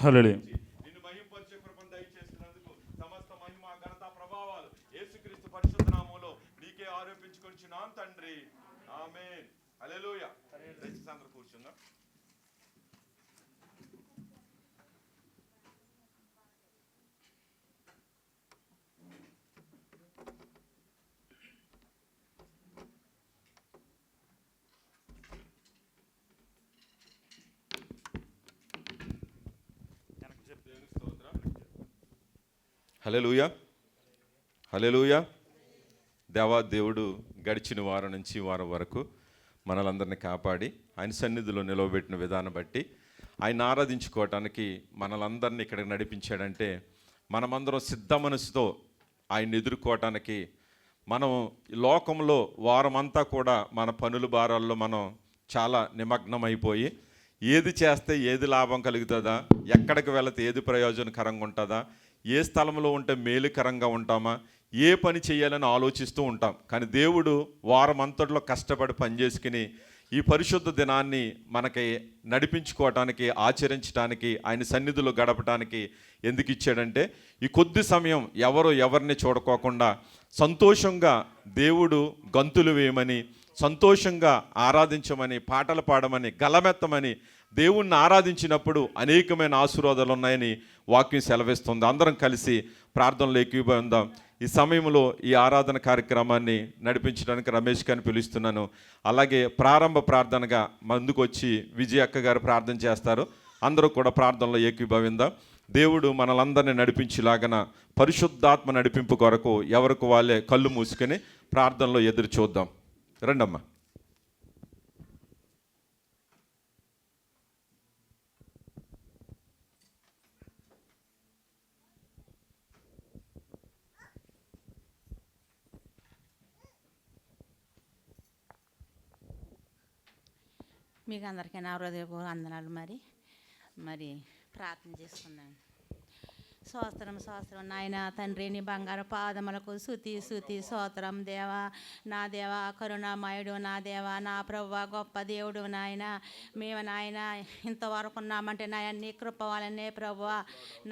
హల్లెలూయా. నిన్ను మహిమపరిచే కృపను దయచేసినందుకు సమస్త మహిమ ఘనత ప్రభావాలు యేసుక్రీస్తు పరిశుద్ధ నామములో నీకే ఆరోపించుకొనిచున్నాను తండ్రి. ఆమేన్. హల్లెలూయా. దయచేసి అందరూ కూర్చుందాం. హల్లెలూయా. హల్లెలూయా. దేవుడు గడిచిన వారం నుంచి వారం వరకు మనలందరినీ కాపాడి ఆయన సన్నిధిలో నిలవబెట్టిన విధానం బట్టి ఆయన ఆరాధించుకోవటానికి మనలందరినీ ఇక్కడికి నడిపించాడంటే మనమందరం సిద్ధ మనసుతో ఆయన్ని ఎదుర్కోవటానికి మనం లోకంలో వారమంతా కూడా మన పనుల భారాల్లో మనం చాలా నిమగ్నమైపోయి ఏది చేస్తే ఏది లాభం కలుగుతుందా, ఎక్కడికి వెళితే ఏది ప్రయోజనకరంగా ఉంటుందా, ఏ స్థలంలో ఉంటే మేలుకరంగా ఉంటామా, ఏ పని చేయాలని ఆలోచిస్తూ ఉంటాం. కానీ దేవుడు వారం అంతట్లో కష్టపడి పనిచేసుకుని ఈ పరిశుద్ధ దినాన్ని మనకి నడిపించుకోవటానికి, ఆచరించడానికి, ఆయన సన్నిధిలో గడపటానికి ఎందుకు ఇచ్చాడంటే ఈ కొద్ది సమయం ఎవరిని చూడకోకుండా సంతోషంగా దేవుడు గంతులు వేయమని, సంతోషంగా ఆరాధించమని, పాటలు పాడమని, గలమెత్తమని, దేవుణ్ణి ఆరాధించినప్పుడు అనేకమైన ఆశీర్వాదాలు ఉన్నాయని వాక్యం సెలవిస్తుంది. అందరం కలిసి ప్రార్థనలో ఏకీభవిద్దాం. ఈ సమయంలో ఈ ఆరాధన కార్యక్రమాన్ని నడిపించడానికి రమేష్ గారిని పిలుస్తున్నాను. అలాగే ప్రారంభ ప్రార్థనగా ముందుకు వచ్చి విజయ అక్క గారు ప్రార్థన చేస్తారు. అందరూ కూడా ప్రార్థనలో ఏకీభవిద్దాం. దేవుడు మనలందరినీ నడిపించేలాగన పరిశుద్ధాత్మ నడిపింపు కొరకు ఎవరికి వాళ్ళే కళ్ళు మూసుకొని ప్రార్థనలో ఎదురు చూద్దాం. రండమ్మా. మీకు అందరికీ నా హృదయపూర్వక వందనాలు. మరి ప్రార్థన చేసుకున్నాను. స్తోత్రం నాయన తండ్రి, నీ బంగారు పాదములకు స్తుతి స్తోత్రం. దేవా, నా దేవా, కరుణామయుడు, నా దేవా, నా ప్రభువా, గొప్ప దేవుడు నాయన. మేము నాయన ఇంతవరకు ఉన్నామంటే నాయన నీ కృప వలనే ప్రభువా.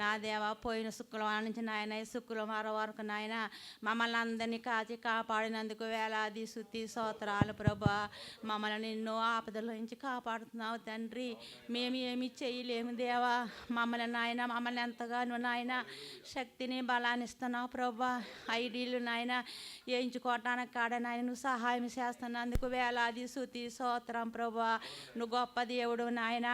నా దేవా, పోయిన శుక్రవారం నుంచి నాయన ఈ శుక్రవారం వరకు నాయన మమ్మల్ని అందరినీ కాపాడినందుకు వేలాది స్తుతి స్తోత్రాలు ప్రభువా. మమ్మల్ని ఎన్నో ఆపదల నుంచి కాపాడుతున్నావు తండ్రి. మేము ఏమి చేయలేము దేవా. మమ్మల్ని ఎంతగానో నాయన శక్తిని బలాన్ని ఇస్తున్నావు ప్రభా. ఐడీలు నాయన వేయించుకోవటానికి కాడ నాయన నువ్వు సహాయం చేస్తున్నందుకు వేలాది స్తుతి స్తోత్రం ప్రభా. నువ్వు గొప్ప దేవుడు నాయన.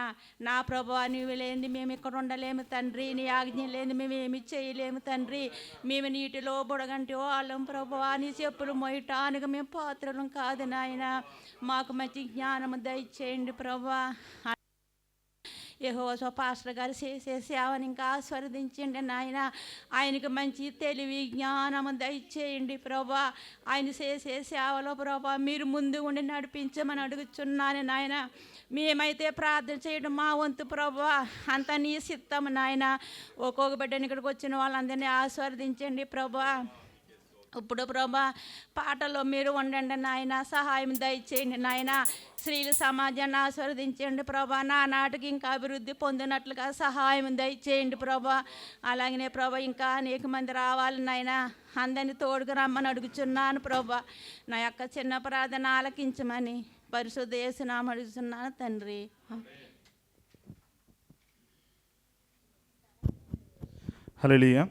నా ప్రభా, నువ్వు లేనిది మేము ఇక్కడ ఉండలేము తండ్రి. నీ ఆజ్ఞ లేనిది మేము ఏమి చేయలేము తండ్రి. మేము నీటిలో బుడగంటి వాళ్ళం ప్రభువా. నీ చెప్పులు మోయటానికి మేము పాత్రలం కాదు నాయన. మాకు మంచి జ్ఞానము దయచేయండి ప్రభా. యెహోవా పాస్టర్ గారు చేసే సేవని ఇంకా ఆస్వాదించండి నాయన. ఆయనకు మంచి తెలివి జ్ఞానము దయచేయండి ప్రభా. ఆయన చేసే సేవలో ప్రభా మీరు ముందు ఉండి నడిపించమని అడుగుచున్నాను నాయన. మేమైతే ప్రార్థన చేయడం మా వంతు ప్రభా. అంత నీ చిత్తము నాయన. ఒక్కొక్క బిడ్డని ఇక్కడికి వచ్చిన వాళ్ళందరినీ ఆస్వాదించండి ప్రభా. ఇప్పుడు ప్రభా పాటలో మీరు ఉండండి నాయన. సహాయం దయచేయండి నాయన. స్త్రీల సమాజాన్ని ఆస్వాదించండి ప్రభా. నా నాటికి ఇంకా అభివృద్ధి పొందినట్లుగా సహాయం దయచేయండి ప్రభా. అలాగనే ప్రభా ఇంకా అనేక మంది రావాలి నాయన. అందరినీ తోడుగా రమ్మని అడుగుచున్నాను ప్రభా. నా యొక్క చిన్న ప్రార్థన ఆలకించమని పరిశుద్ధ యేసునామమున అడుగుతున్నాను తండ్రి. హల్లెలూయా.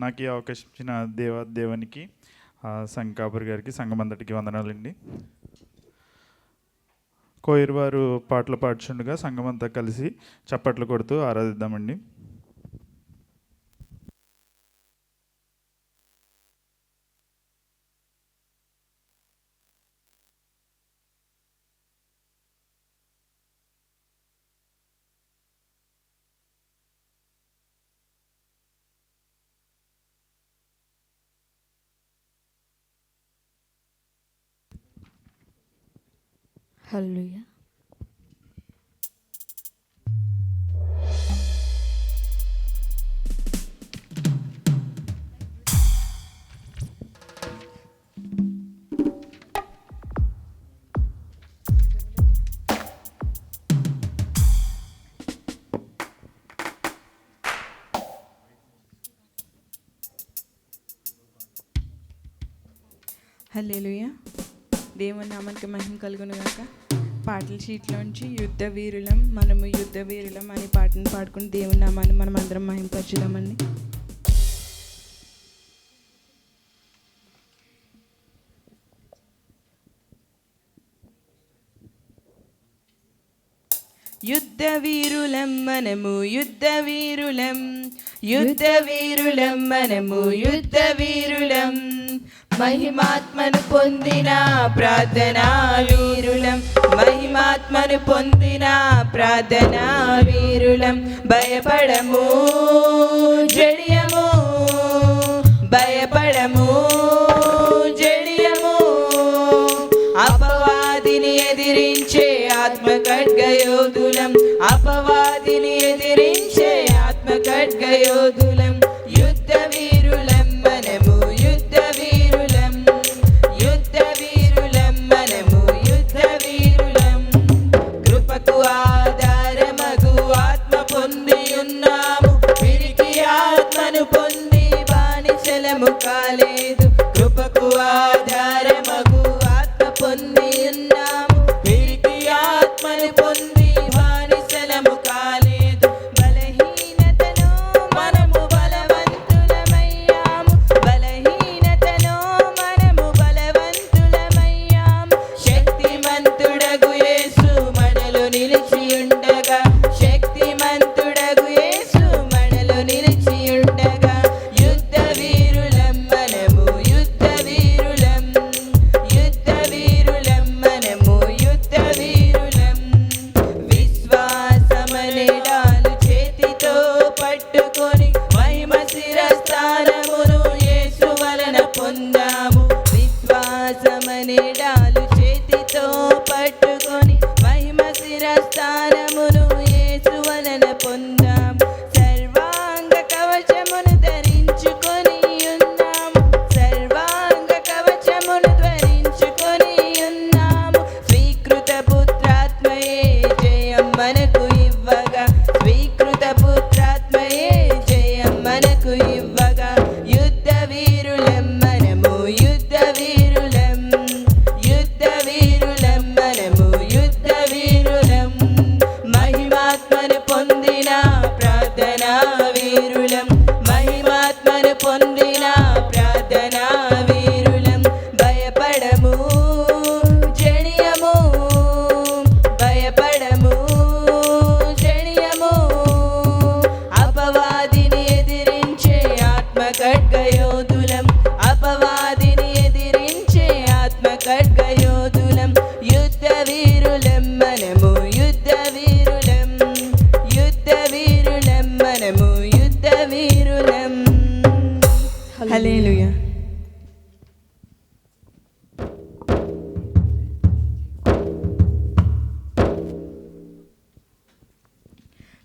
నాకు ఈ అవకాశం ఇచ్చిన దేవునికి, సంకాపూర్ గారికి, సంఘమంతటికి వందనాలండి. కోయిర్ వారు పాటలు పాడుచుండగా సంఘమంతా కలిసి చప్పట్లు కొడుతూ ఆరాధిద్దామండి. హల్లెలూయా. హల్లెలూయా. దేవుని నామానికి మహిమ కలుగును గాక. పాటల షీట్లోంచి యుద్ధ వీరులం మనము యుద్ధ వీరులం అనే పాటను పాడుకుని దేవుని నామాన్ని మనం అందరం మహిమపరచుదామండి. యుద్ధ వీరులం మనము యుద్ధ వీరులం, యుద్ధ వీరులం మనము యుద్ధ వీరులం, మహిమాత్మను పొందిన ప్రార్థనా వీరులం, మహిమాత్మను పొందిన ప్రార్థనా వీరులం. భయపడము జడియము, భయపడము జడియము, అపవాదిని ఎదిరించే ఆత్మ ఖడ్గయోధులం, అపవాదిని ఎదిరించే ఆత్మ ఖడ్గయోధులం. యుద్ధ వీరులం మనము యుద్ధ వీరులం, యుద్ధ వీరులం మనము యుద్ధ వీరులం. కృపకు ఆధారమగు ఆత్మ పొంది ఉన్నాము, పిరికి ఆత్మను పొంది బానిసలము కాలేదు. కృపకు ఆధారమగు ఆత్మ పొంది ఉన్నాము, పిరికి ఆత్మను పొంది బానిసలము కాలేదు. బలహీనతలో మనము బలవంతులమయ్యాము, బలహీనతలో మనము బలవంతులమయ్యాము. శక్తిమంతుడగు యేసు మనలో నిలిచి ఉండగా, శక్తిమంతుడగు యేసు మనలో నిలిచి ఉండగా. యుద్ధ వీరులం మనము యుద్ధ వీరులం, యుద్ధ వీరులం మనము యుద్ధ వీరులం. విశ్వాసమనే డాలు చేతితో పట్టుకొని మహిమ శిరస్థానమును యేసు వలన పొందాము. విశ్వాసమనే డాలు చేతితో పట్టుకొని మహిమ శిరస్థానమును యేసు వలన పొందాము. సర్వాంగ కవచమును ధరించుకొని ఉన్నాము, సర్వాంగ కవచమును ధరించుకొని ఉన్నాము. స్వీకృత పుత్రాత్మయే జయం మనకు ఇవ్వగా, స్వీకృత పుత్రాత్మయే జయం మనకు ఇవ్వగా. యుద్ధ వీరులం మనము యుద్ధ వీరులం, యుద్ధ వీరులం మనము యుద్ధ వీరులం, మహిమాత్మను పొందిన ప్రార్థనా వీరులం, మహిమాత్మను పొందిన ప్రార్థనా వీరులం. భయపడము జడియము, భయపడము జడియము, అపవాదిని ఎదిరించే ఆత్మ ఖడ్గయోధులం, అపవాదిని ఎదిరించే ఆత్మ ఖడ్గయోధులం. యుద్ధ వీరులం మనము యుద్ధ వీరులం, యుద్ధ వీరులం మనము యుద్ధ వీరులం. హల్లెలూయా.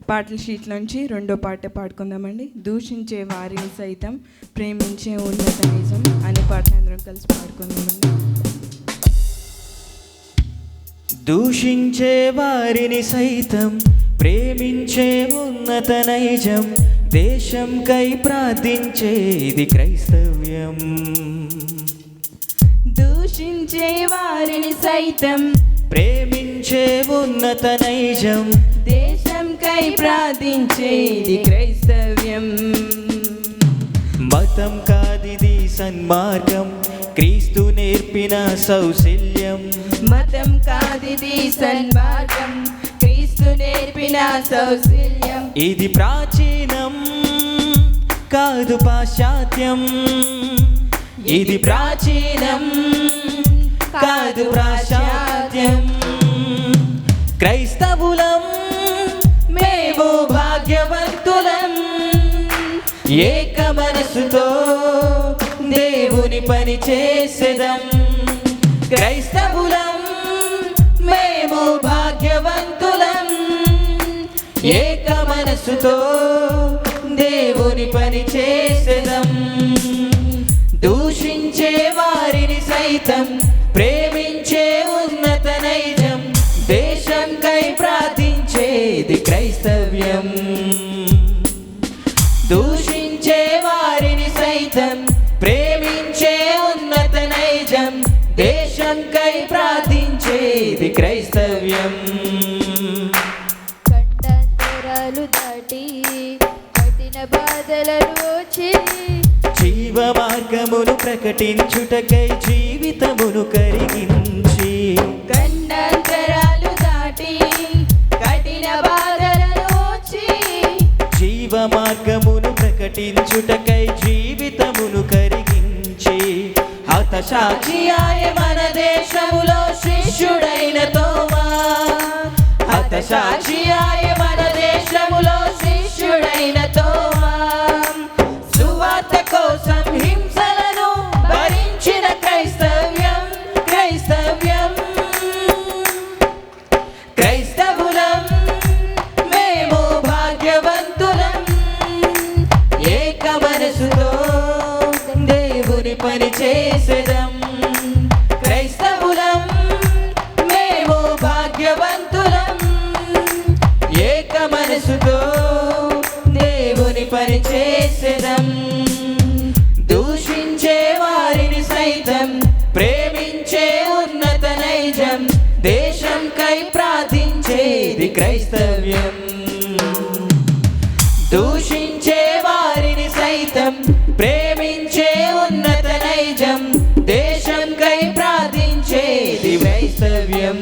పాటల షీట్లోంచి రెండో పాట పాడుకుందామండి. దూషించే వారిని సైతం ప్రేమించే ఉన్నత నిజం అనే పాటను అందరం కలిసి పాడుకుందామండి. దూషించే వారిని సైతం ప్రేమించే ఉన్నత నైజం, దేశంకై ప్రార్థించేది క్రైస్తవ్యం. దూషించే వారిని సైతం ప్రేమించే ఉన్నత నైజం, దేశంకై ప్రార్థించేది క్రైస్తవ్యం. మతం కాదిది సన్మార్గం, క్రీస్తు నేర్పిన సౌశల్యం. మతం కాదిది సన్మార్గం, క్రీస్తు నేర్పిన సౌశల్యం. ఇది ప్రాచీనం కాదు పాశ్చాత్యం, ఇది ప్రాచీనం కాదు పాశ్చాత్యం. క్రైస్తవులం మేము భాగ్యవంతులం, ఏక మనసుతో దేవుని పని చేసేదం. క్రైస్తవులం మేము భాగ్యవంతులం, ఏక మనసుతో దేవుని పని చేసేదం. దూషించే వారిని సైతం ప్రేమించే ఉన్నత నైజం, దేశంకై ప్రార్థించేది క్రైస్తవ్యం. దూషించే వారిని సైతం ప్రేమించే ఉన్నత నైజం, క్రైస్తవ్యం. ఖండాంతరాలు దాటి కఠిన బాధలను ఓర్చి జీవ మార్గమును ప్రకటించుటకై జీవితమును కరిగించి, ఖండాంతరాలు దాటి కఠిన బాధలను ఓర్చి జీవ మార్గమును ప్రకటించుటకై జీవితమును కరిగించి, హతసాక్షియాయ మన దేశములో శిష్యుడైన తోమా, హతసాక్షియాయ మన దేశములో శిష్యుడైన తోమా, సువార్త కోసం హింసలను భరించిన క్రైస్తవ్యం, క్రైస్తవ్యం, క్రైస్తవులం మేము భాగ్యవంతులం, ఏక మనసుతో దేవుని పని చేసేదం, క్రైస్తవులం మేము భాగ్యవంతులం, ఏక మనసుతో దేవుని పని చేసేదం, దూషించే వారిని సైతం ప్రేమించే ఉన్నత నైజం, దేశంకై ప్రార్థించేది క్రైస్తవ్యం, దూషించే వారిని సైతం ప్రేమించే ఉన్నత నైజం, దేశంకై ప్రార్థించేది క్రైస్తవ్యం.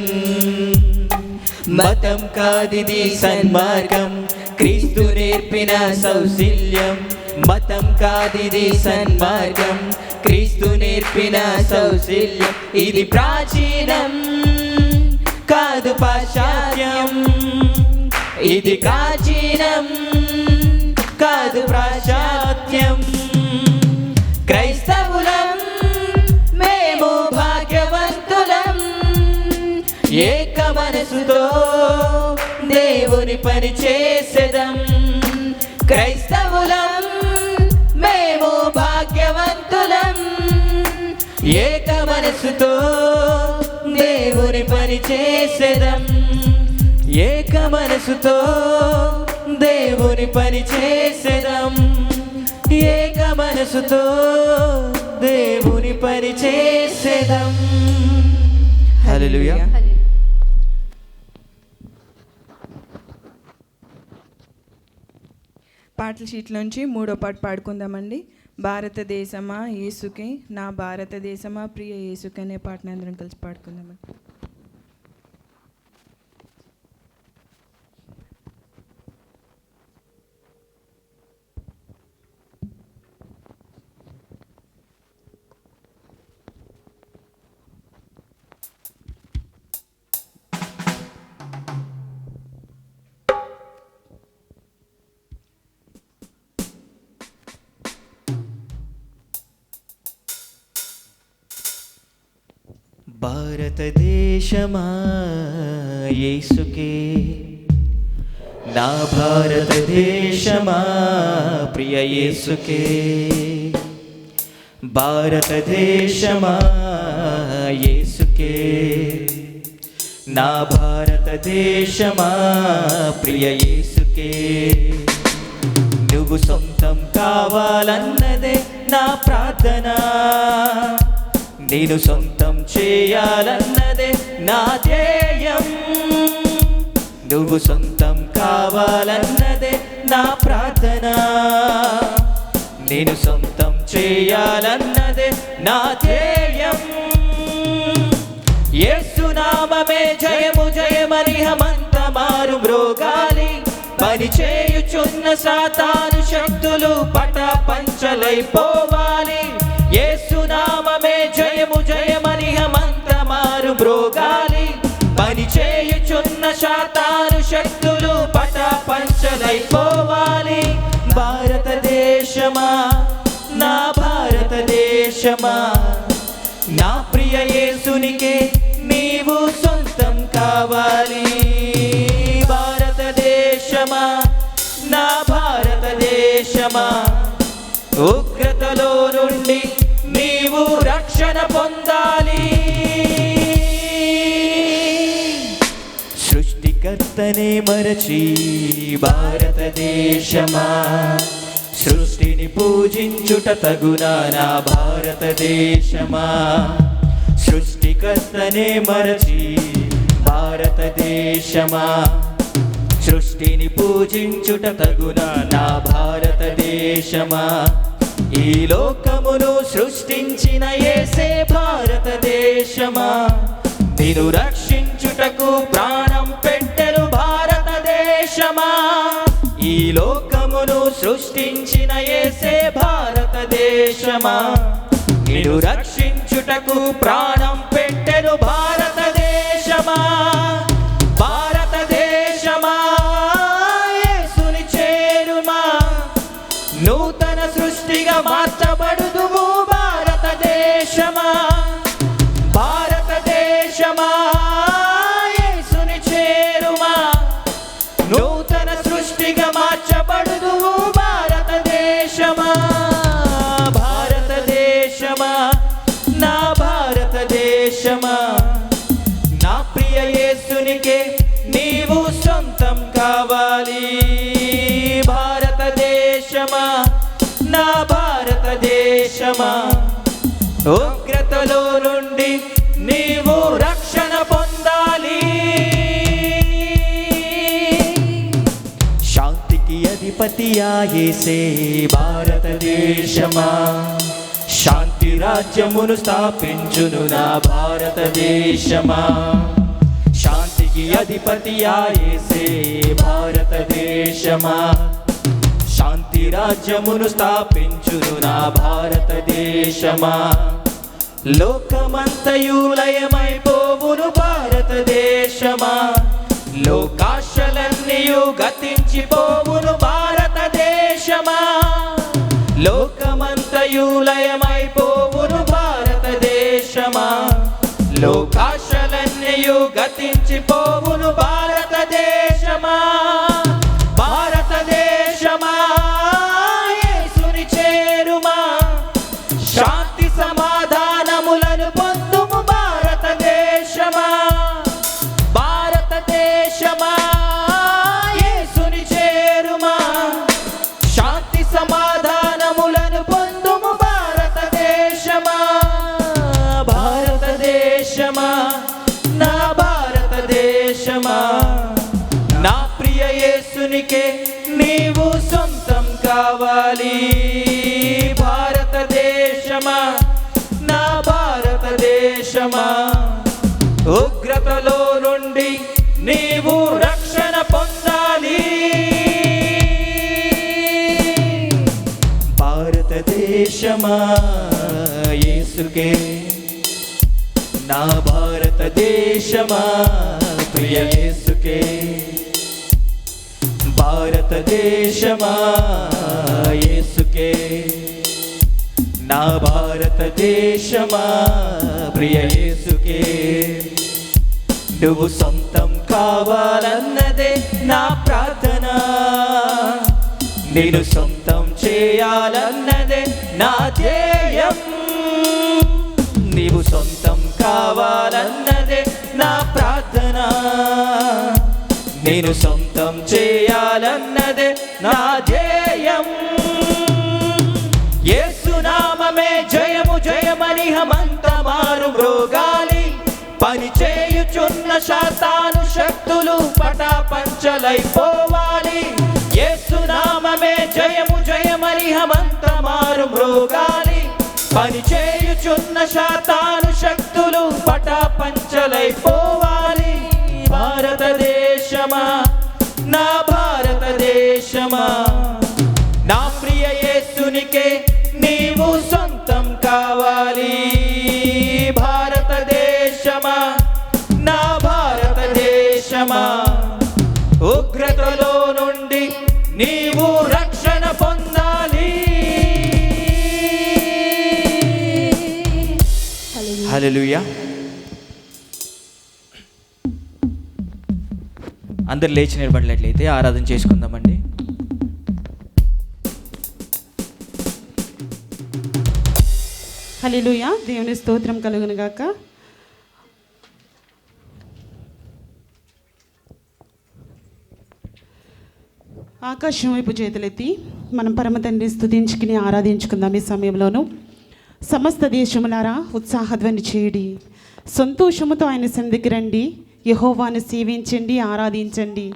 మతం కాదిది సన్మార్గం, క్రీస్తు నేర్పిన సౌశల్యం, మతం కాదిది సన్మార్గం, క్రీస్తు నేర్పిన సౌశల్యం, ఇది ప్రాచీనం కాదు పాశ్చాత్యం, ఇది ప్రాచీనం కాదు పాశ్చాత్యం, క్రైస్తవులం మేము భాగ్యవంతులం, ఏక మనసుతో దేవుని పని చేసేదం, క్రైస్తవులం మేము భాగ్యవంతులం, ఏక మనసుతో దేవుని పని చేసేదం, ఏక మనసుతో దేవుని పని చేసేదం, ఏక మనసుతో దేవుని పని చేసేదం. హల్లెలూయా. పాటల షీట్లోంచి 3వ పాట పాడుకుందామండి. భారతదేశమా యేసుకే, నా భారతదేశమా ప్రియ యేసుకే అనే పాటను అందరం కలిసి పాడుకుందామండి. భారతదేశమా యేసుకే, నా భారతదేశమా ప్రియ యేసుకే, భారతదేశమా యేసుకే, నా భారతదేశమా ప్రియ యేసుకే, నువ్వు సొంతం కావాలన్నదే నా ప్రార్థన, నేను సొంతం చేయాలన్నదే నా ధ్యేయం, నువ్వు సొంతం కావాలన్నదే నా ప్రార్థన, నేను సొంతం చేయాలన్నదే నా ధ్యేయం, యేసు నామమే జయము జయమని హమంత మారు మ్రోగాలి, పని చేయుచున్న సాతాను శక్తులు పటాపంచలైపోవాలి, యేసు నామమే జయము జయమని హమంత మారు మ్రోగాలి, పని చేయుచున్న సాతాను శక్తులు పటాపంచలైపోవాలి. భారతదేశమా నా భారతదేశమా, నా ప్రియ యేసునికే నీవు సొంతం కావాలి. భారతదేశమా నా భారతదేశమా, ఉగ్రతలో నుండి నీవు రక్షణ పొందాలి. సృష్టికర్తనే మరచి భారతదేశమా, సృష్టిని పూజించుట తగునా నా భారతదేశమా, సృష్టికర్తనే మరచి భారతదేశమా సృష్టిని పూజించుట తగున నా భారతదేశమా ఈ లోకమును సృష్టించిన యేసే భారతదేశమా నిన్ను రక్షించుటకు ప్రాణం పెట్టెను భారతదేశమా ఈ లోకమును సృష్టించిన యేసే భారతదేశమా నిన్ను రక్షించుటకు ప్రాణం పెట్టెను భారతదేశమా భారతదేశమా యేసుని చేరుమా నూతన సృష్టిగా మార్చబడుదువు భారతదేశమా భారతదేశమా యేసుని చేరుమా నూతన సృష్టిగా మార్చబడుదువు భారతదేశమా భారతదేశమా నా భారతదేశమా నా ప్రియ యేసునికే నీవు సొంతం కావాలి భారతదేశమా నా భారతదేశమా ఉగ్రతలో నుండి నీవు రక్షణ పొందాలి శాంతికి అధిపతియా యేసే భారతదేశమా శాంతి రాజ్యమును స్థాపించును నా భారతదేశమా శాంతికి అధిపతియా యేసే భారతదేశమా శాంతి రాజ్యమును స్థాపించును నా భారతదేశమా లోకమంతయు లయమైపోవును భారతదేశమా లోకాశలన్నీయు గతించిపోవును భారతదేశమా లోకమంతయు లయమైపోవును భారతదేశమా లోకాశలన్నీయు గతించిపోవును భారతదేశమా భారతదేశమా యేసుని చేరుమా శాంతి సమాధానములను పొందుము భారతదేశమా భారతదేశమా యేసుని చేరుమా శాంతి సమాధానములను పొందుము భారతదేశమా భారతదేశమా నా భారతదేశమా నా ప్రియ యేసునికే నీవు సొంతం కావాలి భారతదేశమా నా భారతదేశమా ఉగ్రతలో నుండి నీవు రక్షణ పొందాలి భారతదేశమా యేసుకే నా భారతదేశమా ప్రియ యేసుకే భారతదేశమా యేసుకే నా భారతదేశమా ప్రియ యేసుకే నువ్వు సొంతం కావాలన్నదే నా ప్రార్థన నేను సొంతం చేయాలన్నదే నా ధ్యేయం నీవు సొంతం కావాలన్నదే నా ప్రార్థన నేను సొంతం చేయాలన్నదే నా ధ్యేయం యేసునామమే జయము జయమని హమంత మారు మ్రోగాలి పని చేయుచున్న శాతాను శక్తులు పటాపంచలైపోవాలి యేసునామమే జయము జయమని హమంత మారు మ్రోగాలి పని చేయుచున్న శాతాను శక్తులు పటాపంచలైపోవాలి భారతదేశమా నా భారతదేశమా నా ప్రియ యేసునికే నీవు సొంతం కావాలి భారతదేశమా నా భారతదేశమా ఉగ్రతలో నుండి నీవు రక్షణ పొందాలి హల్లెలూయా అందరు లేచి నిలబడలేట్లయితే ఆరాధన చేసుకుందామండి. హల్లెలూయా. దేవుని స్తోత్రం కలుగును గాక. ఆకాశం వైపు చేతులెత్తి మనం పరమ తండ్రిని స్తుతించుకుని ఆరాధించుకుందాం. ఈ సమయంలోనూ సమస్త దేశములారా ఉత్సాహధ్వని చేయుడి, సంతోషముతో ఆయన సన్నిధికి రండి, యెహోవాను సేవించండి, ఆరాధించండి,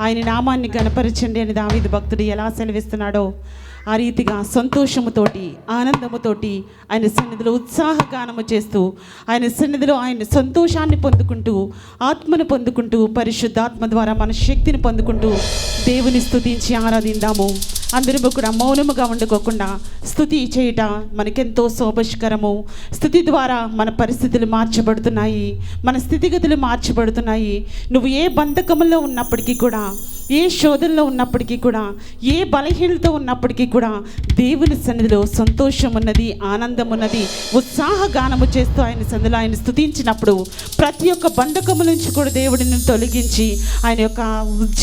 ఆయన నామాన్ని గణపరచండి అని దావీదు భక్తుడు ఎలా సెలవిస్తున్నాడో ఆ రీతిగా సంతోషముతోటి, ఆనందముతోటి ఆయన సన్నిధిలో ఉత్సాహగానము చేస్తూ, ఆయన సన్నిధిలో ఆయన సంతోషాన్ని పొందుకుంటూ, ఆత్మను పొందుకుంటూ, పరిశుద్ధాత్మ ద్వారా మన శక్తిని పొందుకుంటూ దేవుని స్తుతించి ఆరాధిందాము. అందరూ కూడా మౌనముగా ఉండుకోకుండా స్తుతి చేయట మనకెంతో శోభస్కరము. స్తుతి ద్వారా మన పరిస్థితులు మార్చబడుతున్నాయి, మన స్థితిగతులు మార్చబడుతున్నాయి. నువ్వు ఏ బంధకములో ఉన్నప్పటికీ కూడా, ఏ శోధనలో ఉన్నప్పటికీ కూడా, ఏ బలహీనతో ఉన్నప్పటికీ కూడా దేవుని సన్నిధిలో సంతోషం ఉన్నది, ఆనందం ఉన్నది. ఉత్సాహగానము చేస్తూ ఆయన సన్నిధిలో ఆయన స్తుతించినప్పుడు ప్రతి ఒక్క బంధకము నుంచి కూడా దేవుడిని తొలగించి ఆయన యొక్క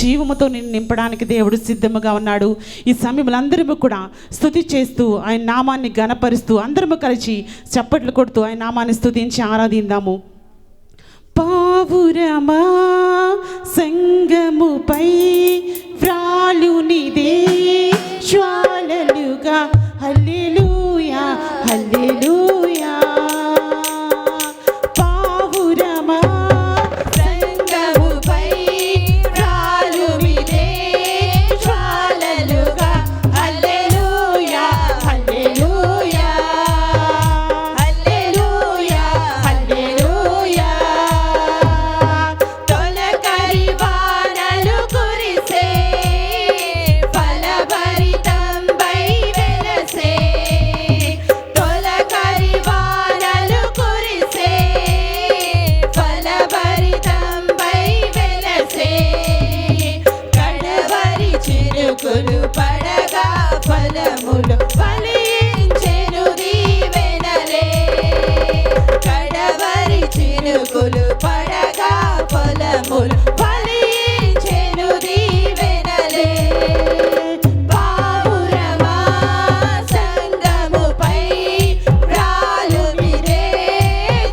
జీవముతో నిన్ను నింపడానికి దేవుడు సిద్ధముగా ఉన్నాడు. ఈ సమయంలో అందరము కూడా స్తుతి చేస్తూ ఆయన నామాన్ని గణపరుస్తూ అందరము కలిసి చప్పట్లు కొడుతూ ఆయన నామాన్ని స్తుతించి ఆరాధిందాము. పావురమా సంగముపై వ్రాలునిదే జ్వాలలుగా, హల్లెలూయా హల్లెలూయా. పావురమా సంగముపై వ్రాలునిదే జ్వాలలుగా, హల్లెలూయా హల్లెలూయా హల్లెలూయా హల్లెలూయా. తొలకరి వానలు కురిసే, ఫలభరితంబై వెలసే. తొలకరి వానలు కురిసే, ఫలభరితంబై వెలసే. కడవరి చిరుకులు పడగా ఫలములు ఫలించెను దీవెనలే. కడవరి చిరుకులు పడగా ఫలములు ఫలించెను దీవెనలే. పావురమా సంగముపై వ్రాలునిదే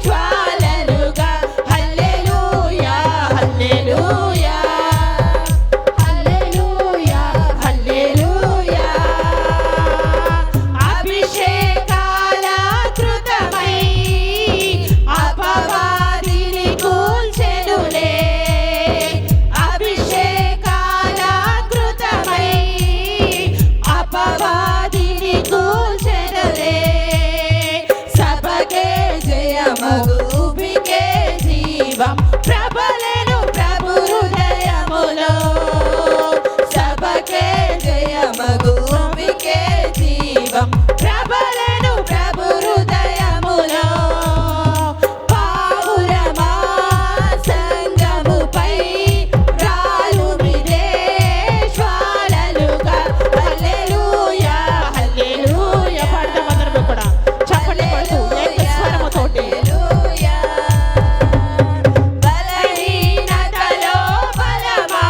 జ్వాలలుగా, హల్లెలూయా హల్లెలూయా హల్లెలూయా హల్లెలూయా. అభిషేకాల కృతమై అపవాదిని కూల్చెనులే. అభిషేకాల కృతమై అపవాదిని కూల్చెనులే. సభకే జయమగు ఉబికే జీవం ప్రబలెను ప్రభు హృదయములో. సభకే జయమగు ఉబికే జీవం ప్రబలెను ప్రభు హృదయములో. పావురమా సంగముపై వ్రాలునిదే జ్వాలలుగా, హల్లెలూయా హల్లెలూయా. పాడదాం అందరము కూడా చప్పట్లు కొడుతూ ఏకస్వరముతోటి. హల్లెలూయా. బలహీనతలో బలమా,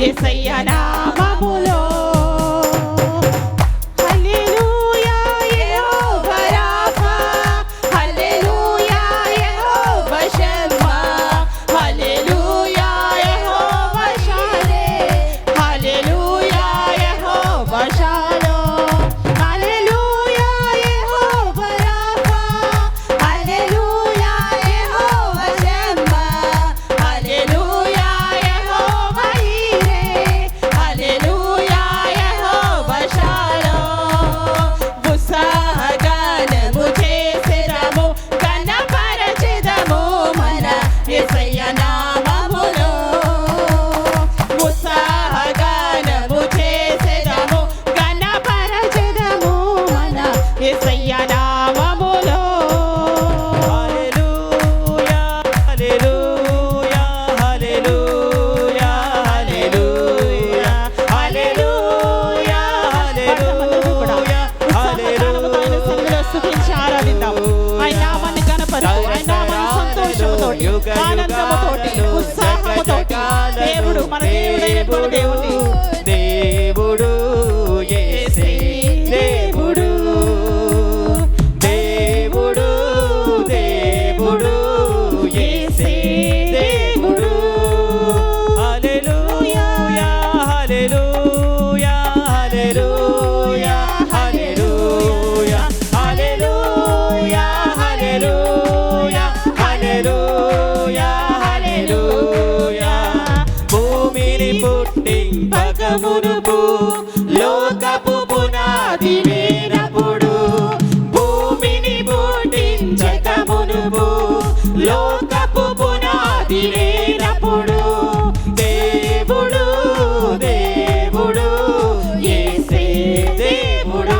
యేసయ్య నామములో. హల్లెలూయా యెహోవా రాఫా, హల్లెలూయా యెహోవా షమ్మా, హల్లెలూయా యెహోవా షాలే, హల్లెలూయా యెహోవా షాలోమ్, హల్లెలూయా యెహోవా రాఫా, హల్లెలూయా యెహోవా షమ్మా, హల్లెలూయా యెహోవా ఈరే, హల్లెలూయా యెహోవా షాలోమ్. ఉత్సాహగానము చేసెదము, ఘనపరచెదము మన యేసయ్య నామములో. ఉత్సాహగానము చేసెదము, ఘనపరచెదము మన యేసయ్య నామములో. హల్లెలూయా హల్లెలూయా హల్లెలూయా హల్లెలూయా హల్లెలూయా హల్లెలూయా ఉత్సాహగానముతో ఆయన సన్నిధిలో స్తుతించి ఆరాధిద్దాం. ఆయన నామాన్ని గణపరుస్తూ, ఆయన నామాన్ని సంతోషముతోటి, ఆనందముతోటి, ఉత్సాహముతోటి దేవుడు మన దేవుడైనటువంటి దేవుని దేవుడు యేసే దేవుడు దేవుడు దేవుడు యేసే దేవుడు. హల్లెలూయా హల్లెలూయా హల్లెలూయా హల్లెలూయా హల్లెలూయా హల్లెలూయా హల్లెలూయా హల్లెలూయా. భూమిని పుట్టింపకమునుపు లోకపు పునాది వేరప్పుడు, భూమిని పుట్టించకమునుపు లోకపు పునాది వేరప్పుడు, దేవుడు దేవుడు యేసే దేవుడు,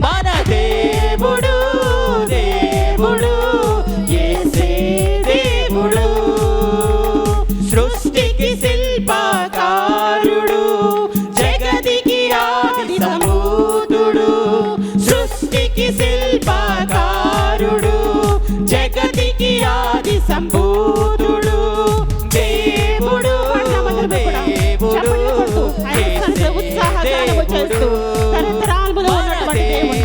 మన దేవుడు దేవుడు యేసే దేవుడు. సృష్టికి శిల్పకారుడు, జగతికి ఆది సంభూతుడు, సృష్టికి శిల్పకారుడు, జగతికి ఆది సంభూతుడు, దేవుడు దేవుడు ఉత్సాహగానము చేస్తూ తరతరాలుగా ఉన్నటువంటి దేవుని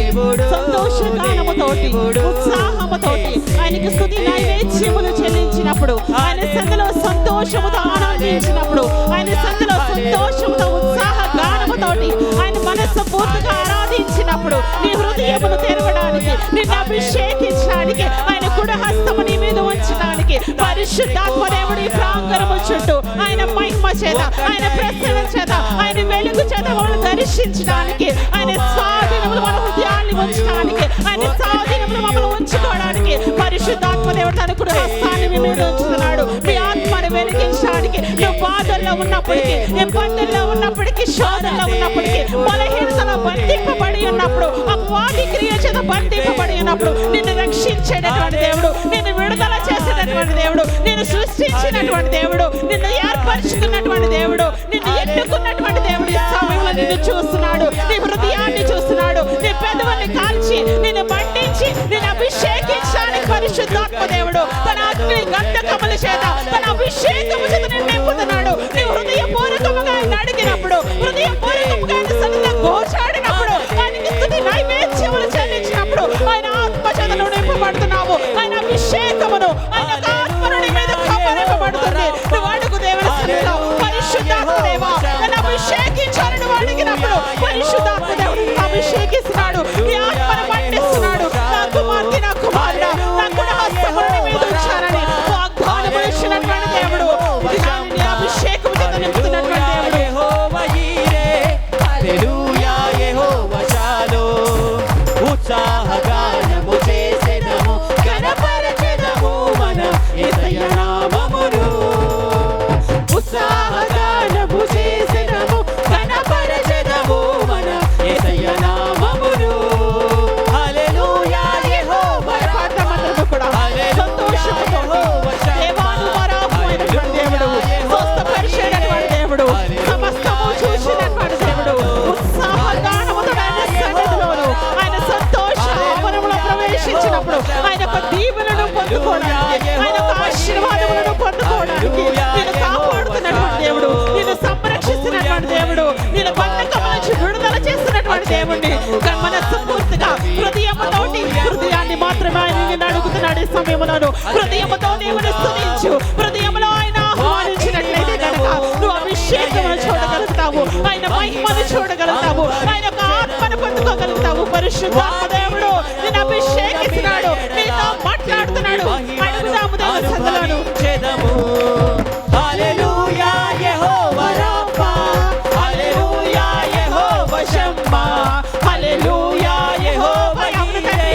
సంతోషగానముతోటి, ఉత్సాహముతోటి ఆయనకి స్తుతి నైవేద్యములు చెల్లించినప్పుడు, ఆయన సందులో సంతోషముతో ఆనందించినప్పుడు, ఆయన సందులో సంతోషముతో ఉత్సాహగానముతోటి ఆయన మనస్సు పూర్తిగా ఆరాధించినప్పుడు, నీ హృదయమును తెరవడానికి, నిన్ను అభిషేకించడానికి, ఆయన కుడి హస్తము నీ మీద ఉంచడానికి, పరిశుద్ధాత్మ దేవుడి ప్రాంగణము చుట్టూ ఆయన మహిమ చేత, ఆయన ప్రసన్న చేత, ఆయన వెలుగు చేత మమ్మల్ని దర్శించడానికి, ఆయన స్వాధీనములు మన హృదయాన్ని ఉంచడానికి, ఆయన స్వాధీనములు మమ్మల్ని ఉంచుకోవడానికి పరిశుద్ధాత్మ దేవుడు తన కుడి హస్తాన్ని మీ మీద ఉంచుతున్నాడు. మీ ఆత్మను వెలిగించడానికి, నువ్వు బాధల్లో ఉన్నప్పటికీ, ఇబ్బందుల్లో ఉన్నప్పటికీ, శోధనలో ఉన్నప్పటికీ, బలహీనతలో బంధింపబడి ఉన్నప్పుడు, అపవాది క్రియ చేత బంధింపబడి ఉన్నప్పుడు నిన్ను రక్షించేటటువంటి దేవుడు, నిన్ను విడుదల చేసేటటువంటి దేవుడు, నిన్ను సృష్టించినటువంటి దేవుడు, నిన్ను ఏర్పరచుకున్నటువంటి దేవుడు, నిన్ను ఎన్నుకున్నటువంటి దేవుడు ఈ సమయంలో నిన్ను చూస్తున్నాడు, నీ హృదయాన్ని చూస్తున్నాడు, నీ పెదవుల్ని కాల్చి నిన్ను మండించి నిన్ను అభిషేకించడానికి పరిశుద్ధాత్మ దేవుడు తన అగ్ని గంధకముల చేత, తన అభిషేకము చేత నిన్ను నింపుతున్నాడు. నీ హృదయపూర్వకముగా ఆయన అడిగినప్పుడు, హృదయపూర్వకముగా ఆయన సన్నిధిలో గోచాడినప్పుడు, ఆయనకి స్తుతి నైవేద్యములు చెల్లించినప్పుడు ఆయన ఆత్మ చేత నువ్వు నింపబడుతున్నావు. ఆయన అభిషేకమును, ఆయన ఆత్మను నీ మీద కప్పరింపబడుతుంది. నువ్వు అడుగు దేవుని సన్నిధిలో, పరిశుద్ధాత్మ దేవా నన్ను అభిషేకించాలని నువ్వు అడిగినప్పుడు పరిశుద్ధాత్మ దేవుడు అభిషేకిస్తున్నాడు, నీ ఆత్మను మండిస్తున్నాడు. నా కుమార్తె, నా కుమారుడా, నా కుడి హస్తమును నీ మీద ఉంచానని వాగ్దానము ఇచ్చినటువంటి దేవుడు, నీ అభిషేకము చేత నింపుతున్నటువంటి దేవుడు. యెహోవా ఈరే, హల్లెలూయా యెహోవా షాలోమ్. ఉత్సాహగానము చేసెదము, ఘనపరచెదము మన యేసయ్య నామమును. ఉత్సాహగానము చేసెదము, ఘనపరచెదము మన యేసయ్య నామమును. హల్లెలూయా యెహోవా పాఠమందరము కూడా సంతోషముతో దేవాను వరాహమైనటువంటి దేవుడు, స్వస్థపరిచేటటువంటి దేవుడు, సమస్తము చూసినటువంటి దేవుడు, ఉత్సాహగానముతో ఆయన సన్నిధిలోను, ఆయన సంతోష ఆవరణలో ప్రవేశించినప్పుడు ఆయన యొక్క దీవెనను పొందుకోవడానికి, ఆయన యొక్క ఆశీర్వాదములను పొందుకోవడానికి నిన్ను కాపాడుతున్నటువంటి దేవుడు, నిన్ను మాత్రమే ఆయన నిన్ను అడుగుతున్నాడు. ఈ సమయంలో హృదయముతో దేవుని స్తుతించు. హృదయంలో ఆయన ఆహ్వానించినట్లయితే కనుక నువ్వు అభిషేకమును చూడగలుగుతావు, ఆయన మహిమను చూడగలుగుతావు, ఆయన యొక్క ఆత్మను పొందుకోగలుగుతావు. పరిశుద్ధాత్మ దేవుడు నిన్ను అభిషేకిస్తున్నాడు, నీతో మాట్లాడుతున్నాడు. అడుగుదాము దేవుని సన్నిధిలో. హల్లెలూయా యెహోవా రాఫా, హల్లెలూయా యెహోవా షమ్మా, హల్లెలూయా యెహోవా ఈరే,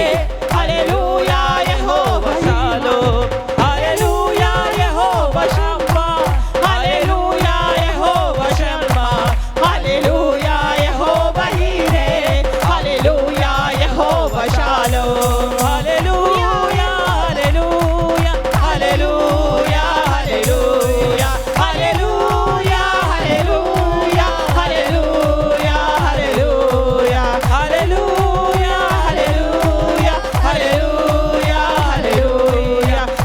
హల్లెలూయా యెహోవా షాలోమ్, హల్లెలూయా యెహోవా షమ్మా, హల్లెలూయా యెహోవా షమ్మా, హల్లెలూయా యెహోవా ఈరే, హల్లెలూయా యెహోవా షాలోమ్, హల్లెలూయా హల్లెలూయా హల్లెలూయా హల్లెలూయా హల్లెలూయా హల్లెలూయా హల్లెలూయా హల్లెలూయా హల్లెలూయా హల్లెలూయా హల్లెలూయా హల్లెలూయా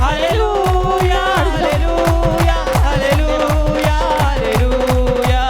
హల్లెలూయా హల్లెలూయా హల్లెలూయా హల్లెలూయా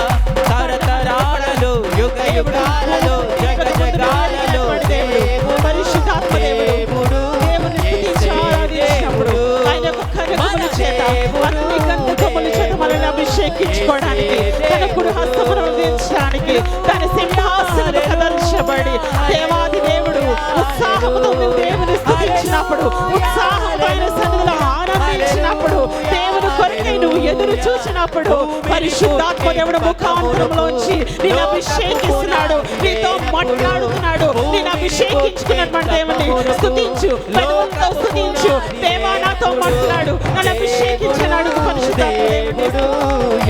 తరతరాలలో యుగ యుగాలలో జగ జగాలలో దేవుడు పరిశుద్ధాత్మ దేవుడు దేవుని స్తుతించి ఆరాధించినప్పుడు ఆయన యొక్క కరముల చేత అన్ని గంధకముల చేత మనల్ని అభిషేకించుకోవడానికి తన కుడి హస్తమును అందించడానికి తన సింహాసనము కదల్చబడి దేవాది దేవుడు ఉత్సాహముతో నువ్వు దేవుని స్తుతించినప్పుడు, ఉత్సాహంతో ఆయన సన్నిధిలో ఆనందించినప్పుడు, దేవుని కొరకై నువ్వు ఎదురు చూసినప్పుడు పరిశుద్ధాత్మ దేవుడు ముఖాంతరంలోంచి నేను అభిషేకిస్తున్నాడు, నీతో మాట్లాడుతున్నాడు. నేను అభిషేకించుకున్నటువంటి దేవుని స్తుతించు, పెదవులతో స్తుతించు. దేవా నాతో మాట్లాడు, నన్ను అభిషేకించినాడు. పరిశుద్ధాత్మ దేవుడు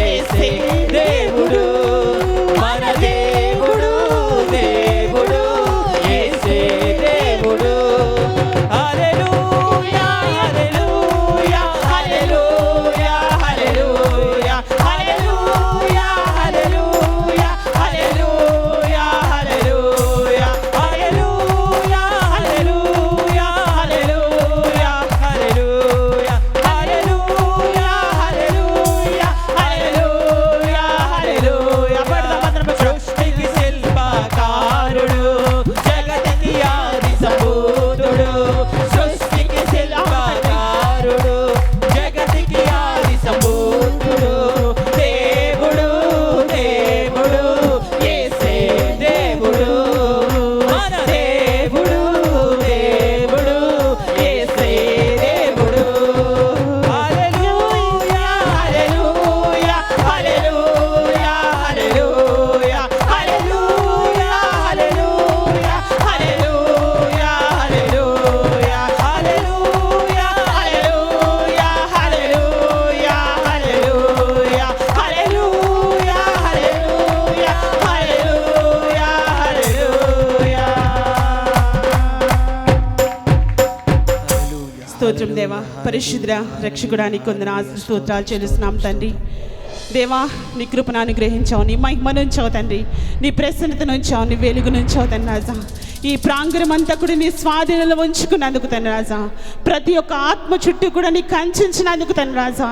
యేసే దేవుడు, మన దేవుడు దేవుడు యేసే దేవుడు. హల్లెలూయా హల్లెలూయా హల్లెలూయా హల్లెలూయా హల్లెలూయా హల్లెలూయా హల్లెలూయా హల్లెలూయా హల్లెలూయా హల్లెలూయా హల్లెలూయా హల్లెలూయా హల్లెలూయా హల్లెలూయా హల్లెలూయా హల్లెలూయా. సృష్టికి శిల్పకారుడు, జగతికి ఆది సంభూతుడు, సృష్టికి శిల్పకారుడు, జగతికి ఆది సంభూతుడు, దేవుడు దేవుడు యేసే దేవుడు, మన దేవుడు దేవుడు యేసే దేవుడు. హల్లెలూయా హల్లెలూయా హల్లెలూయా హల్లెలూయా హల్లెలూయా హల్లెలూయా హల్లెలూయా హల్లెలూయా హల్లెలూయా హల్లెలూయా హల్లెలూయా హల్లెలూయా హల్లెలూయా హల్లెలూయా హల్లెలూయా హల్లెలూయా. స్తోత్రం దేవా, పరిశుద్ర రక్షకుడానికి కొందరు స్తోత్రాలు చెల్లిస్తున్నాం తండ్రి. దేవా నీ కృపను అనుగ్రహించావు, నీ మహిమను ఉంచావు తండ్రి, నీ ప్రసన్నతను ఉంచావు, నీ వెలుగును ఉంచావు తండ్రి రాజా. ఈ ప్రాంగణం అంతా కూడా నీ స్వాధీనంలో ఉంచుకున్నందుకు తండ్రి రాజా, ప్రతి ఒక్క ఆత్మ చుట్టూ కూడా నీ కంచినందుకు తండ్రి రాజా,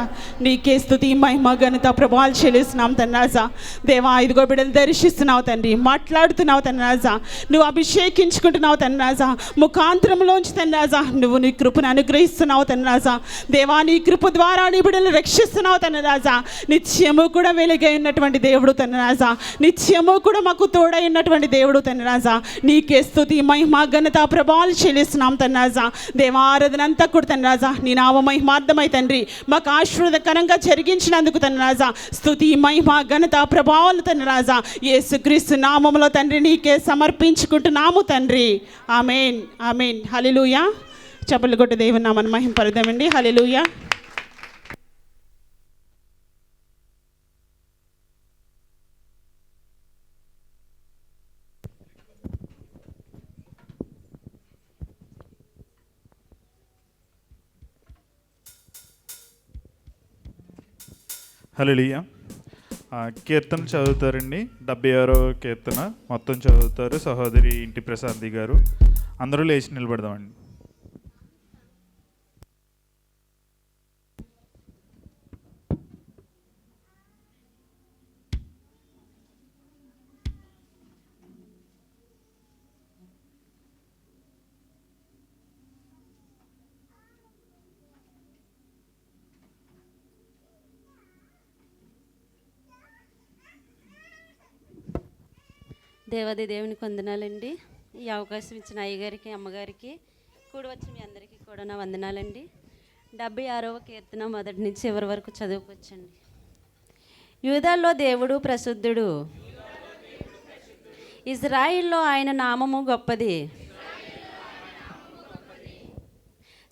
నీకే స్తుతి మహిమ ఘనత ప్రభావాలు చెల్లిస్తున్నాం తండ్రి రాజా. దేవా ఇదిగో బిడ్డలు దర్శిస్తున్నావు తండ్రి, మాట్లాడుతున్నావు తండ్రి రాజా, నువ్వు అభిషేకించుకుంటున్నావు తండ్రి రాజా, ముఖాంతరంలోంచి తండ్రి రాజా నువ్వు నీ కృపను అనుగ్రహిస్తున్నావు తండ్రి రాజా. దేవా నీ కృప ద్వారా నీ బిడ్డలు రక్షిస్తున్నావు తండ్రి రాజా. నిత్యము కూడా వెలుగై ఉన్నటువంటి దేవుడు తండ్రి రాజా, నిత్యము కూడా మాకు తోడై ఉన్నటువంటి దేవుడు తండ్రి రాజా. నీకే స్తుతి మహిమ ఘనత ప్రభావాలు చెల్లిస్తున్నాం తండ్రి రాజా. దేవారాధన అంతా కూడా తండ్రి రాజా నీ నామ మహిమార్థమై తండ్రి మాకు ఆశీర్వాదకరంగా జరిగించినందుకు తండ్రి రాజా స్తుతి మహిమ ఘనత ప్రభావాలు తండ్రి రాజా యేసుక్రీస్తు నామములో తండ్రి నీకే సమర్పించుకుంటున్నాము తండ్రి. ఆమేన్ ఆమేన్. హల్లెలూయా. చప్పట్లు కొట్టి దేవుని నామమును మహిమపరుద్దామండి. హల్లెలూయా. హల్లెలూయా. కీర్తన చదువుతారండి. 76వ కీర్తన మొత్తం చదువుతారు సహోదరి ఇంటి ప్రసాద్ గారు. అందరూ లేచి నిలబడదామండి. దేవాది దేవునికి వందనాలండి. ఈ అవకాశం ఇచ్చిన అయ్యగారికి, అమ్మగారికి, కూడి వచ్చిన మీ అందరికీ కూడా నా వందనాలండి. 76వ కీర్తన మొదటి నుంచి చివరి వరకు చదువుకొచ్చండి. యూదాల్లో దేవుడు ప్రసిద్ధుడు, ఇజ్రాయిల్లో ఆయన నామము గొప్పది.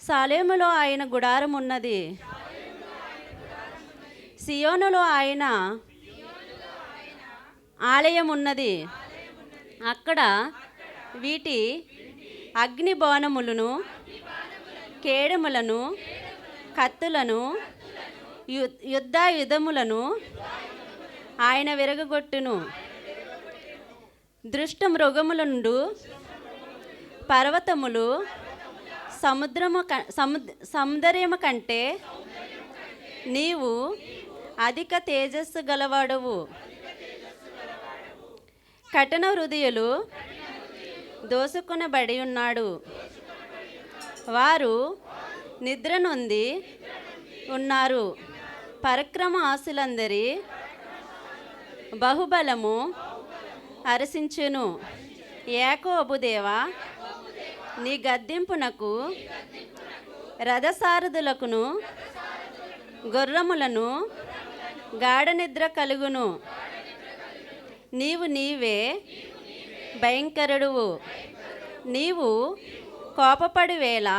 సాలేములో ఆయన గుడారం ఉన్నది, సియోనులో ఆయన ఆలయం ఉన్నది. అక్కడ వీటి అగ్ని బాణములను, కేడములను, కత్తులను, యుద్ధములను ఆయన విరగగొట్టును. దృష్ట మృగముల నుండి పర్వతములు సముద్రము కంటే నీవు అధిక తేజస్సు గలవాడవు. కఠిన హృదయులు దోసుకొనబడి ఉన్నాడు, వారు నిద్ర నొంది ఉన్నారు. పరక్రమ ఆశలందరి బహుబలము హర్షించును. యాకోబు దేవా, నీ గద్దింపునకు రథసారథులకును గుర్రములను గాఢ నిద్ర కలుగును. నీవే భయంకరుడువు. నీవు కోపపడి వేళ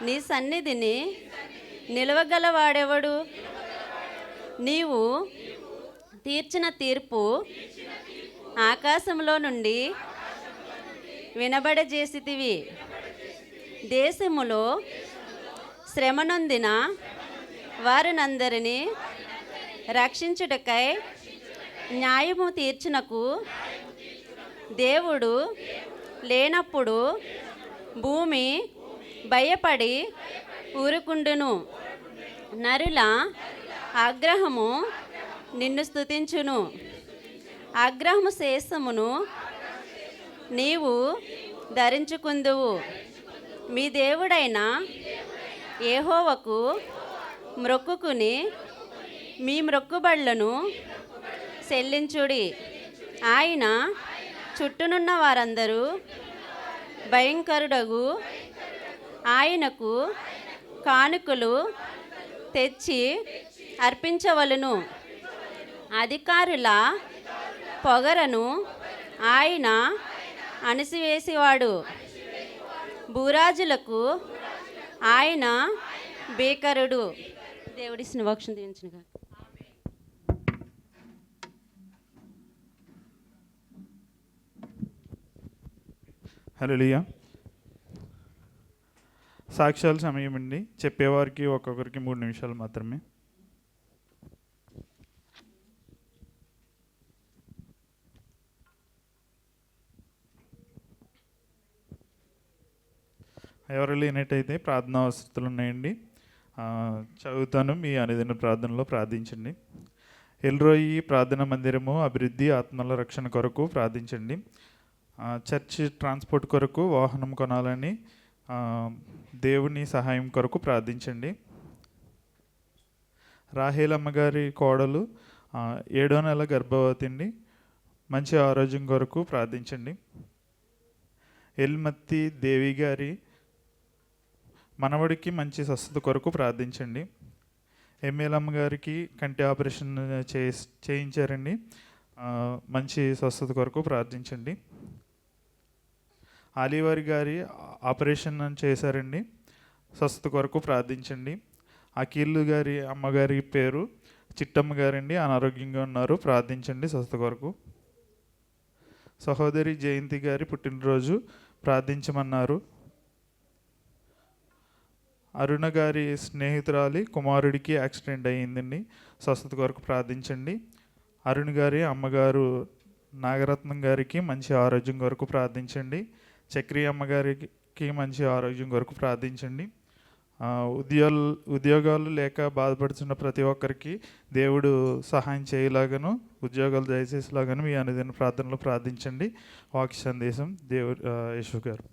నీ సన్నిధిని నిలవగలవాడెవడు? నీవు తీర్చిన తీర్పు ఆకాశంలో నుండి వినబడజేసితివి. దేశములో శ్రమనొందిన వారినందరినీ రక్షించుటకై న్యాయము తీర్చునకు దేవుడు లేనప్పుడు భూమి భయపడి ఊరుకుండును. నరుల ఆగ్రహము నిన్ను స్తుతించును. ఆగ్రహము శేషమును నీవు ధరించుకుందువు. మీ దేవుడైన యెహోవాకు మ్రొక్కుకుని మీ మ్రొక్కుబడులను చెల్లించుడి. ఆయన చుట్టూనున్న వారందరూ భయంకరుడగు ఆయనకు కానుకలు తెచ్చి అర్పించవలను. అధికారుల పొగరను ఆయన అణిసివేసేవాడు. భూరాజులకు ఆయన భీకరుడు. దేవుడిసిన వాక్యం దీవించునుగాక. హల్లెలూయా. సాక్ష్యాల సమయం అండి. చెప్పేవారికి ఒక్కొక్కరికి 3 నిమిషాలు మాత్రమే. ఎవరు లేనట్టయితే ప్రార్థనా అవసరతలు ఉన్నాయండి. చదువుతాను. మీ అనుదిన ప్రార్థనలో ప్రార్థించండి. ఎల్రోయి ప్రార్థన మందిరము అభివృద్ధి, ఆత్మల రక్షణ కొరకు ప్రార్థించండి. చర్చ్ ట్రాన్స్పోర్ట్ కొరకు వాహనం కొనాలని, దేవుని సహాయం కొరకు ప్రార్థించండి. రాహేలమ్మ గారి కోడలు 7వ నెల గర్భవతి అండి. మంచి ఆరోగ్యం కొరకు ప్రార్థించండి. ఎల్మత్తి దేవి గారి మనవడికి మంచి స్వస్థత కొరకు ప్రార్థించండి. ఎమ్మెల్యమ్మ గారికి కంటి ఆపరేషన్ చేయించారండి. మంచి స్వస్థత కొరకు ప్రార్థించండి. ఆలివారి గారి ఆపరేషన్ చేశారండి. స్వస్థత కొరకు ప్రార్థించండి. అఖిల్ గారి అమ్మగారి పేరు చిట్టమ్మ గారండి. అనారోగ్యంగా ఉన్నారు, ప్రార్థించండి స్వస్థత కొరకు. సహోదరి జయంతి గారి పుట్టినరోజు ప్రార్థించమన్నారు. అరుణ గారి స్నేహితురాలి కుమారుడికి యాక్సిడెంట్ అయ్యిందండి. స్వస్థత కొరకు ప్రార్థించండి. అరుణ్ గారి అమ్మగారు నాగరత్నం గారికి మంచి ఆరోగ్యం కొరకు ప్రార్థించండి. చక్రి అమ్మగారికి మంచి ఆరోగ్యం కొరకు ప్రార్థించండి. ఉద్యోగాలు లేక బాధపడుతున్న ప్రతి ఒక్కరికి దేవుడు సహాయం చేయలాగను, ఉద్యోగాలు దయచేసేలాగాను మీ అనుదిన ప్రార్థనలో ప్రార్థించండి. వాక్య సందేశం దేవుడు యేసు గారు.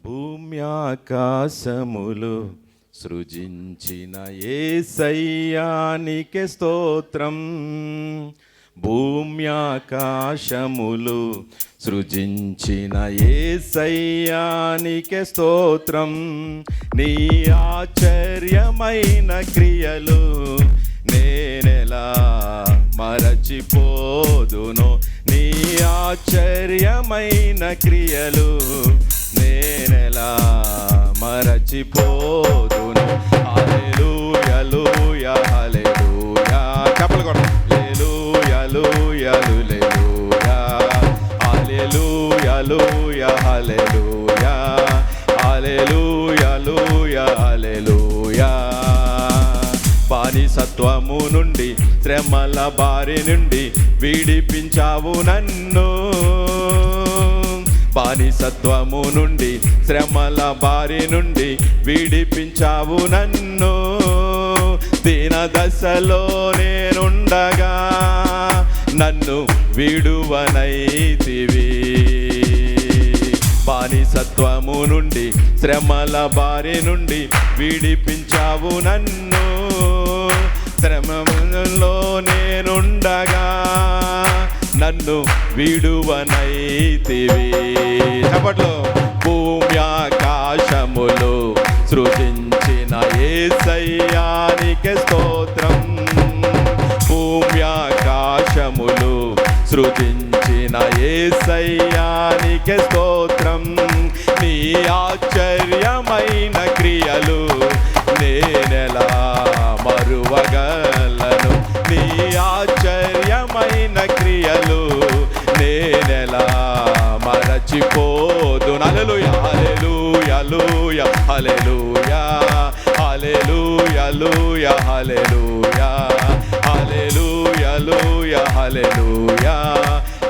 భూమ్యాకాశములు సృజించిన యేసయ్యానికే స్తోత్రం. భూమ్యాకాశములు సృజించిన యేసయ్యానికే స్తోత్రం. నీ ఆశ్చర్యమైన క్రియలు నేనెలా మరచిపోదును. నీ ఆశ్చర్యమైన క్రియలు నేనెలా మరచిపోదును. హల్లెలూయా హల్లెలూయా హల్లెలూయా. చప్పట్లు కొట్టండి. హల్లెలూయా హల్లెలూయా హల్లెలూయా హల్లెలూయా హల్లెలూయా హల్లెలూయా హల్లెలూయా హల్లెలూయా. బానిసత్వము నుండి శ్రమల బారి నుండి విడిపించావు నన్ను. బానిసత్వము నుండి శ్రమల బారి నుండి విడిపించావు నన్ను. దీన దశలో నేనుండగా నన్ను విడువనైతివి. బానిసత్వము నుండి శ్రమల బారి నుండి విడిపించావు నన్ను. శ్రమలో నేనుండగా నన్ను విడువనైతివి. చప్పట్లు. భూమ్యాకాశములు సృజించిన యేసయ్యానికే స్తోత్రం. భూమ్యాకాశములు సృజించిన యేసయ్యానికే స్తోత్రం. నీ ఆశ్చర్యమైన క్రియలు నేనెలా మరువగలను. నీ ఆశ్చర్యమైన క్రియలు నేనెలా మరచిపోదు. హల్లెలూయా హల్లెలూయా హల్లెలూయా హల్లెలూయా హల్లెలూయా హల్లెలూయా హల్లెలూయా హల్లెలూయా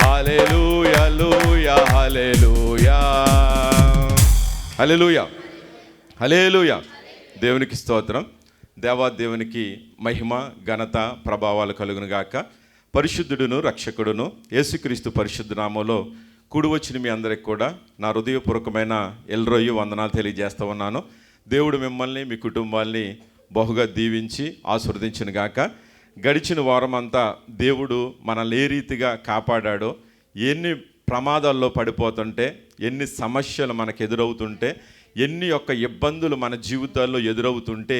హల్లెలూయా హల్లెలూయా హల్లెలూయా హల్లెలూయా. దేవునికి స్తోత్రం. దేవాదేవునికి మహిమ ఘనత ప్రభావాలు కలుగును గాక. పరిశుద్ధుడును రక్షకుడును యేసుక్రీస్తు పరిశుద్ధ నామంలో కూడి వచ్చిన మీ అందరికి కూడా నా హృదయపూర్వకమైన ఎల్రోయి వందనాలు తెలియజేస్తూ ఉన్నాను. దేవుడు మిమ్మల్ని మీ కుటుంబాల్ని బహుగా దీవించి ఆశీర్వదించును గాక. గడిచిన వారం అంతా దేవుడు మనల్ని ఏ రీతిగా కాపాడాడో, ఎన్ని ప్రమాదాల్లో పడిపోతుంటే, ఎన్ని సమస్యలు మనకు ఎదురవుతుంటే, ఎన్ని యొక్క ఇబ్బందులు మన జీవితాల్లో ఎదురవుతుంటే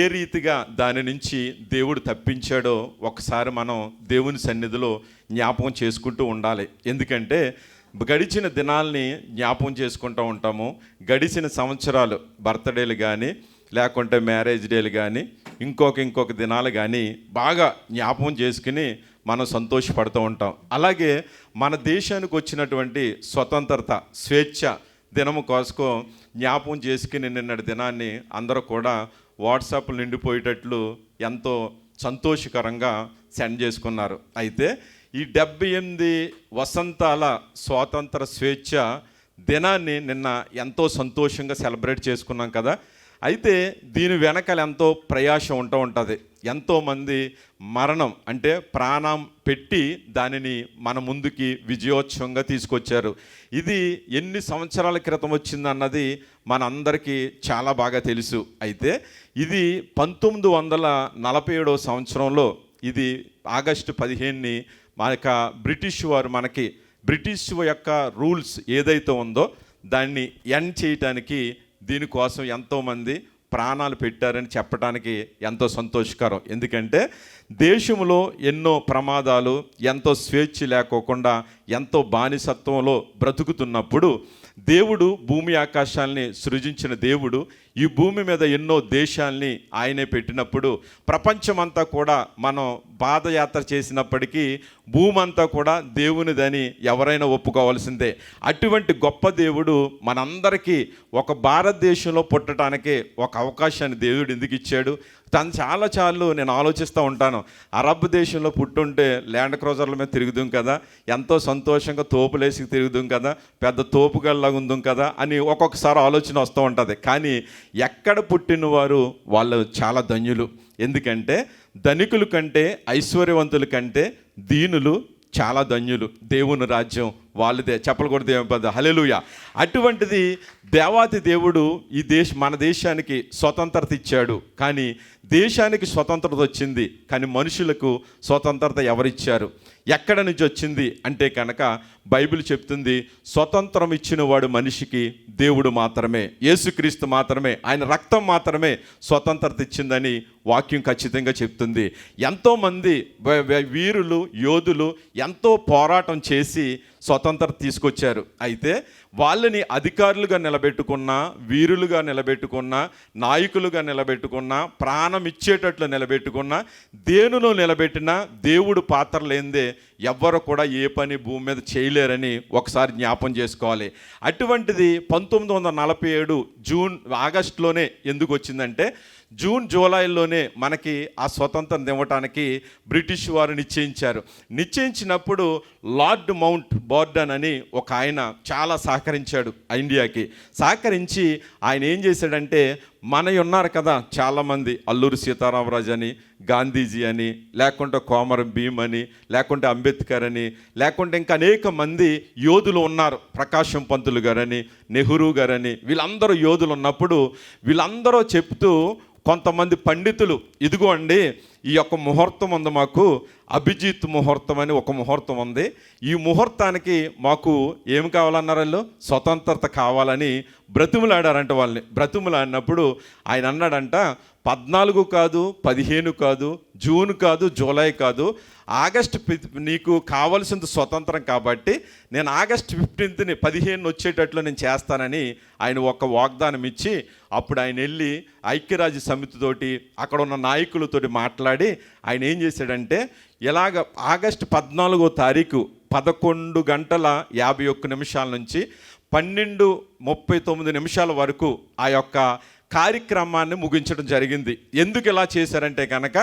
ఏ రీతిగా దాని నుంచి దేవుడు తప్పించాడో ఒకసారి మనం దేవుని సన్నిధిలో జ్ఞాపకం చేసుకుంటూ ఉండాలి. ఎందుకంటే గడిచిన దినాల్ని జ్ఞాపకం చేసుకుంటూ ఉంటాము. గడిచిన సంవత్సరాలు, బర్త్డేలు కానీ లేకుంటే మ్యారేజ్ డేలు కానీ ఇంకొక దినాలు కానీ బాగా జ్ఞాపకం చేసుకుని మనం సంతోషపడుతూ ఉంటాం. అలాగే మన దేశానికి వచ్చినటువంటి స్వతంత్రత, స్వేచ్ఛ దినము కోసం జ్ఞాపకం చేసుకుని నిన్నటి దినాన్ని అందరూ కూడా వాట్సాప్లు నిండిపోయేటట్లు ఎంతో సంతోషకరంగా సెండ్ చేసుకున్నారు. అయితే ఈ 78 వసంతాల స్వాతంత్ర స్వేచ్ఛ దినాన్ని నిన్న ఎంతో సంతోషంగా సెలబ్రేట్ చేసుకున్నాం కదా. అయితే దీని వెనకాల ఎంతో ప్రయాస ఉంటుంది. ఎంతోమంది మరణం అంటే ప్రాణం పెట్టి దానిని మన ముందుకి విజయోత్సవంగా తీసుకొచ్చారు. ఇది ఎన్ని సంవత్సరాల క్రితం వచ్చిందన్నది మనందరికీ చాలా బాగా తెలుసు. అయితే ఇది 1947 సంవత్సరంలో, ఇది ఆగస్టు 15ని మన బ్రిటిష్ యొక్క రూల్స్ ఏదైతే ఉందో దాన్ని ఎండ్ చేయటానికి దీనికోసం ఎంతోమంది ప్రాణాలు పెట్టారని చెప్పడానికి ఎంతో సంతోషకరం. ఎందుకంటే దేశంలో ఎన్నో ప్రమాదాలు, ఎంతో స్వేచ్ఛ లేకోకుండా ఎంతో బానిసత్వంలో బ్రతుకుతున్నప్పుడు దేవుడు భూమి ఆకాశాల్ని సృజించిన దేవుడు ఈ భూమి మీద ఎన్నో దేశాల్ని ఆయనే పెట్టినప్పుడు ప్రపంచమంతా కూడా మనం పాదయాత్ర చేసినప్పటికీ భూమి అంతా కూడా దేవునిదని ఎవరైనా ఒప్పుకోవాల్సిందే. అటువంటి గొప్ప దేవుడు మనందరికీ ఒక భారతదేశంలో పుట్టడానికి ఒక అవకాశాన్ని దేవుడు ఎందుకు ఇచ్చాడు? తను చాలాసార్లు నేను ఆలోచిస్తూ ఉంటాను, అరబ్ దేశంలో పుట్టుంటే ల్యాండ్ క్రూజర్ల మీద తిరుగుదాం కదా, ఎంతో సంతోషంగా తోపులేసి తిరుగుదాం కదా, పెద్ద తోపుగల్లాగా ఉందాం కదా అని ఒక్కొక్కసారి ఆలోచన వస్తూ ఉంటుంది. కానీ ఎక్కడ పుట్టిన వారు వాళ్ళు చాలా ధన్యులు. ఎందుకంటే ధనికుల కంటే, ఐశ్వర్యవంతుల కంటే దీనులు చాలా ధన్యులు, దేవుని రాజ్యం వాళ్ళదే. చెప్పకూడదు దేవుని పద హల్లెలూయా. అటువంటిది దేవాతి దేవుడు మన దేశానికి స్వతంత్రత ఇచ్చాడు. కానీ దేశానికి స్వతంత్రత వచ్చింది, కానీ మనుషులకు స్వతంత్రత ఎవరిచ్చారు, ఎక్కడ నుంచి వచ్చింది అంటే కనుక బైబిల్ చెప్తుంది, స్వతంత్రం ఇచ్చిన వాడు మనిషికి దేవుడు మాత్రమే, యేసుక్రీస్తు మాత్రమే, ఆయన రక్తం మాత్రమే స్వతంత్రత ఇచ్చిందని వాక్యం ఖచ్చితంగా చెప్తుంది. ఎంతోమంది వీరులు యోధులు ఎంతో పోరాటం చేసి స్వతంత్రత తీసుకొచ్చారు. అయితే వాళ్ళని అధికారులుగా నిలబెట్టుకున్నా, వీరులుగా నిలబెట్టుకున్నా, నాయకులుగా నిలబెట్టుకున్నా, ప్రాణం ఇచ్చేటట్లు నిలబెట్టుకున్నా, దేనిలో నిలబెట్టినా దేవుడు పాత్ర లేనిదే ఎవ్వరు కూడా ఏ పని భూమి మీద చేయలేరని ఒకసారి జ్ఞాపం చేసుకోవాలి. అటువంటిది 1947 ఆగస్టులోనే ఎందుకు వచ్చిందంటే, జూలైలోనే మనకి ఆ స్వతంత్రం ఇవ్వటానికి బ్రిటిష్ వారు నిశ్చయించినప్పుడు లార్డ్ మౌంట్ బార్డన్ అని ఒక ఆయన చాలా సహకరించాడు ఇండియాకి. సహకరించి ఆయన ఏం చేశాడంటే, ఉన్నారు కదా చాలామంది, అల్లూరి సీతారామరాజు అని, గాంధీజీ అని, లేకుంటే కోమరం భీమ్ అని, లేకుంటే అంబేద్కర్ అని, లేకుంటే ఇంకా అనేక మంది యోధులు ఉన్నారు, ప్రకాశం పంతులు గారని, నెహ్రూ గారని, వీళ్ళందరూ యోధులు ఉన్నప్పుడు వీళ్ళందరూ చెప్తూ కొంతమంది పండితులు, ఇదిగో అండి ఈ యొక్క ముహూర్తం ఉంది, మాకు అభిజిత్ ముహూర్తం అని ఒక ముహూర్తం ఉంది, ఈ ముహూర్తానికి మాకు ఏమి కావాలన్నారు, వాళ్ళు స్వతంత్రత కావాలని బ్రతిములాడారంట. వాళ్ళని బ్రతిములాడినప్పుడు ఆయన అన్నాడంట, 14 కాదు, 15 కాదు, జూన్ కాదు, జూలై కాదు, ఆగస్టు నీకు కావలసింది స్వతంత్రం కాబట్టి నేను ఆగస్టు 15ని 15 వచ్చేటట్లు నేను చేస్తానని ఆయన ఒక వాగ్దానం ఇచ్చి, అప్పుడు ఆయన వెళ్ళి ఐక్యరాజ్య సమితితోటి అక్కడ ఉన్న నాయకులతోటి మాట్లాడి ఆయన ఏం చేశాడంటే, ఇలాగ ఆగస్టు 14వ తారీఖు 11:51 నుంచి 12:39 వరకు ఆ యొక్క కార్యక్రమాన్ని ముగించడం జరిగింది. ఎందుకు ఇలా చేశారంటే కనుక,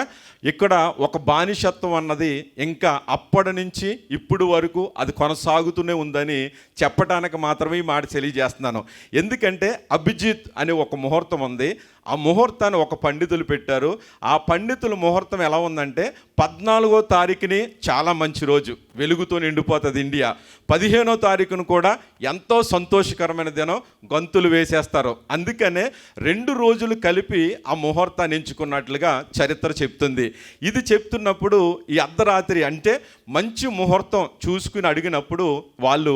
ఇక్కడ ఒక బానిసత్వం అన్నది ఇంకా అప్పటి నుంచి ఇప్పుడు వరకు అది కొనసాగుతూనే ఉందని చెప్పడానికి మాత్రమే ఈ మాట తెలియజేస్తున్నాను. ఎందుకంటే అభిజిత్ అనే ఒక ముహూర్తం ఉంది, ఆ ముహూర్తాన్ని ఒక పండితులు పెట్టారు. ఆ పండితుల ముహూర్తం ఎలా ఉందంటే, 14వ తారీఖుని చాలా మంచి రోజు, వెలుగుతో నిండిపోతుంది ఇండియా. 15వ తారీఖును కూడా ఎంతో సంతోషకరమైన దినం, గంతులు వేసేస్తారు. అందుకనే 2 రోజులు కలిపి ఆ ముహూర్తాన్ని ఎంచుకున్నట్లుగా చరిత్ర చెప్తుంది. ఇది చెప్తున్నప్పుడు ఈ అర్ధరాత్రి అంటే మంచి ముహూర్తం చూసుకుని అడిగినప్పుడు వాళ్ళు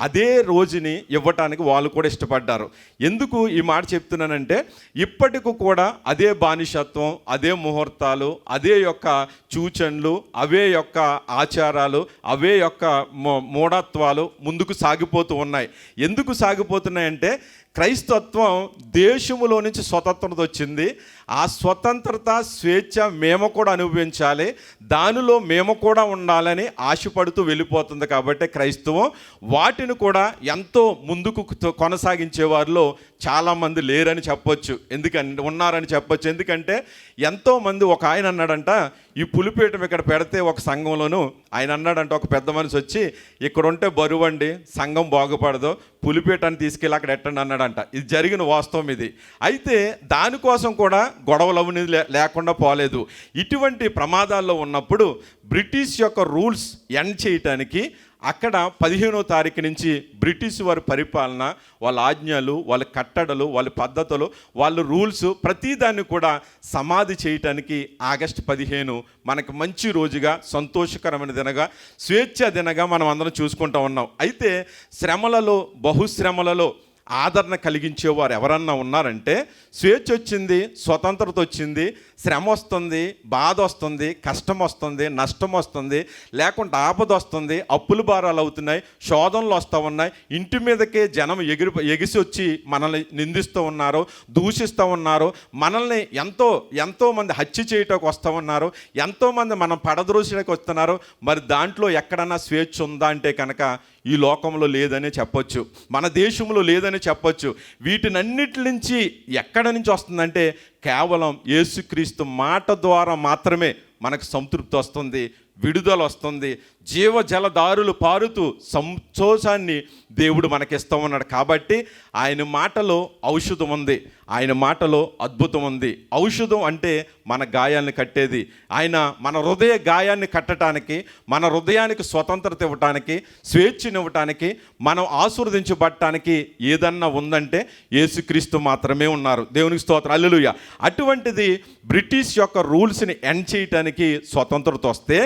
అదే రోజుని ఇవ్వటానికి వాళ్ళు కూడా ఇష్టపడ్డారు. ఎందుకు ఈ మాట చెప్తున్నానంటే, ఇప్పటికి కూడా అదే బానిసత్వం, అదే ముహూర్తాలు, అదే యొక్క సూచనలు, అవే యొక్క ఆచారాలు, అవే యొక్క మూఢత్వాలు ముందుకు సాగిపోతూ ఉన్నాయి. ఎందుకు సాగిపోతున్నాయంటే, క్రైస్తత్వం దేశములో నుంచి స్వతంత్రత వచ్చింది. ఆ స్వతంత్రత స్వేచ్ఛ మేము కూడా అనుభవించాలి, దానిలో మేము కూడా ఉండాలని ఆశపడుతూ వెళ్ళిపోతుంది. కాబట్టి క్రైస్తవం వాటిని కూడా ఎంతో ముందుకు కొనసాగించే వారిలో చాలామంది లేరని చెప్పొచ్చు, ఉన్నారని చెప్పొచ్చు. ఎందుకంటే ఎంతోమంది, ఒక ఆయన అన్నాడంట, ఈ పులిపీఠం ఇక్కడ పెడితే ఒక సంఘంలోనూ ఆయన అన్నాడంట, ఒక పెద్ద మనిషి వచ్చి, ఇక్కడ ఉంటే బరువు అండి, సంఘం బాగుపడదు, పులిపీఠాన్ని తీసుకెళ్ళి అక్కడ ఎట్టండి అన్నాడంట. ఇది జరిగిన వాస్తవం ఇది. అయితే దానికోసం కూడా గొడవలు అవన్నీ లేకుండా పోలేదు. ఇటువంటి ప్రమాదాల్లో ఉన్నప్పుడు బ్రిటిష్ యొక్క రూల్స్ ఎండ్ చేయటానికి అక్కడ 15వ తారీఖు నుంచి బ్రిటిష్ వారి పరిపాలన, వాళ్ళ ఆజ్ఞలు, వాళ్ళ కట్టడలు, వాళ్ళ పద్ధతులు, వాళ్ళ రూల్స్ ప్రతిదాన్ని కూడా సమాధి చేయటానికి ఆగస్టు 15 మనకు మంచి రోజుగా, సంతోషకరమైన దినగా, స్వేచ్ఛ దినగా మనం అందరం చూసుకుంటూ ఉన్నాం. అయితే శ్రమలలో, బహుశ్రమలలో ఆదరణ కలిగించేవారు ఎవరన్నా ఉన్నారంటే, స్వేచ్ఛ వచ్చింది, స్వతంత్రత వచ్చింది, శ్రమ వస్తుంది, బాధ వస్తుంది, కష్టం వస్తుంది, నష్టం వస్తుంది, లేకుంటే ఆపద వస్తుంది, అప్పుల భారాలు అవుతున్నాయి, శోధనలు వస్తూ ఉన్నాయి, ఇంటి మీదకే జనం ఎగిసి వచ్చి మనల్ని నిందిస్తూ ఉన్నారు, దూషిస్తూ ఉన్నారు, మనల్ని ఎంతోమంది హత్య చేయటానికి వస్తూ ఉన్నారు, ఎంతోమంది మనం పడద్రోసడానికి వస్తున్నారు. మరి దాంట్లో ఎక్కడన్నా స్వేచ్ఛ ఉందా అంటే కనుక ఈ లోకంలో లేదని చెప్పొచ్చు, మన దేశంలో లేదని చెప్పొచ్చు. వీటినన్నిటి నుంచి ఎక్కడి నుంచి వస్తుందంటే, కేవలం యేసుక్రీస్తు మాట ద్వారా మాత్రమే మనకు సంతృప్తి వస్తుంది, విడుదల వస్తుంది, జీవజలదారులు పారుతూ సంతోషాన్ని దేవుడు మనకిస్తూ ఉన్నాడు. కాబట్టి ఆయన మాటలో ఔషధం ఉంది, ఆయన మాటలో అద్భుతం ఉంది. ఔషధం అంటే మన గాయాన్ని కట్టేది. ఆయన మన హృదయ గాయాన్ని కట్టడానికి, మన హృదయానికి స్వతంత్రత ఇవ్వటానికి, స్వేచ్ఛనివ్వటానికి, మనం ఆశీర్వదించబడటానికి ఏదన్నా ఉందంటే యేసుక్రీస్తు మాత్రమే ఉన్నారు. దేవునికి స్తోత్రం, హల్లెలూయా. అటువంటిది బ్రిటిష్ యొక్క రూల్స్ని ఎండ్ చేయటానికి స్వతంత్రత వస్తే,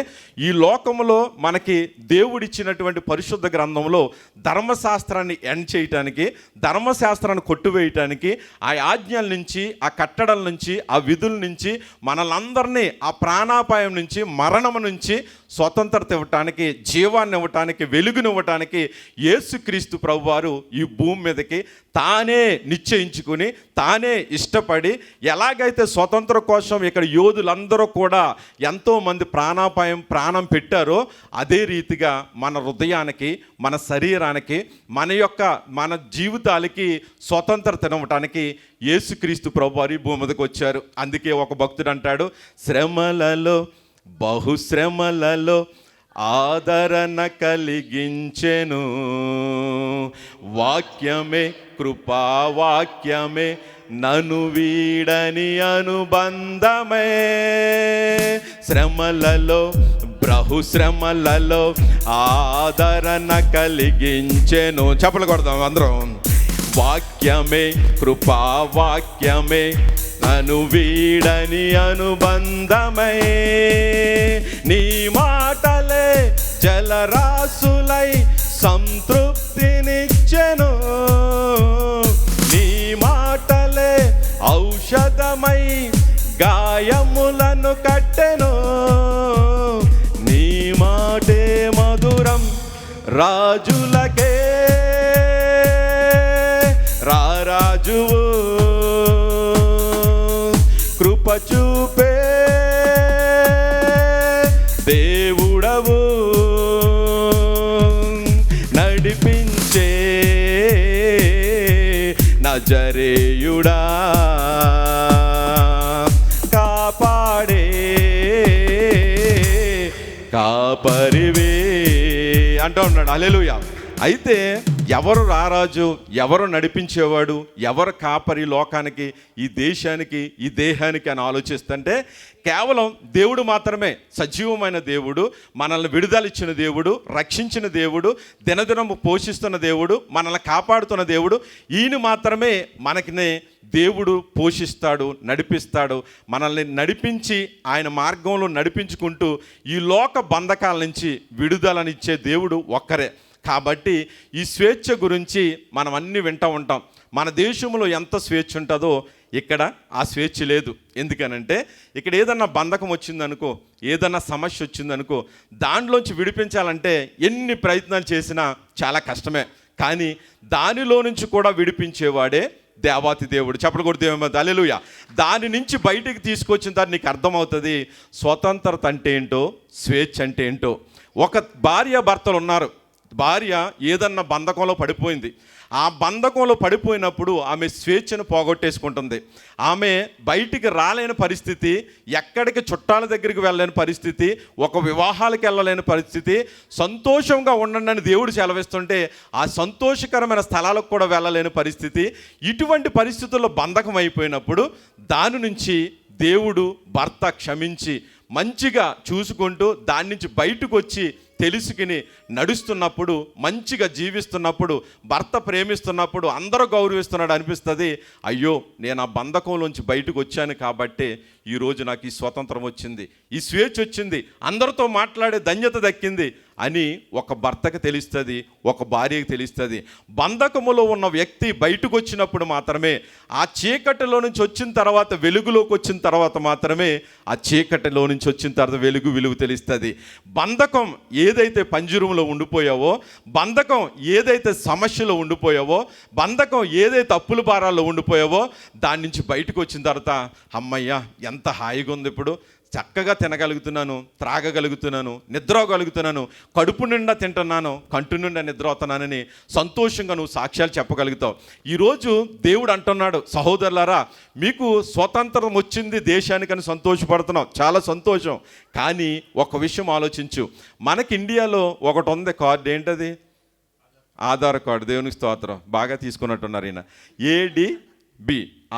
ఈ లోకంలో మనకి దేవుడిచ్చినటువంటి పరిశుద్ధ గ్రంథంలో ధర్మశాస్త్రాన్ని ఎండ్ చేయటానికి, ధర్మశాస్త్రాన్ని కొట్టువేయటానికి, ఆ ఆజ్ఞల నుంచి, ఆ కట్టడల నుంచి, ఆ విధుల నుంచి మనలందరినీ ఆ ప్రాణాపాయం నుంచి, మరణం నుంచి స్వతంత్రత ఇవ్వటానికి, జీవాన్ని ఇవ్వటానికి, వెలుగునివ్వటానికి యేసుక్రీస్తు ప్రభువారు ఈ భూమి మీదకి తానే నిశ్చయించుకుని, తానే ఇష్టపడి, ఎలాగైతే స్వతంత్ర కోసం ఇక్కడ యోధులందరూ కూడా ఎంతోమంది ప్రాణం పెట్టారో, అదే రీతిగా మన హృదయానికి, మన శరీరానికి, మన జీవితాలకి స్వతంత్రత ఇవ్వటానికి యేసుక్రీస్తు ప్రభువారు ఈ భూమి మీదకి వచ్చారు. అందుకే ఒక భక్తుడు అంటాడు, శ్రమలలో బహుశ్రమలలో ఆదరణ కలిగించెను వాక్యమే, కృపావాక్యమే నను వీడని అనుబంధమే. శ్రమలలో బహుశ్రమలలో ఆదరణ కలిగించెను. చప్పలు కొడదాం అందరం. వాక్యమే, కృపావాక్యమే నను వీడని అనుబంధమై, నీ మాటలే జలరాశులై సంతృప్తినిచ్చెను, నీ మాటలే ఔషధమై గాయములను కట్టెను, నీ మాటే మధురం రాజులకే రారాజువు, కృప చూపే దేవుడవు, నడిపించే నజరేయుడా, కాపాడే కాపరివే అంటూ ఉన్నాడు. హల్లెలూయా. అయితే ఎవరు రారాజు, ఎవరు నడిపించేవాడు, ఎవరు కాపరి లోకానికి, ఈ దేశానికి, ఈ దేహానికి అని ఆలోచిస్తుంటే కేవలం దేవుడు మాత్రమే. సజీవమైన దేవుడు, మనల్ని విడుదలిచ్చిన దేవుడు, రక్షించిన దేవుడు, దినదినము పోషిస్తున్న దేవుడు, మనల్ని కాపాడుతున్న దేవుడు, ఈయన మాత్రమే మనకినే దేవుడు పోషిస్తాడు, నడిపిస్తాడు. మనల్ని నడిపించి ఆయన మార్గంలో నడిపించుకుంటూ ఈ లోక బంధకాల నుంచి విడుదలనిచ్చే దేవుడు ఒక్కరే. కాబట్టి ఈ స్వేచ్ఛ గురించి మనం అన్నీ వింటూ ఉంటాం. మన దేశంలో ఎంత స్వేచ్ఛ ఉంటుందో ఇక్కడ ఆ స్వేచ్ఛ లేదు. ఎందుకనంటే ఇక్కడ ఏదన్నా బంధకం వచ్చిందనుకో, ఏదన్నా సమస్య వచ్చిందనుకో, దాంట్లోంచి విడిపించాలంటే ఎన్ని ప్రయత్నాలు చేసినా చాలా కష్టమే. కానీ దానిలో నుంచి కూడా విడిపించేవాడే దేవాతి దేవుడు. చెప్పలు కూడా దేవుడు, హల్లెలూయా. దాని నుంచి బయటికి తీసుకొచ్చిన తర్వాత నీకు అర్థమవుతుంది స్వతంత్రత అంటే ఏంటో, స్వేచ్ఛ అంటే ఏంటో. ఒక భార్య భర్తలు ఉన్నారు. భార్య ఏదన్నా బంధకంలో పడిపోయింది. ఆ బంధకంలో పడిపోయినప్పుడు ఆమె స్వేచ్ఛను పోగొట్టేసుకుంటుంది. ఆమె బయటికి రాలేని పరిస్థితి, ఎక్కడికి చుట్టాల దగ్గరికి వెళ్ళలేని పరిస్థితి, ఒక వివాహాలకు వెళ్ళలేని పరిస్థితి, సంతోషంగా ఉండండి అని దేవుడు సెలవిస్తుంటే ఆ సంతోషకరమైన స్థలాలకు కూడా వెళ్ళలేని పరిస్థితి. ఇటువంటి పరిస్థితుల్లో బంధకం అయిపోయినప్పుడు దాని నుంచి దేవుడు భర్త క్షమించి మంచిగా చూసుకుంటూ దాని నుంచి బయటకు వచ్చి తెలుసుకుని నడుస్తున్నప్పుడు, మంచిగా జీవిస్తున్నప్పుడు, భర్త ప్రేమిస్తున్నప్పుడు, అందరూ గౌరవిస్తున్నాడు అనిపిస్తుంది. అయ్యో నేను ఆ బంధకంలోంచి బయటకు వచ్చాను కాబట్టి ఈరోజు నాకు ఈ స్వతంత్రం వచ్చింది, ఈ స్వేచ్ఛ వచ్చింది, అందరితో మాట్లాడే ధన్యత దక్కింది అని ఒక భర్తకు తెలుస్తుంది, ఒక భార్యకు తెలుస్తుంది. బంధకములో ఉన్న వ్యక్తి బయటకు వచ్చినప్పుడు మాత్రమే, ఆ చీకటిలో నుంచి వచ్చిన తర్వాత వెలుగులోకి వచ్చిన తర్వాత మాత్రమే ఆ చీకటిలో నుంచి వచ్చిన తర్వాత వెలుగు తెలుస్తుంది. బంధకం ఏదైతే పంజరంలో ఉండిపోయావో, బంధకం ఏదైతే సమస్యలో ఉండిపోయావో, బంధకం ఏదైతే అప్పుల భారాల్లో ఉండిపోయావో, దాని నుంచి బయటకు వచ్చిన తర్వాత అమ్మయ్య ఎంత హాయిగా ఉంది, ఇప్పుడు చక్కగా తినగలుగుతున్నాను, త్రాగగలుగుతున్నాను, నిద్రగలుగుతున్నాను, కడుపు నిండా తింటున్నాను, కంటి నిండా నిద్ర అవుతున్నానని సంతోషంగా నువ్వు సాక్ష్యాలు చెప్పగలుగుతావు. ఈరోజు దేవుడు అంటున్నాడు, సహోదరులారా మీకు స్వతంత్రం వచ్చింది దేశానికని సంతోషపడుతున్నాం, చాలా సంతోషం. కానీ ఒక విషయం ఆలోచించు, మనకి ఇండియాలో ఒకటి ఉంది కార్డు, ఏంటది? ఆధార్ కార్డు. దేవునికి స్తోత్రం, బాగా తీసుకున్నట్టున్నారు ఈయన. ADB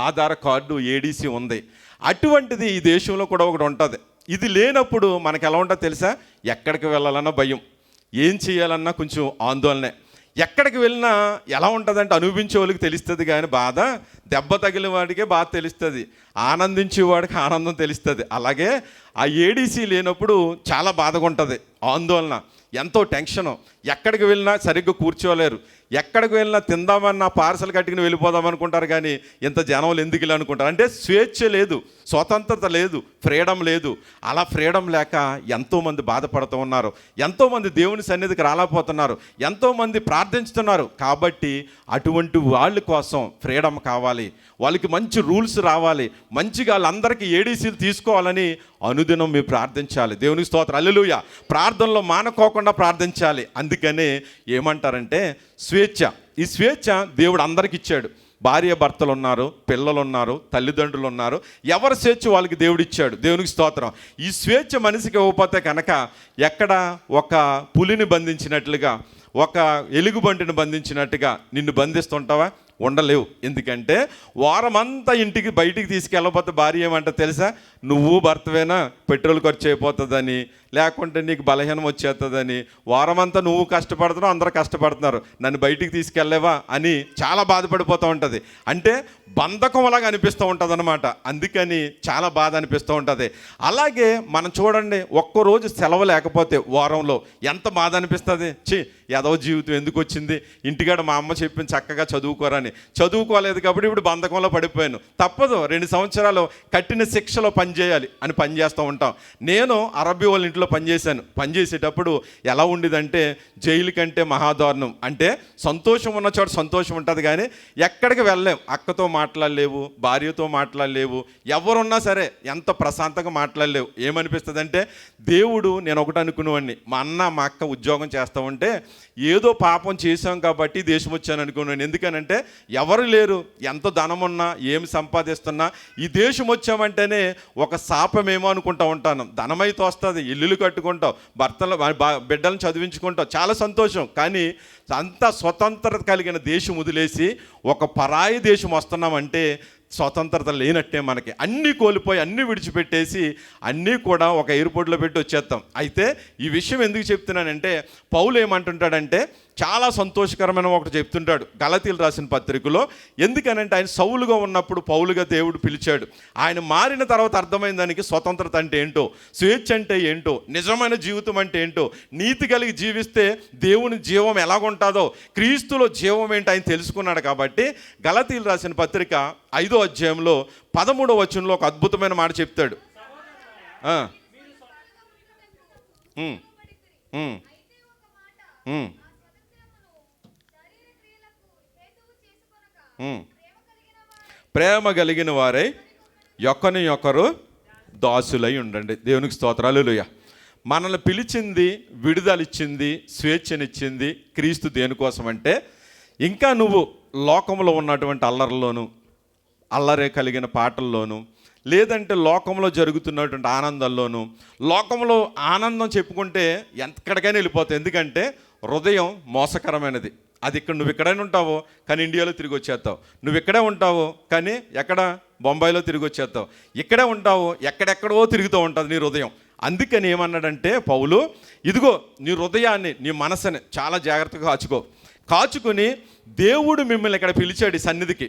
ఆధార్ కార్డు, ADC ఉంది. అటువంటిది ఈ దేశంలో కూడా ఒకటి ఉంటుంది. ఇది లేనప్పుడు మనకు ఎలా ఉంటుందో తెలుసా? ఎక్కడికి వెళ్ళాలన్నా భయం, ఏం చేయాలన్నా కొంచెం ఆందోళనే. ఎక్కడికి వెళ్ళినా ఎలా ఉంటుందంటే అనుభవించే వాళ్ళకి తెలుస్తుంది, కానీ బాధ దెబ్బ తగిలిన వాడికే బాధ తెలుస్తుంది, ఆనందించేవాడికి ఆనందం తెలుస్తుంది. అలాగే ఆ ADC లేనప్పుడు చాలా బాధగా ఉంటుంది, ఆందోళన, ఎంతో టెన్షను. ఎక్కడికి వెళ్ళినా సరిగ్గా కూర్చోలేరు, ఎక్కడికి వెళ్ళినా తిందామన్నా పార్సల్ కట్టుకుని వెళ్ళిపోదాం అనుకుంటారు, కానీ ఇంత జనంలో ఎందుకు ఇలా అనుకుంటారు అంటే స్వేచ్ఛ లేదు, స్వతంత్రత లేదు, ఫ్రీడమ్ లేదు. అలా ఫ్రీడమ్ లేక ఎంతోమంది బాధపడుతూ ఉన్నారు, ఎంతోమంది దేవుని సన్నిధికి రాలేకపోతున్నారు, ఎంతోమంది ప్రార్థించుతున్నారు. కాబట్టి అటువంటి వాళ్ళ కోసం ఫ్రీడమ్ కావాలి, వాళ్ళకి మంచి రూల్స్ రావాలి, మంచిగా వాళ్ళందరికీ ADCలు తీసుకోవాలని అనుదినం మీరు ప్రార్థించాలి. దేవునికి స్తోత్రం, హల్లెలూయా. ప్రార్థనలో మానుకోకుండా ప్రార్థించాలి. అందుకనే ఏమంటారంటే స్వేచ్ఛ. ఈ స్వేచ్ఛ దేవుడు అందరికి ఇచ్చాడు. భార్య భర్తలు ఉన్నారు, పిల్లలు ఉన్నారు, తల్లిదండ్రులు ఉన్నారు, ఎవరి స్వేచ్ఛ వాళ్ళకి దేవుడు ఇచ్చాడు. దేవునికి స్తోత్రం. ఈ స్వేచ్ఛ మనిషికి ఇవ్వకపోతే కనుక ఎక్కడ ఒక పులిని బంధించినట్లుగా, ఒక ఎలుగుబంటిని బంధించినట్టుగా నిన్ను బంధిస్తుంటావా? ఉండలేవు. ఎందుకంటే వారమంతా ఇంటికి బయటికి తీసుకెళ్ళకపోతే భార్య ఏమంటే తెలుసా? నువ్వు భర్తవేనా, పెట్రోల్ ఖర్చు అయిపోతుందని, లేకుంటే నీకు బలహీనం వచ్చేస్తుందని, వారమంతా నువ్వు కష్టపడుతున్నావు, అందరూ కష్టపడుతున్నారు, నన్ను బయటికి తీసుకెళ్ళలేవా అని చాలా బాధపడిపోతూ ఉంటుంది. అంటే బంధకంలాగా అనిపిస్తూ ఉంటుంది అనమాట. అందుకని చాలా బాధ అనిపిస్తూ ఉంటుంది. అలాగే మనం చూడండి, ఒక్కరోజు సెలవు లేకపోతే వారంలో ఎంత బాధ అనిపిస్తుంది. ఏదో జీవితం ఎందుకు వచ్చింది, ఇంటికాడ మా అమ్మ చెప్పింది చక్కగా చదువుకోరని, చదువుకోలేదు కాబట్టి ఇప్పుడు బంధకంలో పడిపోయాను, తప్పదు 2 సంవత్సరాలు కఠిన శిక్షలో పనిచేయాలి అని పనిచేస్తూ ఉంటాం. నేను అరబ్బీ వాళ్ళ ఇంట్లో పనిచేశాను. పనిచేసేటప్పుడు ఎలా ఉండేదంటే జైలు కంటే మహాదారుణం. అంటే సంతోషం ఉన్న చోట సంతోషం ఉంటుంది, కానీ ఎక్కడికి వెళ్ళలేవు, అక్కతో మాట్లాడలేవు, భార్యతో మాట్లాడలేవు, ఎవరున్నా సరే ఎంత ప్రశాంతంగా మాట్లాడలేవు. ఏమనిపిస్తుంది అంటే దేవుడు, నేను ఒకటి అనుకునేవాడిని, మా అన్న మా అక్క ఉద్యోగం చేస్తూ ఉంటే ఏదో పాపం చేశాం కాబట్టి దేశం వచ్చాను అనుకున్నాను. ఎందుకనంటే ఎవరు లేరు, ఎంత ధనం ఉన్నా, ఏమి సంపాదిస్తున్నా ఈ దేశం వచ్చామంటేనే ఒక శాపమేమో అనుకుంటూ ఉంటాను. ధనమైతే వస్తుంది, ఇల్లులు కట్టుకుంటావు, బిడ్డలను చదివించుకుంటావు, చాలా సంతోషం. కానీ అంత స్వతంత్రత కలిగిన దేశం వదిలేసి ఒక పరాయి దేశం వస్తున్నామంటే స్వతంత్రత లేనట్టే. మనకి అన్నీ కోల్పోయి అన్నీ విడిచిపెట్టేసి అన్నీ కూడా ఒక ఎయిర్పోర్ట్లో పెట్టి వచ్చేస్తాం. అయితే ఈ విషయం ఎందుకు చెప్తున్నానంటే పౌలు ఏమంటుంటాడంటే చాలా సంతోషకరమైన ఒకటి చెప్తుంటాడు గలతీయులు రాసిన పత్రికలో. ఎందుకనంటే ఆయన సౌలుగా ఉన్నప్పుడు పౌలుగా దేవుడు పిలిచాడు. ఆయన మారిన తర్వాత అర్థమైన దానికి స్వతంత్రత అంటే ఏంటో, స్వేచ్ఛ అంటే ఏంటో, నిజమైన జీవితం అంటే ఏంటో, నీతి కలిగి జీవిస్తే దేవుని జీవం ఎలాగుంటుందో, క్రీస్తులో జీవం ఏంటో ఆయన తెలుసుకున్నాడు. కాబట్టి గలతీయులు రాసిన పత్రిక 5వ అధ్యాయంలో 13వ వచనంలో ఒక అద్భుతమైన మాట చెప్తాడు. ప్రేమ కలిగిన వారై ఒకరినొకరు దాసులై ఉండండి. దేవునికి స్తోత్రాలు, హల్లెలూయా. మనల్ని పిలిచింది, విడుదలిచ్చింది, స్వేచ్ఛనిచ్చింది క్రీస్తు. దేనికోసం అంటే ఇంకా నువ్వు లోకంలో ఉన్నటువంటి అల్లరిలోను, అల్లరే కలిగిన పాటల్లోనూ, లేదంటే లోకంలో జరుగుతున్నటువంటి ఆనందంలోనూ, లోకంలో ఆనందం చెప్పుకుంటే ఎక్కడికైనా వెళ్ళిపోతావు. ఎందుకంటే హృదయం మోసకరమైనది. అది ఇక్కడ నువ్వు ఎక్కడైనా ఉంటావో కానీ ఇండియాలో తిరిగి వచ్చేస్తావు, నువ్వు ఇక్కడే ఉంటావు కానీ ఎక్కడ బొంబాయిలో తిరిగి వచ్చేస్తావు, ఇక్కడే ఉంటావు ఎక్కడెక్కడో తిరుగుతూ ఉంటుంది నీ హృదయం. అందుకని ఏమన్నాడంటే పౌలు, ఇదిగో నీ హృదయాన్ని, నీ మనసుని చాలా జాగ్రత్తగా కాచుకొని దేవుడు మిమ్మల్ని ఇక్కడ పిలిచాడు ఈ సన్నిధికి,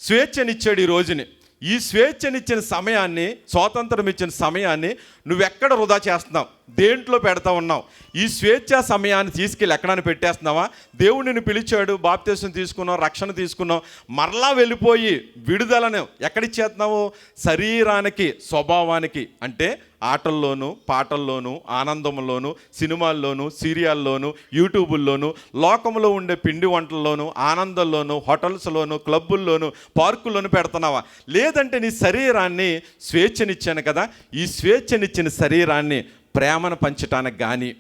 స్వేచ్ఛనిచ్చాడు ఈ రోజుని. ఈ స్వేచ్ఛనిచ్చిన సమయాన్ని, స్వాతంత్రం ఇచ్చిన సమయాన్ని నువ్వెక్కడ వృధా చేస్తున్నావు? దేంట్లో పెడతా ఉన్నావు? ఈ స్వేచ్ఛా సమయాన్ని తీసుకెళ్ళి ఎక్కడైనా పెట్టేస్తున్నావా? దేవుడిని పిలిచాడు, బాప్తిసం తీసుకున్నావు, రక్షణ తీసుకున్నావు, మరలా వెళ్ళిపోయి విడుదలను ఎక్కడిచ్చేస్తున్నావు? శరీరానికి, స్వభావానికి. అంటే ఆటల్లోనూ, పాటల్లోనూ, ఆనందంలోనూ, సినిమాల్లోనూ, సీరియల్లోనూ, యూట్యూబుల్లోనూ, లోకంలో ఉండే పిండి వంటల్లోనూ, ఆనందంలోనూ, హోటల్స్లోనూ, క్లబ్బుల్లోనూ, పార్కుల్లోనూ పెడుతున్నావా? లేదంటే నీ శరీరాన్ని స్వేచ్ఛనిచ్చాను కదా, ఈ స్వేచ్ఛనిచ్చిన శరీరాన్ని ప్రేమను పంచటానికి కానీ,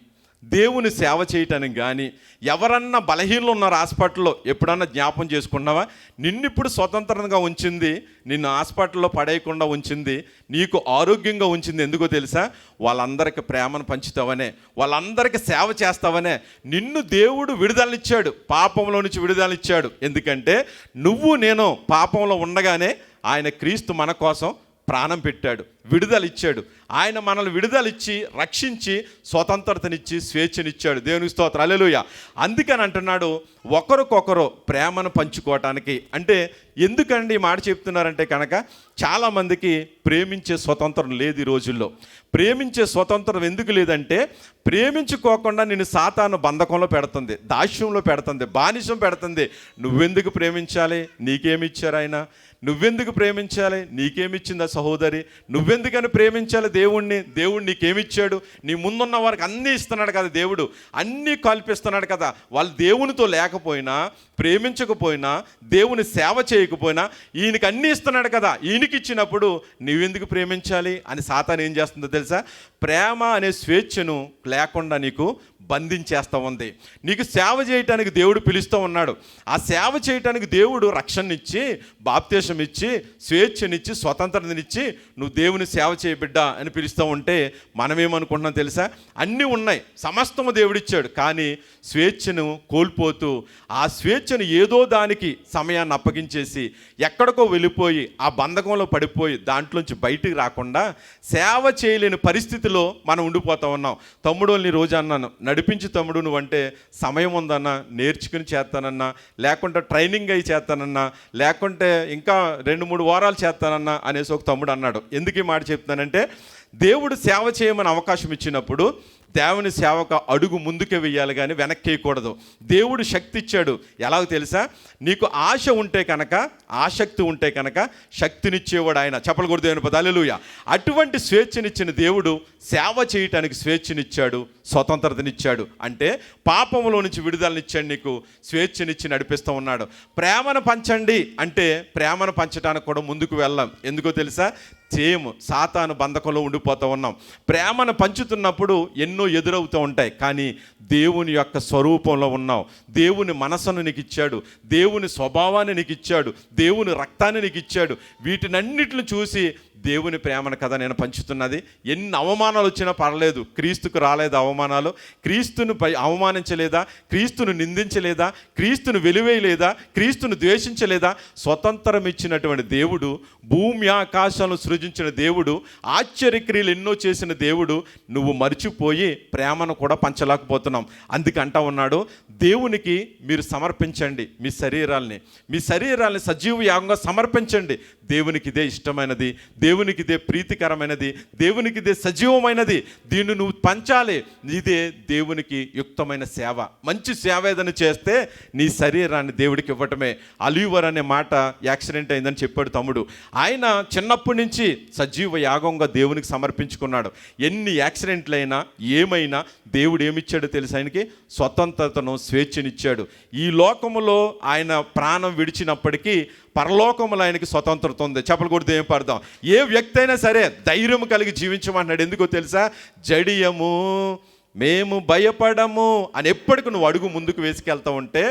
దేవుని సేవ చేయటానికి కానీ, ఎవరన్నా బలహీనలు ఉన్నారు హాస్పిటల్లో, ఎప్పుడన్నా జ్ఞాపం చేసుకున్నావా? నిన్నిప్పుడు స్వతంత్రంగా ఉంచింది, నిన్ను హాస్పిటల్లో పడేయకుండా ఉంచింది, నీకు ఆరోగ్యంగా ఉంచింది ఎందుకో తెలుసా? వాళ్ళందరికీ ప్రేమను పంచుతావనే, వాళ్ళందరికీ సేవ చేస్తావనే. నిన్ను దేవుడు విడుదలనిచ్చాడు, పాపంలో నుంచి విడుదలనిచ్చాడు. ఎందుకంటే నువ్వు నేను పాపంలో ఉండగానే ఆయన క్రీస్తు మన కోసం ప్రాణం పెట్టాడు, విడుదల ఇచ్చాడు. ఆయన మనల్ని విడుదలిచ్చి, రక్షించి, స్వతంత్రతనిచ్చి, స్వేచ్ఛనిచ్చాడు. దేవునికి స్తోత్రం, హల్లెలూయా. అందుకని అంటున్నాడు, ఒకరికొకరు ప్రేమను పంచుకోవటానికి. అంటే ఎందుకండి ఈ మాట చెప్తున్నారంటే కనుక, చాలామందికి ప్రేమించే స్వతంత్రం లేదు ఈ రోజుల్లో. ప్రేమించే స్వతంత్రం ఎందుకు లేదంటే, ప్రేమించుకోకుండా నేను సాతాను బంధకంలో పెడుతుంది, దాస్యంలో పెడుతుంది, బానిసం పెడుతుంది. నువ్వెందుకు ప్రేమించాలి? నీకేమిచ్చారు ఆయన? నువ్వెందుకు ప్రేమించాలి? నీకేమిచ్చిందా సహోదరి? నువ్వెందుకని ప్రేమించాలి దేవుణ్ణి? దేవుడు నీకేమిచ్చాడు? నీ ముందున్న వారికి అన్నీ ఇస్తున్నాడు కదా దేవుడు, అన్నీ కల్పిస్తున్నాడు కదా. వాళ్ళు దేవునితో లేకపోయినా, ప్రేమించకపోయినా, దేవుని సేవ చేయకపోయినా ఈయనకి అన్నీ ఇస్తున్నాడు కదా. ఈయనకి ఇచ్చినప్పుడు నువ్వెందుకు ప్రేమించాలి అని సాతాను ఏం చేస్తుందో తెలుసా? ప్రేమ అనే స్వేచ్ఛను లేకుండా నీకు బంధించేస్తూ ఉంది. నీకు సేవ చేయటానికి దేవుడు పిలుస్తూ ఉన్నాడు. ఆ సేవ చేయటానికి దేవుడు రక్షణనిచ్చి, బాప్తిసం ఇచ్చి, స్వేచ్ఛనిచ్చి, స్వతంత్రతనిచ్చి, నువ్వు దేవుని సేవ చేయ బిడ్డ అని పిలుస్తూ ఉంటే మనమేమనుకుంటున్నాం తెలుసా? అన్నీ ఉన్నాయి, సమస్తము దేవుడిచ్చాడు, కానీ స్వేచ్ఛను కోల్పోతూ, ఆ స్వేచ్ఛను ఏదో దానికి సమయాన్ని అప్పగించేసి ఎక్కడికో వెళ్ళిపోయి ఆ బంధకంలో పడిపోయి దాంట్లోంచి బయటికి రాకుండా సేవ చేయలేని పరిస్థితిలో మనం ఉండిపోతూ ఉన్నాం. తమ్ముడు నీ రోజు అన్నాను, నడిపించి తమ్ముడు నువ్వంటే సమయం ఉందన్నా, నేర్చుకుని చేస్తానన్నా, లేకుంటే ట్రైనింగ్ అయ్యి చేస్తానన్నా, లేకుంటే ఇంకా 2-3 వారాలు చేస్తానన్నా అనేసి ఒక తమ్ముడు అన్నాడు. ఎందుకు ఈ మాట చెప్తానంటే, దేవుడు సేవ చేయమని అవకాశం ఇచ్చినప్పుడు దేవుని సేవకు అడుగు ముందుకే వెయ్యాలి కానీ వెనక్కి వేయకూడదు. దేవుడు శక్తి ఇచ్చాడు. ఎలాగో తెలుసా? నీకు ఆశ ఉంటే కనుక, ఆసక్తి ఉంటే కనుక శక్తినిచ్చేవాడు ఆయన. చెప్పలు కూడా దేవుని పద, హల్లెలూయా. అటువంటి స్వేచ్ఛనిచ్చిన దేవుడు సేవ చేయటానికి స్వేచ్ఛనిచ్చాడు, స్వతంత్రతనిచ్చాడు. అంటే పాపంలో నుంచి విడుదలనిచ్చాడు, నీకు స్వేచ్ఛనిచ్చి నడిపిస్తూ ఉన్నాడు. ప్రేమను పంచండి అంటే ప్రేమను పంచడానికి కూడా ముందుకు వెళ్ళాం. ఎందుకో తెలుసా? సేమ్ సాతాను బంధకంలో ఉండిపోతూ ఉన్నాం. ప్రేమను పంచుతున్నప్పుడు ఎన్నో ఎదురవుతూ ఉంటాయి, కానీ దేవుని యొక్క స్వరూపంలో ఉన్నావు. దేవుని మనసును నీకు ఇచ్చాడు, దేవుని స్వభావాన్ని నీకు ఇచ్చాడు, దేవుని రక్తాన్ని నీకు ఇచ్చాడు. వీటినన్నిటిని చూసి దేవుని ప్రేమను కదా నేను పంచుతున్నది. ఎన్ని అవమానాలు వచ్చినా పర్లేదు, క్రీస్తుకు రాలేదు అవమానాలు. క్రీస్తును అవమానించలేదా? క్రీస్తును నిందించలేదా? క్రీస్తును వెలివేయలేదా? క్రీస్తును ద్వేషించలేదా? స్వతంత్రం ఇచ్చినటువంటి దేవుడు, భూమి ఆకాశాలను సృజించిన దేవుడు, ఆశ్చర్యక్రియలు ఎన్నో చేసిన దేవుడు, నువ్వు మర్చిపోయి ప్రేమను కూడా పంచలేకపోతున్నాం. అందుకంటా ఉన్నాడు, దేవునికి మీరు సమర్పించండి మీ శరీరాల్ని సజీవ యాగంగా సమర్పించండి. దేవునికి ఇదే ఇష్టమైనది, దేవునికి ఇదే ప్రీతికరమైనది, దేవునికి ఇదే సజీవమైనది. దీన్ని నువ్వు పంచాలి. ఇదే దేవునికి యుక్తమైన సేవ. మంచి సేవ ఏదైనా చేస్తే నీ శరీరాన్ని దేవుడికి ఇవ్వటమే. అలీవర్ అనే మాట యాక్సిడెంట్ అయిందని చెప్పాడు తమ్ముడు. ఆయన చిన్నప్పటి నుంచి సజీవ యాగంగా దేవునికి సమర్పించుకున్నాడు. ఎన్ని యాక్సిడెంట్లు అయినా ఏమైనా దేవుడు ఏమిచ్చాడో తెలుసు? ఆయనకి స్వతంత్రతను, స్వేచ్ఛనిచ్చాడు. ఈ లోకములో ఆయన ప్రాణం విడిచినప్పటికీ పరలోకములో ఆయనకి స్వతంత్రత ఉంది. చెప్పలు కూడా ఏం పడదాం. ఏ వ్యక్తి అయినా సరే ధైర్యం కలిగి జీవించమన్నాడు. ఎందుకో తెలుసా? జడియము, మేము భయపడము అని ఎప్పటికీ నువ్వు అడుగు ముందుకు వేసుకెళ్తా ఉంటే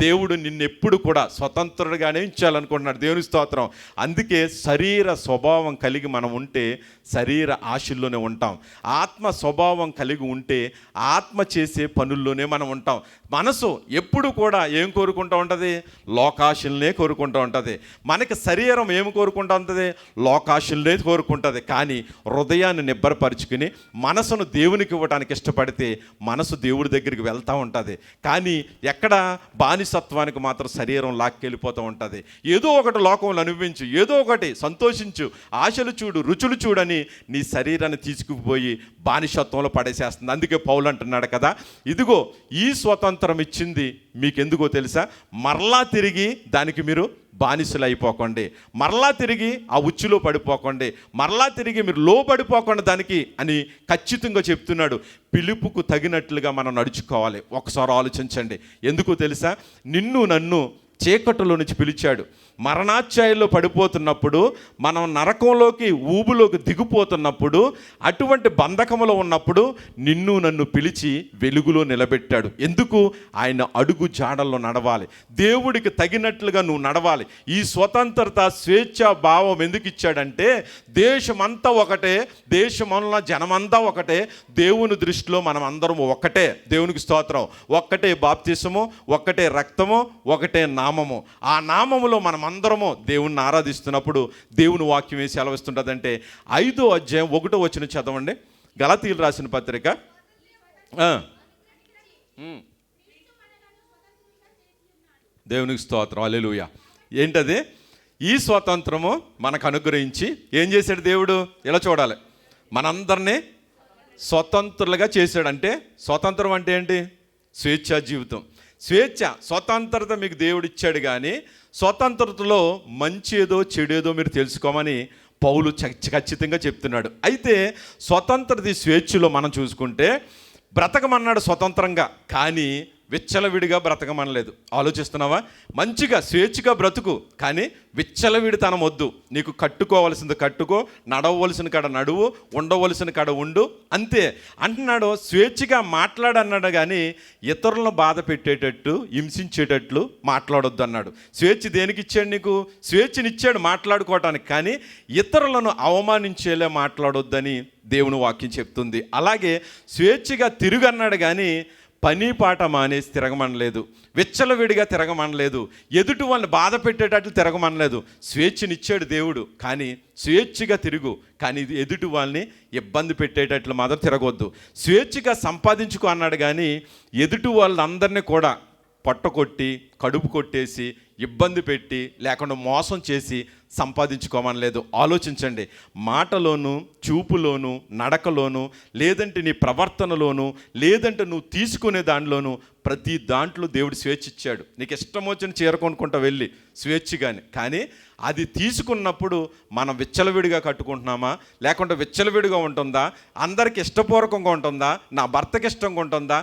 దేవుడు నిన్నెప్పుడు కూడా స్వతంత్రుడుగానే ఇచ్చాలనుకుంటున్నాడు. దేవుని స్తోత్రం. అందుకే శరీర స్వభావం కలిగి మనం ఉంటే శరీర ఆశల్లోనే ఉంటాం. ఆత్మ స్వభావం కలిగి ఉంటే ఆత్మ చేసే పనుల్లోనే మనం ఉంటాం. మనసు ఎప్పుడు కూడా ఏం కోరుకుంటూ ఉంటుంది? లోకాశల్నే కోరుకుంటూ ఉంటుంది. మనకి శరీరం ఏం కోరుకుంటూ ఉంటుంది? లోకాశల్నే కోరుకుంటుంది. కానీ హృదయాన్ని నిబ్బరపరుచుకుని మనసును దేవునికి ఇవ్వడానికి ఇష్టపడి ఇష్టపడితే మనసు దేవుడి దగ్గరికి వెళ్తూ ఉంటుంది. కానీ ఎక్కడ బానిసత్వానికి మాత్రం శరీరం లాక్కెళ్ళిపోతూ ఉంటుంది. ఏదో ఒకటి లోకంలో అనుభవించు, ఏదో ఒకటి సంతోషించు, ఆశలు చూడు, రుచులు చూడని నీ శరీరాన్ని తీసుకుపోయి బానిసత్వంలో పడేసేస్తుంది. అందుకే పౌలు అంటున్నాడు కదా, ఇదిగో ఈ స్వతంత్రం ఇచ్చింది మీకెందుకో తెలుసా, మరలా తిరిగి దానికి మీరు బానిసలు అయిపోకండి, మరలా తిరిగి ఆ ఉచ్చులో పడిపోకండి, మరలా తిరిగి మీరు లోపడిపోకండి దానికి అని ఖచ్చితంగా చెప్తున్నాడు. పిలుపుకు తగినట్లుగా మనం నడుచుకోవాలి. ఒకసారి ఆలోచించండి. ఎందుకో తెలుసా, నిన్ను నన్ను చీకటిలో నుంచి పిలిచాడు. మరణాఛాయలో పడిపోతున్నప్పుడు, మనం నరకంలోకి ఊబులోకి దిగిపోతున్నప్పుడు, అటువంటి బంధకములో ఉన్నప్పుడు నిన్ను నన్ను పిలిచి వెలుగులో నిలబెట్టాడు. ఎందుకు? ఆయన అడుగు జాడల్లో నడవాలి, దేవుడికి తగినట్లుగా నువ్వు నడవాలి. ఈ స్వతంత్రత, స్వేచ్ఛ భావం ఎందుకు ఇచ్చాడంటే, దేశమంతా ఒకటే, దేశంలో జనమంతా ఒకటే, దేవుని దృష్టిలో మనం అందరం ఒక్కటే. దేవునికి స్తోత్రం. ఒక్కటే బాప్తిసము, ఒక్కటే రక్తము, ఒకటే నామము. ఆ నామములో మనం అందరము దేవుణ్ణి ఆరాధిస్తున్నప్పుడు దేవుని వాక్యం వేసి సెలవిస్తుంటుందంటే, 5వ అధ్యాయం 1వ వచనం చదవండి. గలతీయులు రాసిన పత్రిక. దేవునికి స్తోత్రం. హల్లెలూయా. ఏంటది? ఈ స్వాతంత్రము మనకు అనుగ్రహించి ఏం చేశాడు దేవుడు? ఇలా చూడాలి, మనందరినీ స్వతంత్రులుగా చేశాడంటే, స్వతంత్రం అంటే ఏంటి? స్వేచ్ఛా జీవితం. స్వేచ్ఛ, స్వతంత్రత మీకు దేవుడు ఇచ్చాడు. కానీ స్వతంత్రతలో మంచి ఏదో చెడేదో మీరు తెలుసుకోమని పౌలు ఖచ్చితంగా చెప్తున్నాడు. అయితే స్వతంత్రత, స్వేచ్ఛలో మనం చూసుకుంటే, బ్రతకమన్నాడు స్వతంత్రంగా, కానీ విచ్చలవిడిగా బ్రతకమనలేదు. ఆలోచిస్తున్నావా? మంచిగా స్వేచ్ఛగా బ్రతుకు, కానీ విచ్చలవిడితనం వద్దు. నీకు కట్టుకోవలసింది కట్టుకో, నడవలసిన కాడ నడువు, ఉండవలసిన కాడ ఉండు, అంతే అంటున్నాడు. స్వేచ్ఛగా మాట్లాడన్నాడు, కానీ ఇతరులను బాధ పెట్టేటట్టు, హింసించేటట్లు మాట్లాడొద్దు అన్నాడు. స్వేచ్ఛ దేనికి ఇచ్చాడు? నీకు స్వేచ్ఛనిచ్చాడు మాట్లాడుకోవటానికి, కానీ ఇతరులను అవమానించేలా మాట్లాడొద్దని దేవుని వాక్యం చెప్తుంది. అలాగే స్వేచ్ఛగా తిరుగన్నాడు, కానీ పని పాట మానేసి తిరగమనలేదు, విచ్చలవిడిగా తిరగమనలేదు, ఎదుటి వాళ్ళని బాధ పెట్టేటట్లు తిరగమనలేదు. స్వేచ్ఛనిచ్చాడు దేవుడు, కానీ స్వేచ్ఛగా తిరుగు, కానీ ఎదుటి వాళ్ళని ఇబ్బంది పెట్టేటట్లు మాత్రం తిరగొద్దు. స్వేచ్ఛగా సంపాదించుకో అన్నాడు, కానీ ఎదుటి వాళ్ళందరినీ కూడా పొట్టకొట్టి, కడుపు కొట్టేసి, ఇబ్బంది పెట్టి, లేకుండా మోసం చేసి సంపాదించుకోమనలేదు. ఆలోచించండి. మాటలోను, చూపులోను, నడకలోను, లేదంటే నీ ప్రవర్తనలోను, లేదంటే నువ్వు తీసుకునే దాంట్లోనూ, ప్రతి దాంట్లో దేవుడు స్వేచ్ఛ ఇచ్చాడు. నీకు ఇష్టం వచ్చిన చీర కొనుక్కుంటా వెళ్ళి స్వేచ్ఛగానే, కానీ అది తీసుకున్నప్పుడు మనం విచ్చలవిడిగా కట్టుకుంటున్నామా, లేకుంటే విచ్చలవిడిగా ఉంటుందా, అందరికి ఇష్టపూర్వకంగా ఉంటుందా, నా భర్తకి ఇష్టంగా ఉంటుందా,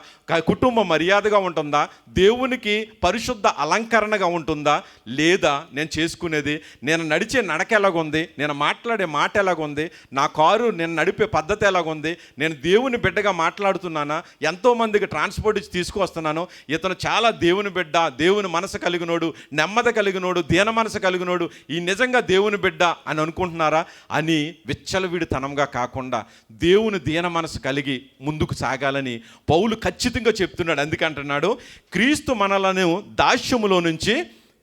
కుటుంబ మర్యాదగా ఉంటుందా, దేవునికి పరిశుద్ధ అలంకరణగా ఉంటుందా, లేదా నేను చేసుకునేది, నేను నడిచే నడక ఎలాగుంది, నేను మాట్లాడే మాట ఎలాగుంది, నా కారు నేను నడిపే పద్ధతి ఎలాగుంది, నేను దేవుని బిడ్డగా మాట్లాడుతున్నానా, ఎంతోమందికి ట్రాన్స్పోర్ట్ ఇచ్చి తీసుకువస్తున్నాను, ఇతను చాలా దేవుని బిడ్డ, దేవుని మనసు కలిగినోడు, నెమ్మది కలిగినోడు, దీన మనసు కలిగినోడు, ఈ నిజంగా దేవుని బిడ్డ అని అనుకుంటున్నారా అని విచ్చలవిడితనంగా కాకుండా దేవుని దీన మనసు కలిగి ముందుకు సాగాలని పౌలు ఖచ్చితంగా చెప్తున్నాడు. అందుకంటున్నాడు, క్రీస్తు మనలను దాస్యములో నుంచి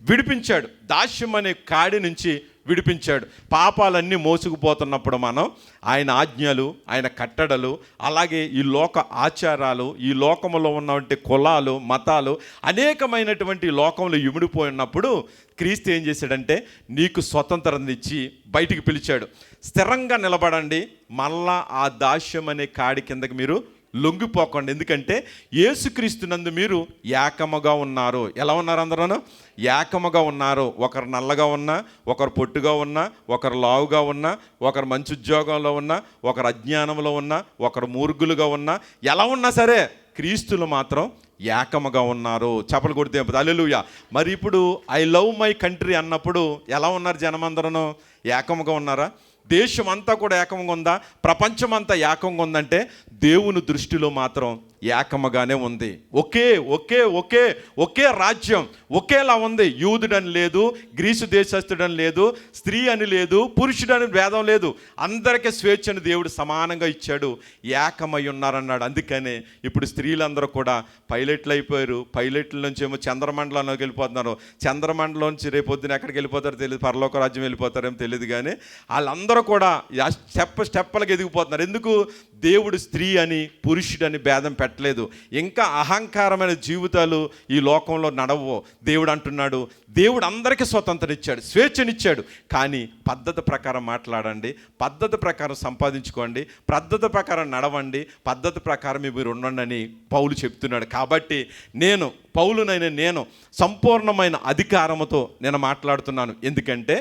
విడిపించాడు, దాస్యం అనే కాడి నుంచి విడిపించాడు. పాపాలన్నీ మోసుకుపోతున్నప్పుడు మనం ఆయన ఆజ్ఞలు, ఆయన కట్టడలు, అలాగే ఈ లోక ఆచారాలు, ఈ లోకంలో ఉన్నటువంటి కులాలు, మతాలు, అనేకమైనటువంటి లోకంలో ఇమిడిపోయి ఉన్నప్పుడు క్రీస్తు ఏం చేశాడంటే, నీకు స్వతంత్రం ఇచ్చి బయటికి పిలిచాడు. స్థిరంగా నిలబడండి, మళ్ళా ఆ దాస్యం అనే కాడి కిందకి మీరు లొంగిపోకండి. ఎందుకంటే యేసుక్రీస్తునందు మీరు ఏకముగా ఉన్నారు. ఎలా ఉన్నారు? అందరూ ఏకముగా ఉన్నారు. ఒకరు నల్లగా ఉన్నా, ఒకరు పొట్టుగా ఉన్నా, ఒకరు లావుగా ఉన్నా, ఒకరు మంచి ఉద్యోగంలో ఉన్నా, ఒకరు అజ్ఞానంలో ఉన్నా, ఒకరు మూర్ఖులుగా ఉన్నా, ఎలా ఉన్నా సరే క్రీస్తులు మాత్రం ఏకముగా ఉన్నారు. చప్పలు కొడితే హల్లెలూయా. మరి ఇప్పుడు ఐ లవ్ మై కంట్రీ అన్నప్పుడు ఎలా ఉన్నారు? జనమందరూ ఏకముగా ఉన్నారా? దేశం అంతా కూడా ఏకంగా ఉందా? ప్రపంచం అంతా ఏకంగా ఉందంటే దేవుని దృష్టిలో మాత్రం ఏకముగానే ఉంది. ఒకే ఒకే ఒకే ఒకే రాజ్యం ఒకేలా ఉంది. యూదుడని లేదు, గ్రీసు దేశస్థుడని లేదు, స్త్రీ అని లేదు, పురుషుడని భేదం లేదు. అందరికీ స్వేచ్ఛను దేవుడు సమానంగా ఇచ్చాడు. ఏకమై ఉన్నారన్నాడు. అందుకనే ఇప్పుడు స్త్రీలందరూ కూడా పైలట్లు అయిపోయారు. పైలట్ల నుంచి ఏమో చంద్రమండలంలోకి వెళ్ళిపోతున్నారు. చంద్రమండలం నుంచి రేపొద్దున ఎక్కడికి వెళ్ళిపోతారో తెలియదు, పరలోక రాజ్యం వెళ్ళిపోతారేమో తెలియదు. కానీ వాళ్ళందరూ కూడా స్టెప్పలకు ఎదిగిపోతున్నారు. ఎందుకు? దేవుడు స్త్రీ అని పురుషుడని భేదం పెట్టలేదు. ఇంకా అహంకారమైన జీవితాలు ఈ లోకంలో నడవో. దేవుడు అంటున్నాడు, దేవుడు అందరికీ స్వతంత్రం ఇచ్చాడు, స్వేచ్ఛనిచ్చాడు. కానీ పద్ధతి ప్రకారం మాట్లాడండి, పద్ధతి ప్రకారం సంపాదించుకోండి, పద్ధతి ప్రకారం నడవండి, పద్ధతి ప్రకారం మీరు ఉండండి అని పౌలు చెప్తున్నాడు. కాబట్టి పౌలునైన నేను సంపూర్ణమైన అధికారముతో నేను మాట్లాడుతున్నాను. ఎందుకంటే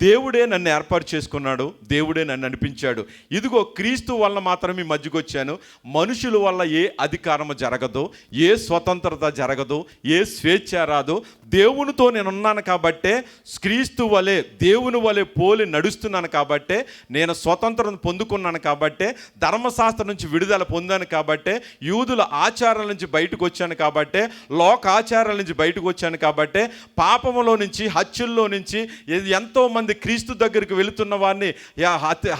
దేవుడే నన్ను ఏర్పాటు చేసుకున్నాడు, దేవుడే నన్ను నడిపించాడు. ఇదిగో క్రీస్తు వల్ల మాత్రం మీ మధ్యకు వచ్చాను. మనుషుల వల్ల ఏ అధికారము జరగదు, ఏ స్వతంత్రత జరగదు, ఏ స్వేచ్ఛ రాదు. దేవునితో నేనున్నాను కాబట్టే, క్రీస్తు వలె దేవుని వలె పోలి నడుస్తున్నాను కాబట్టే, నేను స్వతంత్రం పొందుకున్నాను కాబట్టే, ధర్మశాస్త్రం నుంచి విడుదల పొందాను కాబట్టే, యూదుల ఆచారాల నుంచి బయటకు వచ్చాను కాబట్టే, లోక ఆచారాల నుంచి బయటకు వచ్చాను కాబట్టే, పాపములో నుంచి హత్యల్లో నుంచి ఎంతోమంది క్రీస్తు దగ్గరికి వెళుతున్న వాడిని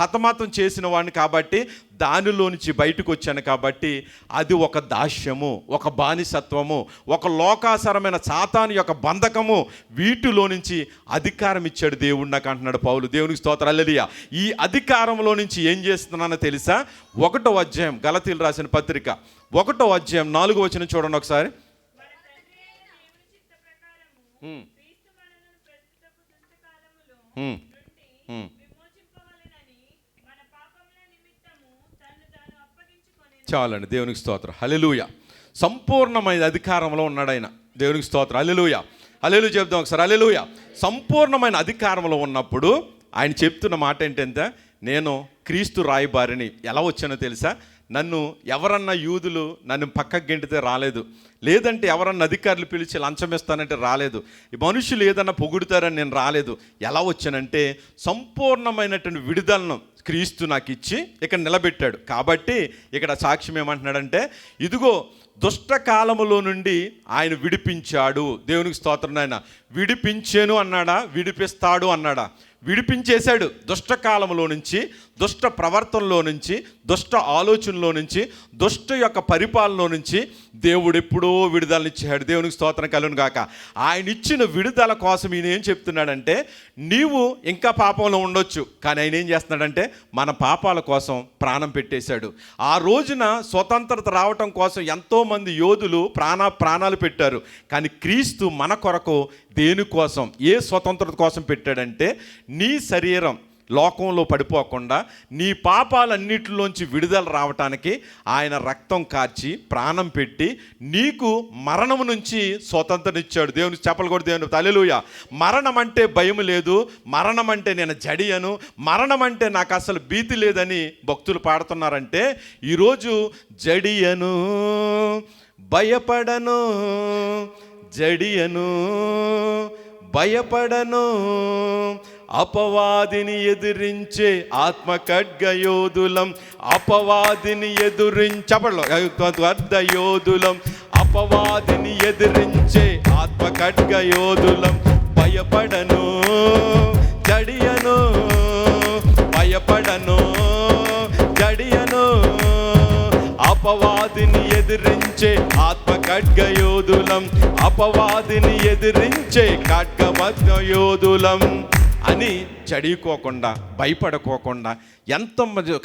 హతమాతం చేసిన వాడిని కాబట్టి దానిలో నుంచి బయటకు వచ్చాను. కాబట్టి అది ఒక దాస్యము, ఒక బానిసత్వము, ఒక లోకాసరమైన సాతాను యొక్క బంధకము. వీటిలో నుంచి అధికారం ఇచ్చాడు దేవుడు నాకు అంటున్నాడు పౌలు. దేవునికి స్తోత్రం, హల్లెలూయా. ఈ అధికారంలో నుంచి ఏం చేస్తున్నానో తెలుసా? 1వ అధ్యాయం గలతీయులు రాసిన పత్రిక 1వ అధ్యాయం 4వ వచనం చూడండి ఒకసారి. చాలండి. దేవునికి స్తోత్రం, హల్లెలూయా. సంపూర్ణమైన అధికారంలో ఉన్నాడు ఆయన. దేవునికి స్తోత్రం, హల్లెలూయా. హల్లెలూయా చెప్దాం ఒకసారి, హల్లెలూయా. సంపూర్ణమైన అధికారంలో ఉన్నప్పుడు ఆయన చెప్తున్న మాట ఏంటంటే, నేను క్రీస్తు రాయబారిని. ఎలా వచ్చానో తెలుసా? నన్ను ఎవరన్నా యూదులు నన్ను పక్కకు గెంటితే రాలేదు, లేదంటే ఎవరన్నా అధికారులు పిలిచి లంచం ఇస్తానంటే రాలేదు, మనుషులు ఏదన్నా పొగుడుతారని నేను రాలేదు. ఎలా వచ్చానంటే సంపూర్ణమైనటువంటి విడుదలను క్రీస్తు నాకు ఇచ్చి ఇక్కడ నిలబెట్టాడు. కాబట్టి ఇక్కడ సాక్ష్యం ఏమంటున్నాడంటే, ఇదిగో దుష్టకాలములో నుండి ఆయన విడిపించాడు. దేవునికి స్తోత్రం. ఆయన విడిపించాను అన్నాడా? విడిపిస్తాడు అన్నాడా? విడిపించేశాడు. దుష్టకాలంలో నుంచి, దుష్ట ప్రవర్తనలో నుంచి, దుష్ట ఆలోచనలో నుంచి, దుష్ట యొక్క పరిపాలనలో నుంచి దేవుడు ఎప్పుడో విడుదలనిచ్చాడు. దేవునికి స్తోత్రం కలుగును గాక. ఆయన ఇచ్చిన విడుదల కోసం ఈయన ఏం చెప్తున్నాడంటే, నీవు ఇంకా పాపంలో ఉండొచ్చు, కానీ ఆయన ఏం చేస్తున్నాడంటే మన పాపాల కోసం ప్రాణం పెట్టేశాడు. ఆ రోజున స్వతంత్రత రావటం కోసం ఎంతోమంది యోధులు ప్రాణాలు పెట్టారు. కానీ క్రీస్తు మన కొరకు దేనికోసం, ఏ స్వతంత్రత కోసం పెట్టాడంటే, నీ శరీరం లోకంలో పడిపోకుండా నీ పాపాలన్నిటిలోంచి విడుదల రావటానికి ఆయన రక్తం కార్చి ప్రాణం పెట్టి నీకు మరణం నుంచి స్వతంత్రం ఇచ్చాడు. దేవునికి చెప్పలు కూడా దేవుని హల్లెలూయా. మరణం అంటే భయం లేదు, మరణం అంటే నేను జడియను, మరణం అంటే నాకు అసలు భీతి లేదని భక్తులు పాడుతున్నారంటే, ఈరోజు జడియను భయపడను, జడియను భయపడను, అపవాదిని ఎదిరించే ఆత్మ ఖడ్గయోధులం, అపవాదిని ఎదిరించబడయోధులం, అపవాదిని ఎదిరించే ఆత్మ ఖడ్గయోధులం. భయపడను, జడియను భయపడను, జడియను అపవాదిని ఎదిరించే ఆత్మ ఖడ్గయోధులం, అపవాదిని ఎదిరించే ఖడ్గమధ్య యోధులం అని జడికోకుండా భయపడకోకుండా ఎంత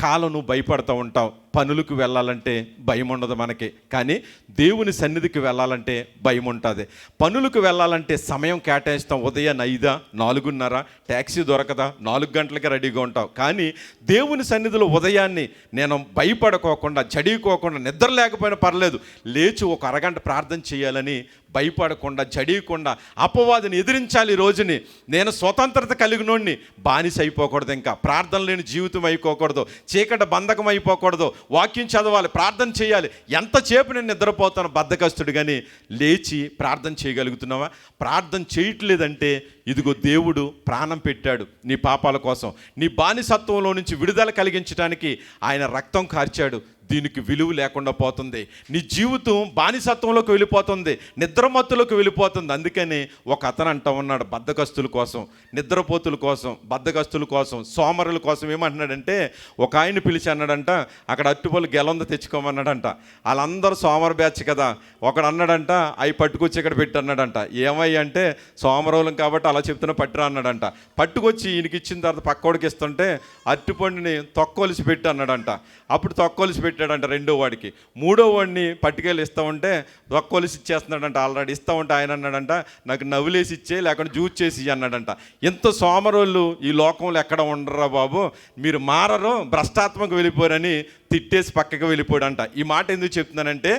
కాలం నువ్వు భయపడుతూ ఉంటావు. పనులకు వెళ్ళాలంటే భయం ఉండదు మనకి, కానీ దేవుని సన్నిధికి వెళ్ళాలంటే భయం ఉంటుంది. పనులకు వెళ్ళాలంటే సమయం కేటాయిస్తాం. ఉదయం 5, 4:30 ట్యాక్సీ దొరకదా, 4 గంటలకి రెడీగా ఉంటావు. కానీ దేవుని సన్నిధిలో ఉదయాన్ని నేను భయపడుకోకుండా, జడికోకుండా, నిద్ర లేకపోయినా పర్లేదు, లేచి ఒక అరగంట ప్రార్థన చేయాలని భయపడకుండా, జడియకుండా అపవాదిని ఎదిరించాలి. రోజుని నేను స్వతంత్రత కలిగినోడిని, బానిస అయిపోకూడదు, ఇంకా ప్రార్థన లేని జీవితం అయిపోకూడదు, చీకటి బంధకం అయిపోకూడదు, వాక్యం చదవాలి, ప్రార్థన చేయాలి. ఎంతసేపు నేను నిద్రపోతాను బద్ధకస్తుడు, కానీ లేచి ప్రార్థన చేయగలుగుతున్నావా? ప్రార్థన చేయట్లేదంటే ఇదిగో దేవుడు ప్రాణం పెట్టాడు నీ పాపాల కోసం, నీ బానిసత్వంలో నుంచి విడుదల కలిగించడానికి ఆయన రక్తం కార్చాడు. దీనికి విలువ లేకుండా పోతుంది. నీ జీవితం బానిసత్వంలోకి వెళ్ళిపోతుంది, నిద్రమత్తులోకి వెళ్ళిపోతుంది. అందుకని ఒక అతను అంటా ఉన్నాడు, బద్ధకస్తుల కోసం, నిద్రపోతుల కోసం, బద్ధకస్తుల కోసం, సోమరుల కోసం ఏమంటున్నాడంటే, ఒక ఆయన పిలిచి అన్నాడంట, అక్కడ అట్టుపళ్ళు గెలంద తెచ్చుకోమన్నాడంట. వాళ్ళందరూ సోమర బ్యాచ్ కదా. ఒకడు అన్నాడంట, అవి పట్టుకొచ్చి ఇక్కడ పెట్టి అన్నాడంట. ఏమయ్యి అంటే, సోమరోలం కాబట్టి అలా చెప్తున్నా పట్టురా అన్నాడంట. పట్టుకొచ్చి ఈయనకి ఇచ్చిన తర్వాత పక్కోడికి ఇస్తుంటే అరటిపండుని తొక్కొలిసి పెట్టి అన్నాడంట. అప్పుడు తొక్కొలిసి పెట్టాడంట రెండో వాడికి. మూడో వాడిని పట్టుకెళ్ళి ఇస్తా ఉంటే తొక్కొలిసి ఇచ్చేస్తున్నాడంట. ఆల్రెడీ ఇస్తా ఉంటే ఆయన అన్నాడంట, నాకు నవ్వులేసి ఇచ్చే లేకుండా జ్యూస్ చేసి అన్నాడంట. ఎంత సోమరోళ్ళు ఈ లోకంలో ఎక్కడ ఉండరా బాబు, మీరు మారరు, భ్రష్టాత్మకు వెళ్ళిపోరని తిట్టేసి పక్కకి వెళ్ళిపోయాడంట. ఈ మాట ఎందుకు చెప్తున్నానంటే,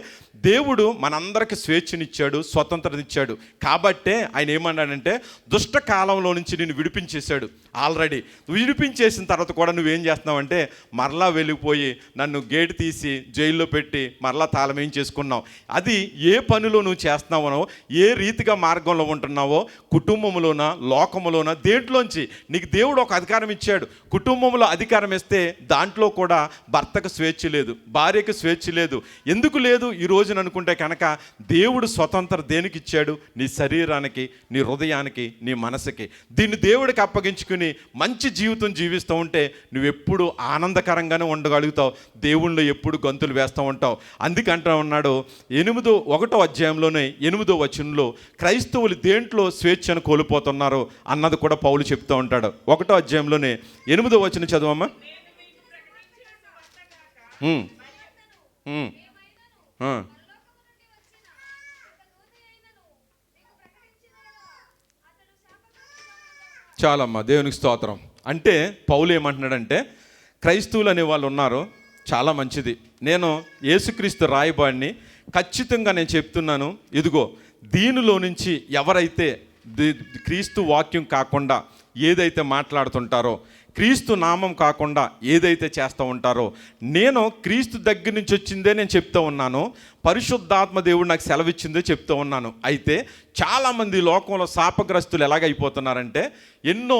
దేవుడు మనందరికీ స్వేచ్ఛనిచ్చాడు, స్వతంత్రనిచ్చాడు. కాబట్టే ఆయన ఏమన్నాడంటే, దుష్ట కాలంలో నుంచి నిన్ను విడిపించేశాడు. ఆల్రెడీ విడిపించేసిన తర్వాత కూడా నువ్వేం చేస్తున్నావంటే, మరలా వెళ్ళిపోయి నన్ను గేటు తీసి జైల్లో పెట్టి మరలా తాళమేం చేసుకున్నావు. అది ఏ పనిలో నువ్వు చేస్తున్నావో, ఏ రీతిగా మార్గంలో ఉంటున్నావో, కుటుంబంలోనా లోకములోనా దేంట్లోంచి నీకు దేవుడు ఒక అధికారం ఇచ్చాడు. కుటుంబంలో అధికారం ఇస్తే దాంట్లో కూడా భర్తకు స్వేచ్ఛ లేదు, భార్యకు స్వేచ్ఛ లేదు. ఎందుకు లేదు ఈ రోజున అనుకుంటే కనుక, దేవుడు స్వతంత్ర దేనికి ఇచ్చాడు? నీ శరీరానికి, నీ హృదయానికి, నీ మనసుకి. దీన్ని దేవుడికి అప్పగించుకుని మంచి జీవితం జీవిస్తూ ఉంటే నువ్వెప్పుడు ఆనందకరంగానే ఉండగలుగుతావు, దేవుళ్ళు ఎప్పుడు గంతులు వేస్తూ ఉంటావు. అందుకంటా ఉన్నాడు 1వ అధ్యాయంలోనే 8వ వచనంలో, క్రైస్తవులు దేంట్లో స్వేచ్ఛను కోల్పోతున్నారు అన్నది కూడా పౌలు చెప్తూ ఉంటాడు. 1వ అధ్యాయంలోనే 8వ వచనం చదవమ్మా. చాలమ్మా, దేవునికి స్తోత్రం. అంటే పౌలు ఏమంటున్నాడంటే, క్రైస్తవులు అనే వాళ్ళు ఉన్నారు, చాలా మంచిది. నేను యేసుక్రీస్తు రాయబాడిని, ఖచ్చితంగా నేను చెప్తున్నాను, ఇదిగో దీనిలో నుంచి ఎవరైతే క్రీస్తు వాక్యం కాకుండా ఏదైతే మాట్లాడుతుంటారో, క్రీస్తు నామం కాకుండా ఏదైతే చేస్తూ ఉంటారో, నేను క్రీస్తు దగ్గర నుంచి వచ్చిందే నేను చెప్తూ ఉన్నాను, పరిశుద్ధాత్మ దేవుడు నాకు సెలవిచ్చిందే చెప్తూ ఉన్నాను. అయితే చాలామంది లోకంలో శాపగ్రస్తులు ఎలాగైపోతున్నారంటే, ఎన్నో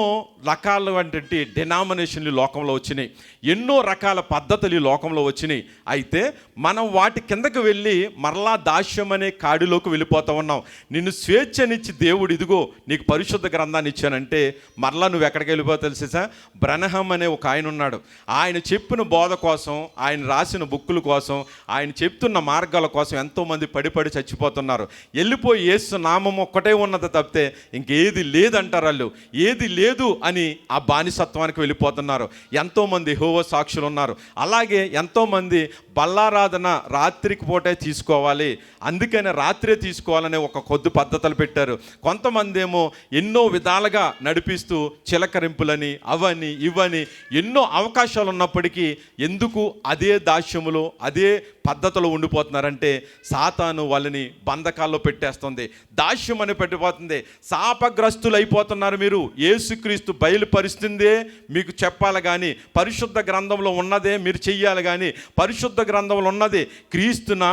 రకాలటువంటి డినామినేషన్లు లోకంలో వచ్చినాయి, ఎన్నో రకాల పద్ధతులు ఈ లోకంలో వచ్చినాయి. అయితే మనం వాటి కిందకు వెళ్ళి మరలా దాస్యం అనే కాడిలోకి వెళ్ళిపోతూ ఉన్నాం. నిన్ను స్వేచ్ఛనిచ్చి దేవుడు ఇదిగో నీకు పరిశుద్ధ గ్రంథాన్ని ఇచ్చానంటే మరలా నువ్వు ఎక్కడికి వెళ్ళిపోతావు తెలుసా? బ్రనహం అనే ఒక ఆయన ఉన్నాడు. ఆయన చెప్పిన బోధ కోసం, ఆయన రాసిన బుక్కుల కోసం, ఆయన చెప్తున్న మార్గాల కోసం ఎంతోమంది పడి చచ్చిపోతున్నారు. వెళ్ళిపోయి యేసు నామం ఒక్కటే ఉన్నది తప్పితే ఇంకేది లేదంటారు వాళ్ళు. ఏది లేదు అని ఆ బానిసత్వానికి వెళ్ళిపోతున్నారు. ఎంతోమంది యెహోవా సాక్షులు ఉన్నారు. అలాగే ఎంతోమంది బల్లారాధన రాత్రికి పూటే తీసుకోవాలి, అందుకనే రాత్రే తీసుకోవాలనే ఒక కొద్ది పద్ధతులు పెట్టారు. కొంతమంది ఏమో ఎన్నో విధాలుగా నడిపిస్తూ చిలకరింపులని, అవని ఇవని ఎన్నో అవకాశాలు ఉన్నప్పటికీ ఎందుకు అదే దాస్యములో అదే పద్ధతిలో ఉండిపోతున్నారంటే, సాతాను వాళ్ళని బంధకాల్లో పెట్టేస్తుంది, దాస్యం అని పెట్టిపోతుంది. శాపగ్రస్తులు అయిపోతున్నారు. మీరు యేసుక్రీస్తు బయలుపరుస్తుందే మీకు చెప్పాలి కానీ, పరిశుద్ధ గ్రంథంలో ఉన్నదే మీరు చెయ్యాలి కానీ, పరిశుద్ధ గ్రంథంలో ఉన్నది క్రీస్తున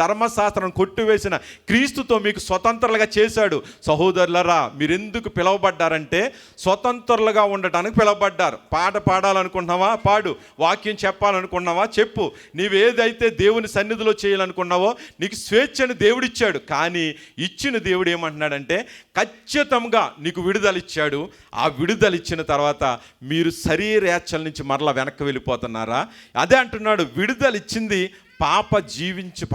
ధర్మశాస్త్రం కొట్టివేసిన క్రీస్తుతో మీకు స్వతంత్రులుగా చేశాడు. సహోదరులరా, మీరెందుకు పిలువబడ్డారంటే స్వతంత్రులుగా ఉండటానికి పిలువబడ్డారు. పాట పాడాలనుకుంటున్నావా పాడు, వాక్యం చెప్పాలనుకున్నావా చెప్పు, నీవేదైతే దేవుని సన్నిధిలో చేయాలనుకున్నావో నీకు స్వేచ్ఛను దేవుడిచ్చాడు. కానీ ఇచ్చిన దేవుడు ఏమంటున్నాడంటే, ఖచ్చితంగా నీకు విడుదల ఇచ్చాడు. ఆ విడుదల ఇచ్చిన తర్వాత మీరు శరీరేచ్ఛల నుంచి మరలా వెనక్కి వెళ్ళిపోతున్నారా? అదే అంటున్నాడు, విడుదల ఇచ్చింది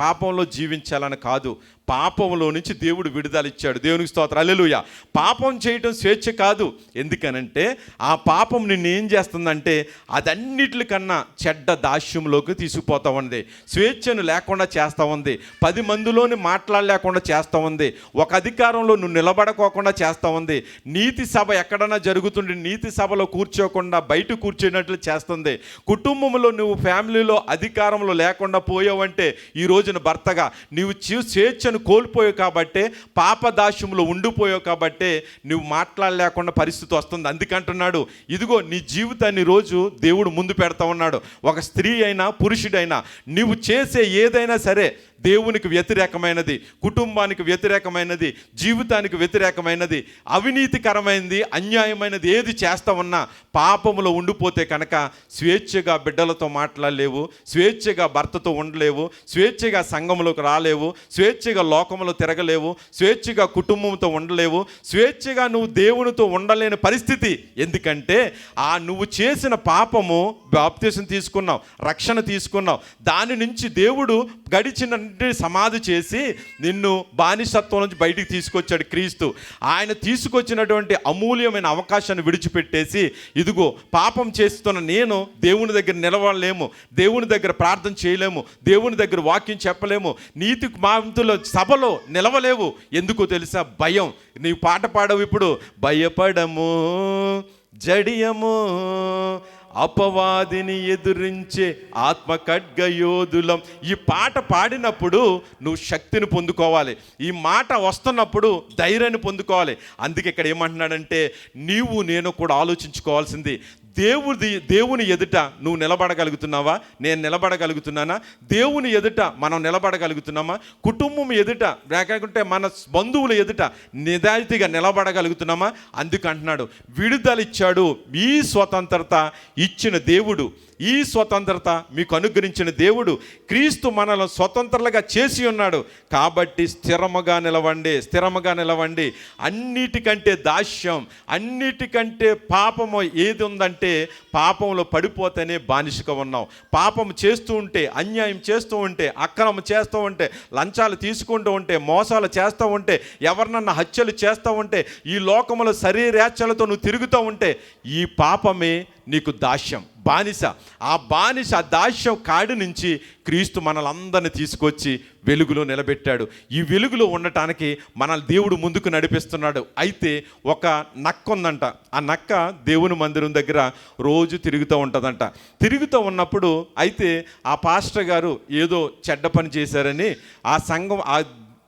పాపంలో జీవించాలని కాదు, పాపంలో నుంచి దేవుడు విడుదల ఇచ్చాడు. దేవునికి స్తోత్రం, హల్లెలూయా. పాపం చేయటం స్వేచ్ఛ కాదు. ఎందుకనంటే ఆ పాపం నిన్ను ఏం చేస్తుందంటే అదన్నిటికన్నా చెడ్డ దాస్యంలోకి తీసుకుపోతా ఉంది, స్వేచ్ఛను లేకుండా చేస్తూ ఉంది, 10 మందిలోని మాట్లాడలేకుండా చేస్తూ ఉంది, ఒక అధికారంలో నువ్వు నిలబడకోకుండా చేస్తూ ఉంది, నీతి సభ ఎక్కడన్నా జరుగుతుండే నీతి సభలో కూర్చోకుండా బయట కూర్చున్నట్లు చేస్తుంది, కుటుంబంలో నువ్వు ఫ్యామిలీలో అధికారంలో లేకుండా పోయావంటే ఈ రోజున భర్తగా నీవు స్వేచ్ఛను కోల్పోయావు కాబట్టే, పాపదాస్యంలో ఉండిపోయావు కాబట్టే నువ్వు మాట్లాడలేకుండా పరిస్థితి వస్తుంది. అందుకంటున్నాడు, ఇదిగో నీ జీవితాన్ని రోజు దేవుడు ముందు పెడతా ఉన్నాడు. ఒక స్త్రీ అయినా పురుషుడైనా నువ్వు చేసే ఏదైనా సరే దేవునికి వ్యతిరేకమైనది, కుటుంబానికి వ్యతిరేకమైనది, జీవితానికి వ్యతిరేకమైనది, అవినీతికరమైనది, అన్యాయమైనది ఏది చేస్తా ఉన్నా పాపములో ఉండిపోతే కనుక స్వేచ్ఛగా బిడ్డలతో మాట్లాడలేవు, స్వేచ్ఛగా భర్తతో ఉండలేవు, స్వేచ్ఛగా సంఘంలోకి రాలేవు, స్వేచ్ఛగా లోకంలో తిరగలేవు, స్వేచ్ఛగా కుటుంబంతో ఉండలేవు, స్వేచ్ఛగా నువ్వు దేవునితో ఉండలేని పరిస్థితి. ఎందుకంటే నువ్వు చేసిన పాపము, బాప్తిసం తీసుకున్నావు, రక్షణ తీసుకున్నావు, దాని నుంచి దేవుడు గడిచిన సమాధి చేసి నిన్ను బానిసత్వం నుంచి బయటికి తీసుకొచ్చాడు క్రీస్తు. ఆయన తీసుకొచ్చినటువంటి అమూల్యమైన అవకాశాన్ని విడిచిపెట్టేసి ఇదిగో పాపం చేస్తున్న నేను దేవుని దగ్గర నిలవలేము, దేవుని దగ్గర ప్రార్థన చేయలేము, దేవుని దగ్గర వాక్యం చెప్పలేము, నీతి మాంతుల సభలో నిలవలేవు. ఎందుకో తెలుసా? భయం. నీవు పాట పాడవు ఇప్పుడు, భయపడము జడియము అపవాదిని ఎదురించే ఆత్మ ఖడ్గయోధులం. ఈ పాట పాడినప్పుడు నువ్వు శక్తిని పొందుకోవాలి, ఈ మాట వస్తున్నప్పుడు ధైర్యాన్ని పొందుకోవాలి. అందుకే ఇక్కడ ఏమంటున్నాడంటే నీవు నేను కూడా ఆలోచించుకోవాల్సింది, దేవుని ఎదుట నువ్వు నిలబడగలుగుతున్నావా? నేను నిలబడగలుగుతున్నానా? దేవుని ఎదుట మనం నిలబడగలుగుతున్నామా? కుటుంబం ఎదుట, లేకుంటే మన బంధువుల ఎదుట నిజాయితీగా నిలబడగలుగుతున్నామా? అందుకంటున్నాడు విడుదల ఇచ్చాడు. ఈ స్వతంత్రత ఇచ్చిన దేవుడు, ఈ స్వతంత్రత మీకు అనుగ్రహించిన దేవుడు, క్రీస్తు మనల్ని స్వతంత్రులుగా చేసి ఉన్నాడు. కాబట్టి స్థిరముగా నిలవండి. అన్నిటికంటే దాస్యం, అన్నిటికంటే పాపము ఏది ఉందంటే పాపంలో పడిపోతేనే బానిసగా ఉన్నాం. పాపం చేస్తూ ఉంటే, అన్యాయం చేస్తూ ఉంటే, అక్రమం చేస్తూ ఉంటే, లంచాలు తీసుకుంటూ ఉంటే, మోసాలు చేస్తూ ఉంటే, ఎవరినన్నా హత్యలు చేస్తూ ఉంటే, ఈ లోకంలో శరీరేచ్ఛలతో నువ్వు తిరుగుతూ ఉంటే ఈ పాపమే నీకు దాస్యం, బానిస. ఆ బానిస, ఆ దాస్యం కాడి నుంచి క్రీస్తు మనలందరినీ తీసుకొచ్చి వెలుగులో నిలబెట్టాడు. ఈ వెలుగులో ఉండటానికి మనల్ని దేవుడు ముందుకు నడిపిస్తున్నాడు. అయితే ఒక నక్క ఉందంట. ఆ నక్క దేవుని మందిరం దగ్గర రోజు తిరుగుతూ ఉంటుందంట. తిరుగుతూ ఉన్నప్పుడు అయితే ఆ పాస్టర్ గారు ఏదో చెడ్డ పని చేశారని ఆ సంఘం, ఆ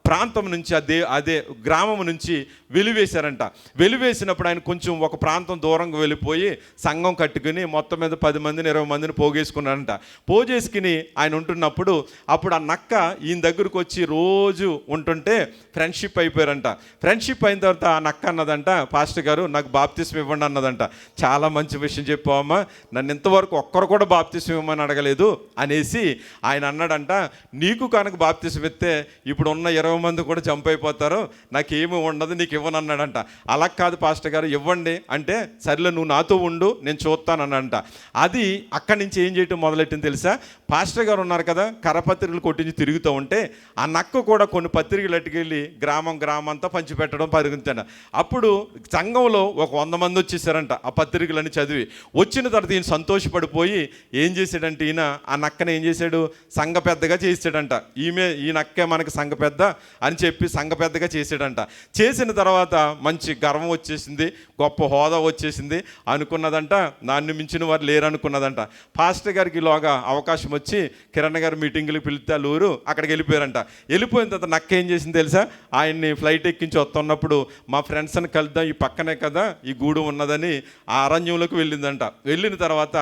ప్రాంతం నుంచి, అదే గ్రామం నుంచి వెలివేశారంట. వెలివేసినప్పుడు ఆయన కొంచెం ఒక ప్రాంతం దూరంగా వెళ్ళిపోయి సంఘం కట్టుకుని మొత్తం మీద 10 మందిని 20 మందిని పోగేసుకున్నారంట. పోగేసుకుని ఆయన ఉంటున్నప్పుడు అప్పుడు ఆ నక్క ఈయన దగ్గరకు వచ్చి రోజు ఉంటుంటే ఫ్రెండ్షిప్ అయిపోయారంట. ఫ్రెండ్షిప్ అయిన తర్వాత ఆ నక్క అన్నదంట, పాస్టర్ గారు నాకు బాప్తిస్మం ఇవ్వండి అన్నదంట. చాలా మంచి విషయం చెప్పావమ్మా, నన్ను ఇంతవరకు ఒక్కరు కూడా బాప్తిస్మం ఇవ్వమని అడగలేదు అనేసి ఆయన అన్నాడంట, నీకు కనుక బాప్తిస్మం ఇస్తే ఇప్పుడు ఉన్న 20 మంది కూడా జంప్ అయిపోతారు, నాకేమీ ఉండదు, నీకు ఇవ్వనన్నాడంట. అలా కాదు పాస్టర్ గారు ఇవ్వండి అంటే, సర్లే నువ్వు నాతో ఉండు నేను చూస్తానన్నంట. అది అక్కడి నుంచి ఏం చేయటం మొదలెట్టింది తెలుసా? పాస్టర్ గారు ఉన్నారు కదా, కరపత్రికలు కొట్టించి తిరుగుతూ ఉంటే ఆ నక్క కూడా కొన్ని పత్రికలు అట్టుకెళ్ళి గ్రామం అంతా పంచిపెట్టడం పరిగెత్తాడు. అప్పుడు సంఘంలో ఒక 100 మంది వచ్చేసారంట ఆ పత్రికలన్నీ చదివి. వచ్చిన తర్వాత ఈయన సంతోషపడిపోయి ఏం చేశాడంటే, ఈయన ఆ నక్కని ఏం చేశాడు, సంఘ పెద్దగా చేసాడంట. ఈ నక్కే మనకి సంఘ పెద్ద అని చెప్పి సంఘ పెద్దగా చేసాడంట. చేసిన తర్వాత మంచి గర్వం వచ్చేసింది, గొప్ప హోదా వచ్చేసింది. అనుకున్నదంట నన్ను మించిన వారు లేరు అనుకున్నదంట. పాస్టర్ గారికి ఇలాగా అవకాశం వచ్చి కిరణ్ గారు మీటింగ్లకు పిలిస్తే ఊరు అక్కడికి వెళ్ళిపోయారంట. వెళ్ళిపోయిన తర్వాత నక్క ఏం చేసింది తెలుసా? ఆయన్ని ఫ్లైట్ ఎక్కించి వస్తున్నప్పుడు మా ఫ్రెండ్స్ని కలుద్దాం, ఈ పక్కనే కదా ఈ గూడు ఉన్నదని ఆ అరణ్యంలోకి వెళ్ళిందంట. వెళ్ళిన తర్వాత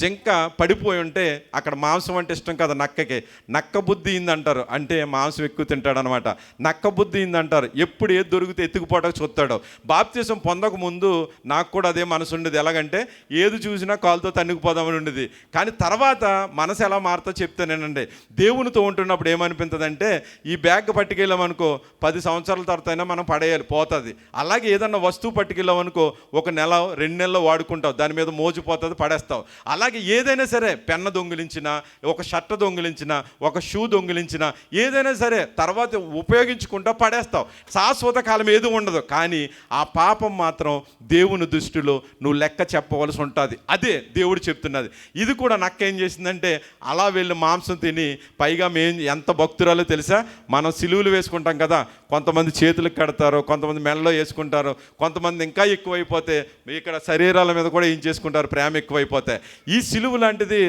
జింక పడిపోయి ఉంటే, అక్కడ మాంసం అంటే ఇష్టం కదా నక్కకి, నక్క బుద్ధి ఇందంటారు, అంటే మాంసం ఎక్కువ తింటాడనమాట. నక్క బుద్ధి ఇందంటారు, ఎప్పుడు ఏది దొరికితే ఎత్తుకుపోవడానికి చూస్తాడు. బాప్తిసం పొందక ముందు నాకు కూడా అదే మనసు ఉండేది. ఎలాగంటే ఏది చూసినా కాలుతో తన్నుకుపోదామని ఉండేది. కానీ తర్వాత మనసు ఎలా మారుతో చెప్తానేనండి. దేవునితో ఉంటున్నప్పుడు ఏమనిపించదంటే, ఈ బ్యాగ్ పట్టుకెళ్ళామనుకో 10 సంవత్సరాల తర్వాత అయినా మనం పడేయాలి, పోతుంది. అలాగే ఏదన్నా వస్తువు పట్టుకెళ్ళామనుకో 1 నెల 2 నెలలు వాడుకుంటావు, దాని మీద మోజుపోతుంది, పడేస్తావు. అలాగే ఏదైనా సరే, పెన్న దొంగిలించినా, ఒక షర్ట్ దొంగిలించినా, ఒక షూ దొంగిలించినా, ఏదైనా సరే తర్వాత ఉపయోగించుకుంటా పడేస్తావు. శాశ్వత కాలం ఏది ఉండదు. కానీ ఆ పాపం మాత్రం దేవుని దృష్టిలో నువ్వు లెక్క చెప్పవలసి ఉంటుంది. అదే దేవుడు చెప్తున్నది. ఇది కూడా నక్క ఏం చేసిందంటే, అలా వెళ్ళి మాంసం తిని, పైగా ఎంత భక్తురాలో తెలుసా, మనం సిలువులు వేసుకుంటాం కదా, కొంతమంది చేతులకు కడతారు, కొంతమంది మెడలో వేసుకుంటారు, కొంతమంది ఇంకా ఎక్కువైపోతే ఇక్కడ శరీరాల మీద కూడా ఏం చేసుకుంటారు, ప్రేమ ఎక్కువైపోతే. ఈ సిలువు లాంటిది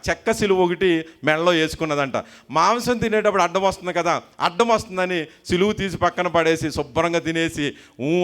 చెక్క సిలువు ఒకటి మెడలో వేసుకున్నదంట. మాంసం తినేటప్పుడు అడ్డం వస్తుంది కదా, అడ్డం వస్తుందని సిలువు తీసి పక్కన పడేసి శుభ్రంగా తినేసి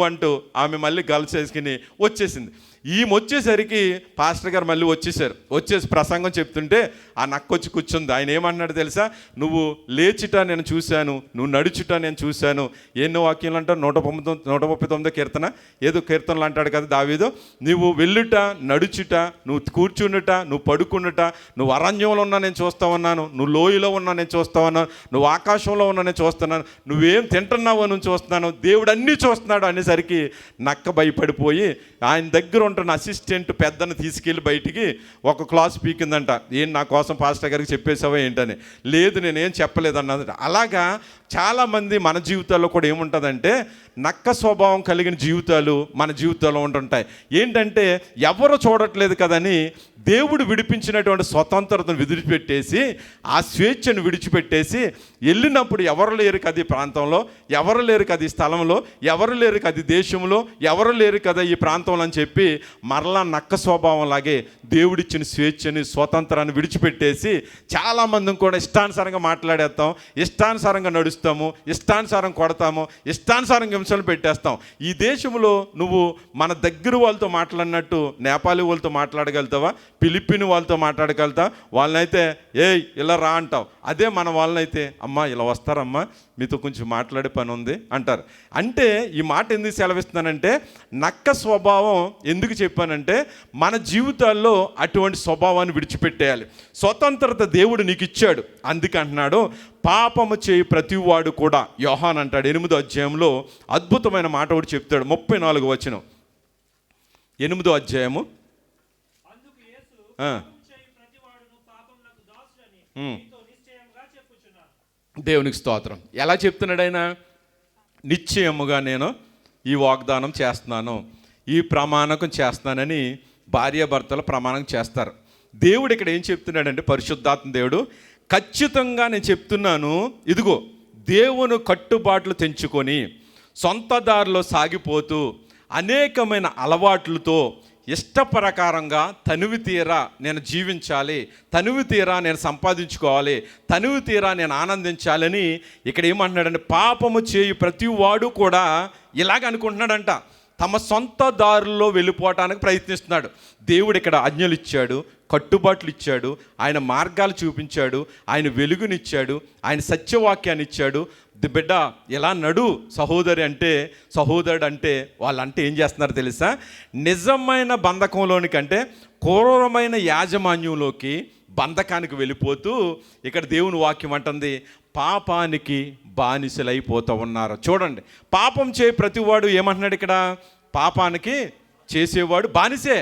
అంటూ ఆమె మళ్ళీ గల్స్ వేసుకుని వచ్చేసింది. ఈమె వచ్చేసరికి పాస్టర్ గారు మళ్ళీ వచ్చేసి ప్రసంగం చెప్తుంటే ఆ నక్క వచ్చి కూర్చుంది. ఆయన ఏమన్నాడు తెలుసా? నువ్వు లేచుట నేను చూశాను, నువ్వు నడుచుట నేను చూశాను. ఎన్నో వాక్యాలు అంటారు, 139 కీర్తన ఏదో కీర్తనలు అంటాడు కదా దావీదు. నువ్వు వెళ్ళుట, నడుచుట, నువ్వు కూర్చుండుట, నువ్వు పడుకున్నట, నువ్వు అరణ్యంలో ఉన్నా నేను చూస్తా ఉన్నాను, నువ్వు లోయలో ఉన్నా నేను చూస్తా ఉన్నాను, నువ్వు ఆకాశంలో ఉన్నా నేను చూస్తున్నాను, నువ్వేం తింటున్నావో నేను చూస్తున్నాను, దేవుడు అన్నీ చూస్తున్నాడు అనేసరికి నక్క భయపడిపోయి ఆయన దగ్గర ఉంటున్న అసిస్టెంట్ పెద్దను తీసుకెళ్ళి బయటికి ఒక క్లాస్ పీకిందంట. ఏం నా కోసం పాస్టర్ గారికి చెప్పేసావా ఏంటని. లేదు నేనేం చెప్పలేదన్నది. అలాగా చాలామంది మన జీవితాల్లో కూడా ఏముంటుందంటే నక్క స్వభావం కలిగిన జీవితాలు మన జీవితాల్లో ఉంటుంటాయి. ఏంటంటే ఎవరు చూడట్లేదు కదని దేవుడు విడిపించినటువంటి స్వతంత్రతను విడిచిపెట్టేసి, ఆ స్వేచ్ఛను విడిచిపెట్టేసి వెళ్ళినప్పుడు ఎవరు లేరు కదా ఈ ప్రాంతంలో, ఎవరు లేరు కదా ఈ స్థలంలో, ఎవరు లేరు కదా ఈ దేశంలో, ఎవరు లేరు కదా ఈ ప్రాంతంలో అని చెప్పి మరలా నక్క స్వభావం లాగే దేవుడిచ్చిన స్వేచ్ఛని స్వతంత్రాన్ని విడిచిపెట్టేసి చాలామందిని కూడా ఇష్టానుసారంగా మాట్లాడేస్తాం, ఇష్టానుసారంగా నడుస్తాము, ఇష్టానుసారం కొడతాము, ఇష్టానుసారంగా హింసలు పెట్టేస్తాం. ఈ దేశంలో నువ్వు మన దగ్గర వాళ్ళతో మాట్లాడినట్టు నేపాలీ వాళ్ళతో మాట్లాడగలుగుతావా? ఫిలిప్పీన్ వాళ్ళతో మాట్లాడగలుగుతా? వాళ్ళనైతే ఏయ్ ఇలా రా అంటావు. అదే మన వాళ్ళనైతే అమ్మా ఇలా వస్తారమ్మా, మీతో కొంచెం మాట్లాడే పని ఉంది అంటారు. అంటే ఈ మాట ఎందుకు సెలవిస్తున్నానంటే నక్క స్వభావం ఎందుకు చెప్పానంటే మన జీవితాల్లో అటువంటి స్వభావాన్ని విడిచిపెట్టేయాలి. స్వతంత్రత దేవుడు నీకు ఇచ్చాడు. అందుకే అంటున్నాడు పాపము చేయి ప్రతివాడు కూడా. యోహాన్ అంటాడు 8వ అధ్యాయంలో అద్భుతమైన మాట ఒకటి చెప్తాడు. 34వ వచనం 8వ అధ్యాయము. దేవునికి స్తోత్రం. ఎలా చెప్తున్నాడు ఆయన? నిశ్చయముగా నేను ఈ వాగ్దానం చేస్తున్నాను, ఈ ప్రమాణకం చేస్తున్నానని భార్యాభర్తలు ప్రమాణం చేస్తారు. దేవుడు ఇక్కడ ఏం చెప్తున్నాడంటే పరిశుద్ధాత్మ దేవుడు ఖచ్చితంగా నేను చెప్తున్నాను, ఇదిగో దేవుని కట్టుబాట్లు తెంచుకొని సొంత దారిలో సాగిపోతూ అనేకమైన అలవాట్లతో ఇష్టప్రకారంగా తనివి తీరా నేను జీవించాలి, తనివి తీరా నేను సంపాదించుకోవాలి, తనివి తీరా నేను ఆనందించాలని ఇక్కడ ఏమంటున్నాడంటే పాపము చేయి ప్రతి వాడు కూడా ఇలాగ అనుకుంటున్నాడంట. తమ సొంత దారుల్లో వెళ్ళిపోవటానికి ప్రయత్నిస్తున్నాడు. దేవుడు ఇక్కడ ఆజ్ఞలు ఇచ్చాడు, కట్టుబాట్లు ఇచ్చాడు, ఆయన మార్గాలు చూపించాడు, ఆయన వెలుగునిచ్చాడు, ఆయన సత్యవాక్యాన్ని ఇచ్చాడు. బిడ్డ ఎలా నడు సహోదరి అంటే, సహోదరుడు అంటే వాళ్ళంటే ఏం చేస్తున్నారు తెలుసా? నిజమైన బంధకంలోనికంటే క్రూరమైన యాజమాన్యంలోకి బంధకానికి వెళ్ళిపోతూ ఇక్కడ దేవుని వాక్యం అంటుంది పాపానికి బానిసలైపోతూ ఉన్నారు. చూడండి, పాపం చేయ ప్రతివాడు ఏమంటున్నాడు ఇక్కడ? పాపానికి చేసేవాడు బానిసే.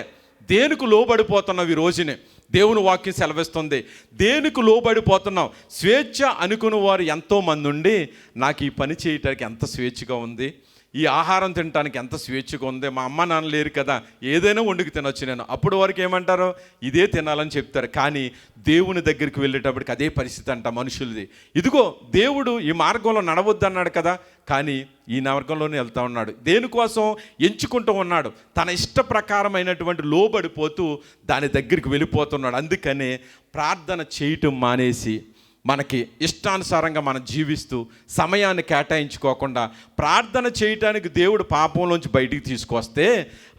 దేనికి లోబడిపోతున్నావు ఈ రోజునే? దేవుని వాక్యం సెలవిస్తుంది దేనికి లోబడిపోతున్నావు? స్వేచ్ఛ అనుకున్న వారు ఎంతోమంది ఉండి నాకు ఈ పని చేయటానికి ఎంత స్వేచ్ఛగా ఉంది, ఈ ఆహారం తినడానికి ఎంత స్వేచ్ఛగా ఉంది, మా అమ్మ నాన్న లేరు కదా ఏదైనా వండుకు తినొచ్చు నేను. అప్పుడు వరకు ఏమంటారు? ఇదే తినాలని చెప్తారు. కానీ దేవుని దగ్గరికి వెళ్ళేటప్పటికి అదే పరిస్థితి అంట మనుషులది. ఇదిగో దేవుడు ఈ మార్గంలో నడవద్దు అన్నాడు కదా, కానీ ఈ మార్గంలోనే వెళ్తూ ఉన్నాడు. దేనికోసం ఎంచుకుంటూ ఉన్నాడు? తన ఇష్ట ప్రకారమైనటువంటి లోబడిపోతూ దాని దగ్గరికి వెళ్ళిపోతున్నాడు. అందుకనే ప్రార్థన చేయటం మానేసి మనకి ఇష్టానుసారంగా మనం జీవిస్తూ సమయాన్ని కేటాయించుకోకుండా ప్రార్థన చేయటానికి దేవుడు పాపంలోంచి బయటికి తీసుకొస్తే,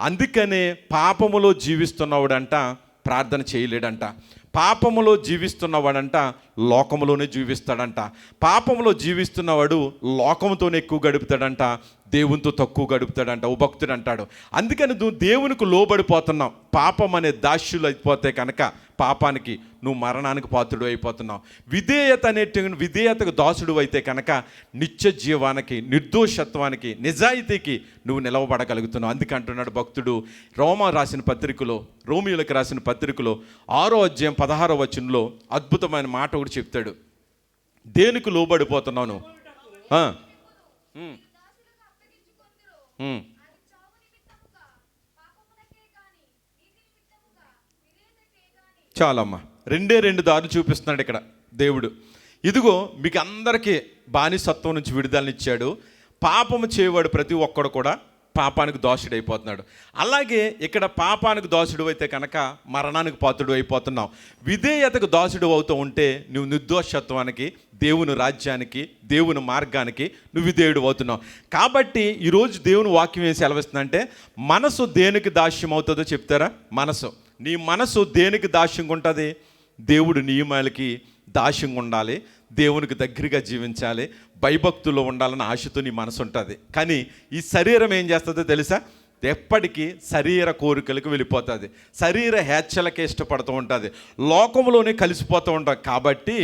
అందుకనే పాపములో జీవిస్తున్నవాడంట ప్రార్థన చేయలేడంట. పాపములో జీవిస్తున్నవాడంట లోకములోనే జీవిస్తాడంట. పాపములో జీవిస్తున్నవాడు లోకంతోనే ఎక్కువ గడుపుతాడంట, దేవునితో తక్కువ గడుపుతాడంట. ఓ భక్తుడు అంటాడు, అందుకని నువ్వు దేవునికి లోబడిపోతున్నావు. పాపం అనే దాస్యులు అయిపోతే కనుక పాపానికి నువ్వు మరణానికి పాత్రుడు అయిపోతున్నావు. విధేయతకు దాసుడు అయితే కనుక నిత్య జీవానికి, నిర్దోషత్వానికి, నిజాయితీకి నువ్వు నిలవబడగలుగుతున్నావు. అందుకే అంటున్నాడు భక్తుడు రోమియోలకు రాసిన పత్రికలో 6వ అధ్యాయం 16వ వచనంలో అద్భుతమైన మాట ఒకటి చెప్తాడు. దేనికి లోబడిపోతున్నావు నువ్వు? చాలమ్మా, 2 దారులు చూపిస్తున్నాడు ఇక్కడ దేవుడు. ఇదిగో మీకు అందరికీ బానిసత్వం నుంచి విడుదలనిచ్చాడు. పాపము చేయవాడు ప్రతి ఒక్కడు కూడా పాపానికి దోషుడు అయిపోతున్నాడు. అలాగే ఇక్కడ పాపానికి దోషుడు అయితే కనుక మరణానికి పాత్రుడు అయిపోతున్నావు. విధేయతకు దోషుడు అవుతూ ఉంటే నువ్వు నిర్దోషత్వానికి, దేవుని రాజ్యానికి, దేవుని మార్గానికి నువ్వు విధేయుడు అవుతున్నావు. కాబట్టి ఈరోజు దేవుని వాక్యం ఏం సెలవిస్తుందంటే, మనసు దేనికి దాస్యం అవుతుందో చెప్తారా? నీ మనసు దేనికి దాస్యంగా ఉంటుంది? దేవుడి నియమాలకి దాస్యంగా ఉండాలి, దేవునికి దగ్గరగా జీవించాలి, భయభక్తుల్లో ఉండాలని ఆశతో నీ మనసు ఉంటుంది. కానీ ఈ శరీరం ఏం చేస్తుందో తెలుసా? ఎప్పటికీ శరీర కోరికలకు వెళ్ళిపోతుంది, శరీర హేచ్ఛలకే ఇష్టపడుతూ ఉంటుంది, లోకంలోనే కలిసిపోతూ ఉంటుంది. కాబట్టి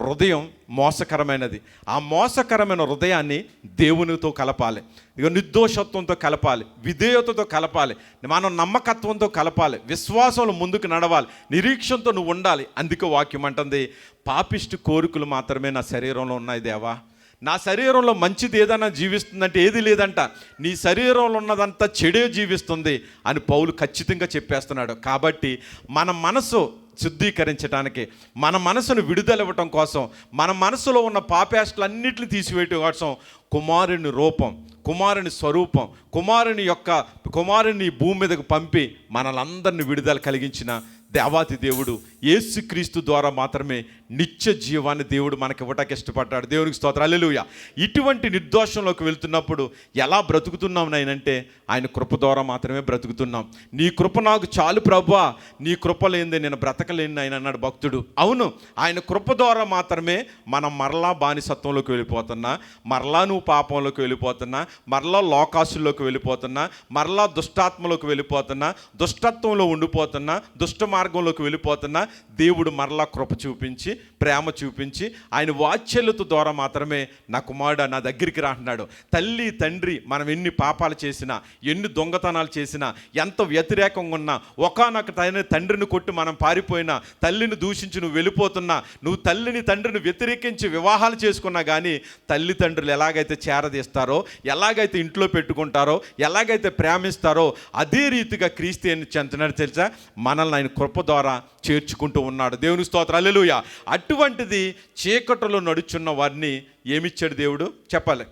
హృదయం మోసకరమైనది. ఆ మోసకరమైన హృదయాన్ని దేవునితో కలపాలి, ఇక నిర్దోషత్వంతో కలపాలి, విధేయతతో కలపాలి, మనం నమ్మకత్వంతో కలపాలి, విశ్వాసంలో ముందుకు నడవాలి, నిరీక్షణతో నువ్వు ఉండాలి. అందుకే వాక్యం అంటుంది, పాపిష్టి కోరికలు మాత్రమే నా శరీరంలో ఉన్నాయి దేవా, నా శరీరంలో మంచిది ఏదైనా జీవిస్తుందంటే ఏది లేదంట, నీ శరీరంలో ఉన్నదంతా చెడే జీవిస్తుంది అని పౌలు ఖచ్చితంగా చెప్పేస్తున్నాడు. కాబట్టి మన మనసు శుద్ధీకరించడానికి, మన మనసును విడుదలవ్వటం కోసం, మన మనసులో ఉన్న పాపేష్టలన్నింటినీ తీసివేయటం కోసం కుమారుని రూపం, కుమారుని స్వరూపం, కుమారుని భూమి మీదకు పంపి మనలందరినీ విడుదల కలిగించిన దేవాతి దేవుడు యేసుక్రీస్తు ద్వారా మాత్రమే నిత్య జీవాన్ని దేవుడు మనకి ఇవ్వటానికి ఇష్టపడ్డాడు. దేవునికి స్తోత్రం, హల్లెలూయా. ఇటువంటి నిర్దోషంలోకి వెళ్తున్నప్పుడు ఎలా బ్రతుకుతున్నాం నాయనంటే, ఆయన కృప ద్వారా మాత్రమే బ్రతుకుతున్నాం. నీ కృప నాకు చాలు ప్రభువా, నీ కృప లేనిదే నేను బ్రతకలేని ఆయన అన్నాడు భక్తుడు. అవును, ఆయన కృప ద్వారా మాత్రమే మనం మరలా బానిసత్వంలోకి వెళ్ళిపోతున్నా, మరలా నువ్వు పాపంలోకి వెళ్ళిపోతున్నా, మరలా లోకాసుల్లోకి వెళ్ళిపోతున్నా, మరలా దుష్టాత్మలోకి వెళ్ళిపోతున్నా, దుష్టత్వంలో ఉండిపోతున్నా, దుష్ట మార్గంలోకి వెళ్ళిపోతున్నా, దేవుడు మరలా కృప చూపించి, ప్రేమ చూపించి, ఆయన వాత్సల్యత ద్వారా మాత్రమే నా కుమారుడు నా దగ్గరికి రాంటున్నాడు. తల్లి తండ్రి మనం ఎన్ని పాపాలు చేసినా, ఎన్ని దొంగతనాలు చేసినా, ఎంత వ్యతిరేకంగా ఉన్నా, ఒకానొక తండ్రిని కొట్టి మనం పారిపోయినా, తల్లిని దూషించి నువ్వు వెళ్ళిపోతున్నా, నువ్వు తల్లిని తండ్రిని వ్యతిరేకించి వివాహాలు చేసుకున్నా కానీ తల్లిదండ్రులు ఎలాగైతే చేరదీస్తారో, ఎలాగైతే ఇంట్లో పెట్టుకుంటారో, ఎలాగైతే ప్రేమిస్తారో, అదే రీతిగా క్రీస్తు ఏం చెందుతున్నాడు తెలుసా? మనల్ని ఆయన కృప ద్వారా చేర్చుకుంటూ ఉన్నాడు. దేవుని స్తోత్రం, హల్లెలూయా. అటువంటిది చీకటిలో నడుచున్న వారిని ఏమిచ్చాడు దేవుడు చెప్పాలి?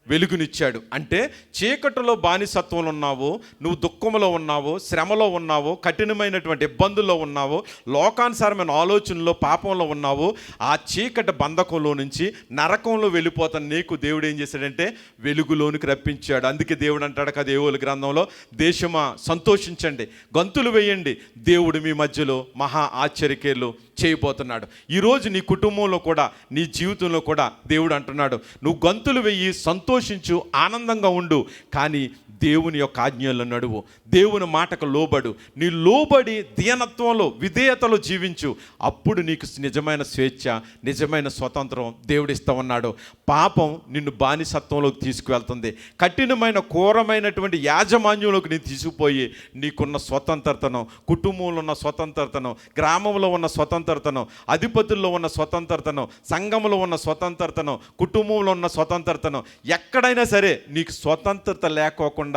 వెలుగునిచ్చాడు. అంటే చీకటిలో బానిసత్వంలో ఉన్నావు, నువ్వు దుఃఖంలో ఉన్నావు, శ్రమలో ఉన్నావు, కఠినమైనటువంటి ఇబ్బందుల్లో ఉన్నావు, లోకానుసారమైన ఆలోచనలో పాపంలో ఉన్నావు, ఆ చీకటి బంధకంలో నుంచి నరకంలో వెళ్ళిపోతాను నీకు దేవుడు ఏం చేశాడంటే వెలుగులోనికి రప్పించాడు. అందుకే దేవుడు అంటాడు కదా యోవేలు గ్రంథంలో, దేశమా సంతోషించండి, గంతులు వేయండి, దేవుడు మీ మధ్యలో మహా ఆశ్చర్యక్రియలు చేయబోతున్నాడు. ఈరోజు నీ కుటుంబంలో కూడా, నీ జీవితంలో కూడా దేవుడు అంటున్నాడు, నువ్వు గంతులు వెయ్యి, సంతోషించు, ఆనందంగా ఉండు, కానీ దేవుని యొక్క ఆజ్ఞల్లో నడువు, దేవుని మాటకు లోబడు, నీ లోబడి దీనత్వంలో విధేయతలో జీవించు, అప్పుడు నీకు నిజమైన స్వేచ్ఛ, నిజమైన స్వతంత్రం దేవుడు ఇస్తా ఉన్నాడు. పాపం నిన్ను బానిసత్వంలోకి తీసుకువెళ్తుంది, కఠినమైన ఘోరమైనటువంటి యాజమాన్యంలోకి నేను తీసుకుపోయి నీకున్న స్వతంత్రతను, కుటుంబంలో ఉన్న స్వతంత్రతను, గ్రామంలో ఉన్న స్వతంత్రతను, అధిపతుల్లో ఉన్న స్వతంత్రతను, సంఘంలో ఉన్న స్వతంత్రతను, కుటుంబంలో ఉన్న స్వతంత్రతను, ఎక్కడైనా సరే నీకు స్వతంత్రత లేకోకుండా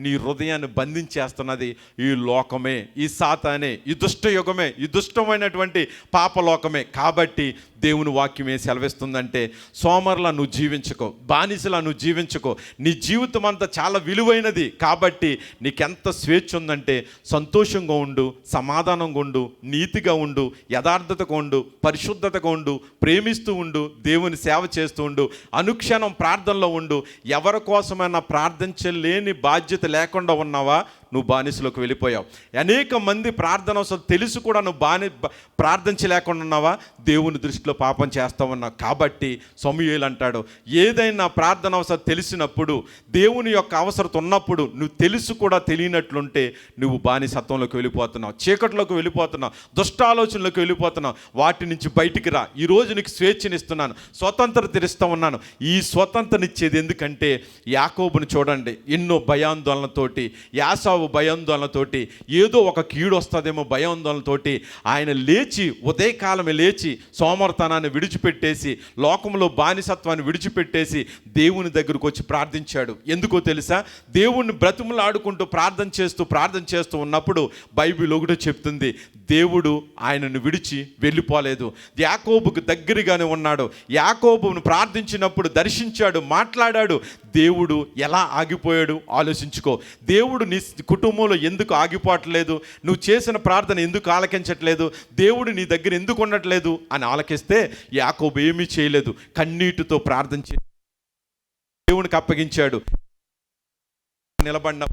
నీ హృదయాన్ని బంధించేస్తున్నది ఈ లోకమే, ఈ సాతానే, ఈ దుష్టయుగమే, ఈ దుష్టమైనటువంటి పాపలోకమే. కాబట్టి దేవుని వాక్యం ఏం సెలవిస్తుందంటే, సోమరులా నువ్వు జీవించుకో, బానిసలా నువ్వు జీవించుకో, నీ జీవితం అంతా చాలా విలువైనది. కాబట్టి నీకెంత స్వేచ్ఛ ఉందంటే సంతోషంగా ఉండు, సమాధానంగా ఉండు, నీతిగా ఉండు, యథార్థతగా ఉండు, పరిశుద్ధతగా ఉండు, ప్రేమిస్తూ ఉండు, దేవుని సేవ చేస్తూ ఉండు, అనుక్షణం ప్రార్థనలో ఉండు. ఎవరి కోసమైనా ప్రార్థించలేని బాధ్యత లేకుండా ఉన్నావా? నువ్వు బానిసలోకి వెళ్ళిపోయావు. అనేక మంది ప్రార్థన అసలు తెలుసు కూడా నువ్వు ప్రార్థించలేకుండా ఉన్నావా? దేవుని దృష్టిలో పాపం చేస్తా ఉన్నావు. కాబట్టి సమూయేలు అంటాడు, ఏదైనా ప్రార్థన అవసరం తెలిసినప్పుడు, దేవుని యొక్క అవసరం ఉన్నప్పుడు, నువ్వు తెలుసు కూడా తెలియనట్లుంటే నువ్వు బానిసత్వంలోకి వెళ్ళిపోతున్నావు, చీకటిలోకి వెళ్ళిపోతున్నావు, దుష్టాలోచనలోకి వెళ్ళిపోతున్నావు. వాటి నుంచి బయటికి రా. ఈరోజు నీకు స్వేచ్ఛనిస్తున్నాను, స్వతంత్రత ఇస్తూ ఉన్నాను. ఈ స్వతంత్రనిచ్చేది ఎందుకంటే, యాకోబుని చూడండి, ఎన్నో భయాందోళనతోటి, యాసావు వస్తావు భయాందోళనతోటి, ఏదో ఒక కీడు వస్తుందేమో భయాందోళనతోటి ఆయన లేచి ఉదయకాలమే లేచి సోమర్తనాన్ని విడిచిపెట్టేసి లోకంలో బానిసత్వాన్ని విడిచిపెట్టేసి దేవుని దగ్గరకు వచ్చి ప్రార్థించాడు. ఎందుకో తెలుసా? దేవుణ్ణి బ్రతిమలాడుకుంటూ ప్రార్థన చేస్తూ ఉన్నప్పుడు బైబిల్ ఒకటి చెప్తుంది, దేవుడు ఆయనను విడిచి వెళ్ళిపోలేదు. యాకోబుకు దగ్గరగానే ఉన్నాడు. యాకోబును ప్రార్థించినప్పుడు దర్శించాడు, మాట్లాడాడు. దేవుడు ఎలా ఆగిపోయాడు ఆలోచించుకో. దేవుడు నీ కుటుంబంలో ఎందుకు ఆగిపోవట్లేదు, నువ్వు చేసిన ప్రార్థన ఎందుకు ఆలకించట్లేదు, దేవుడు నీ దగ్గర ఎందుకు ఉండట్లేదు అని ఆలకిస్తే యాకోబు ఏమీ చేయలేదు. కన్నీటితో ప్రార్థించి దేవునికి అప్పగించాడు. నిలబడిన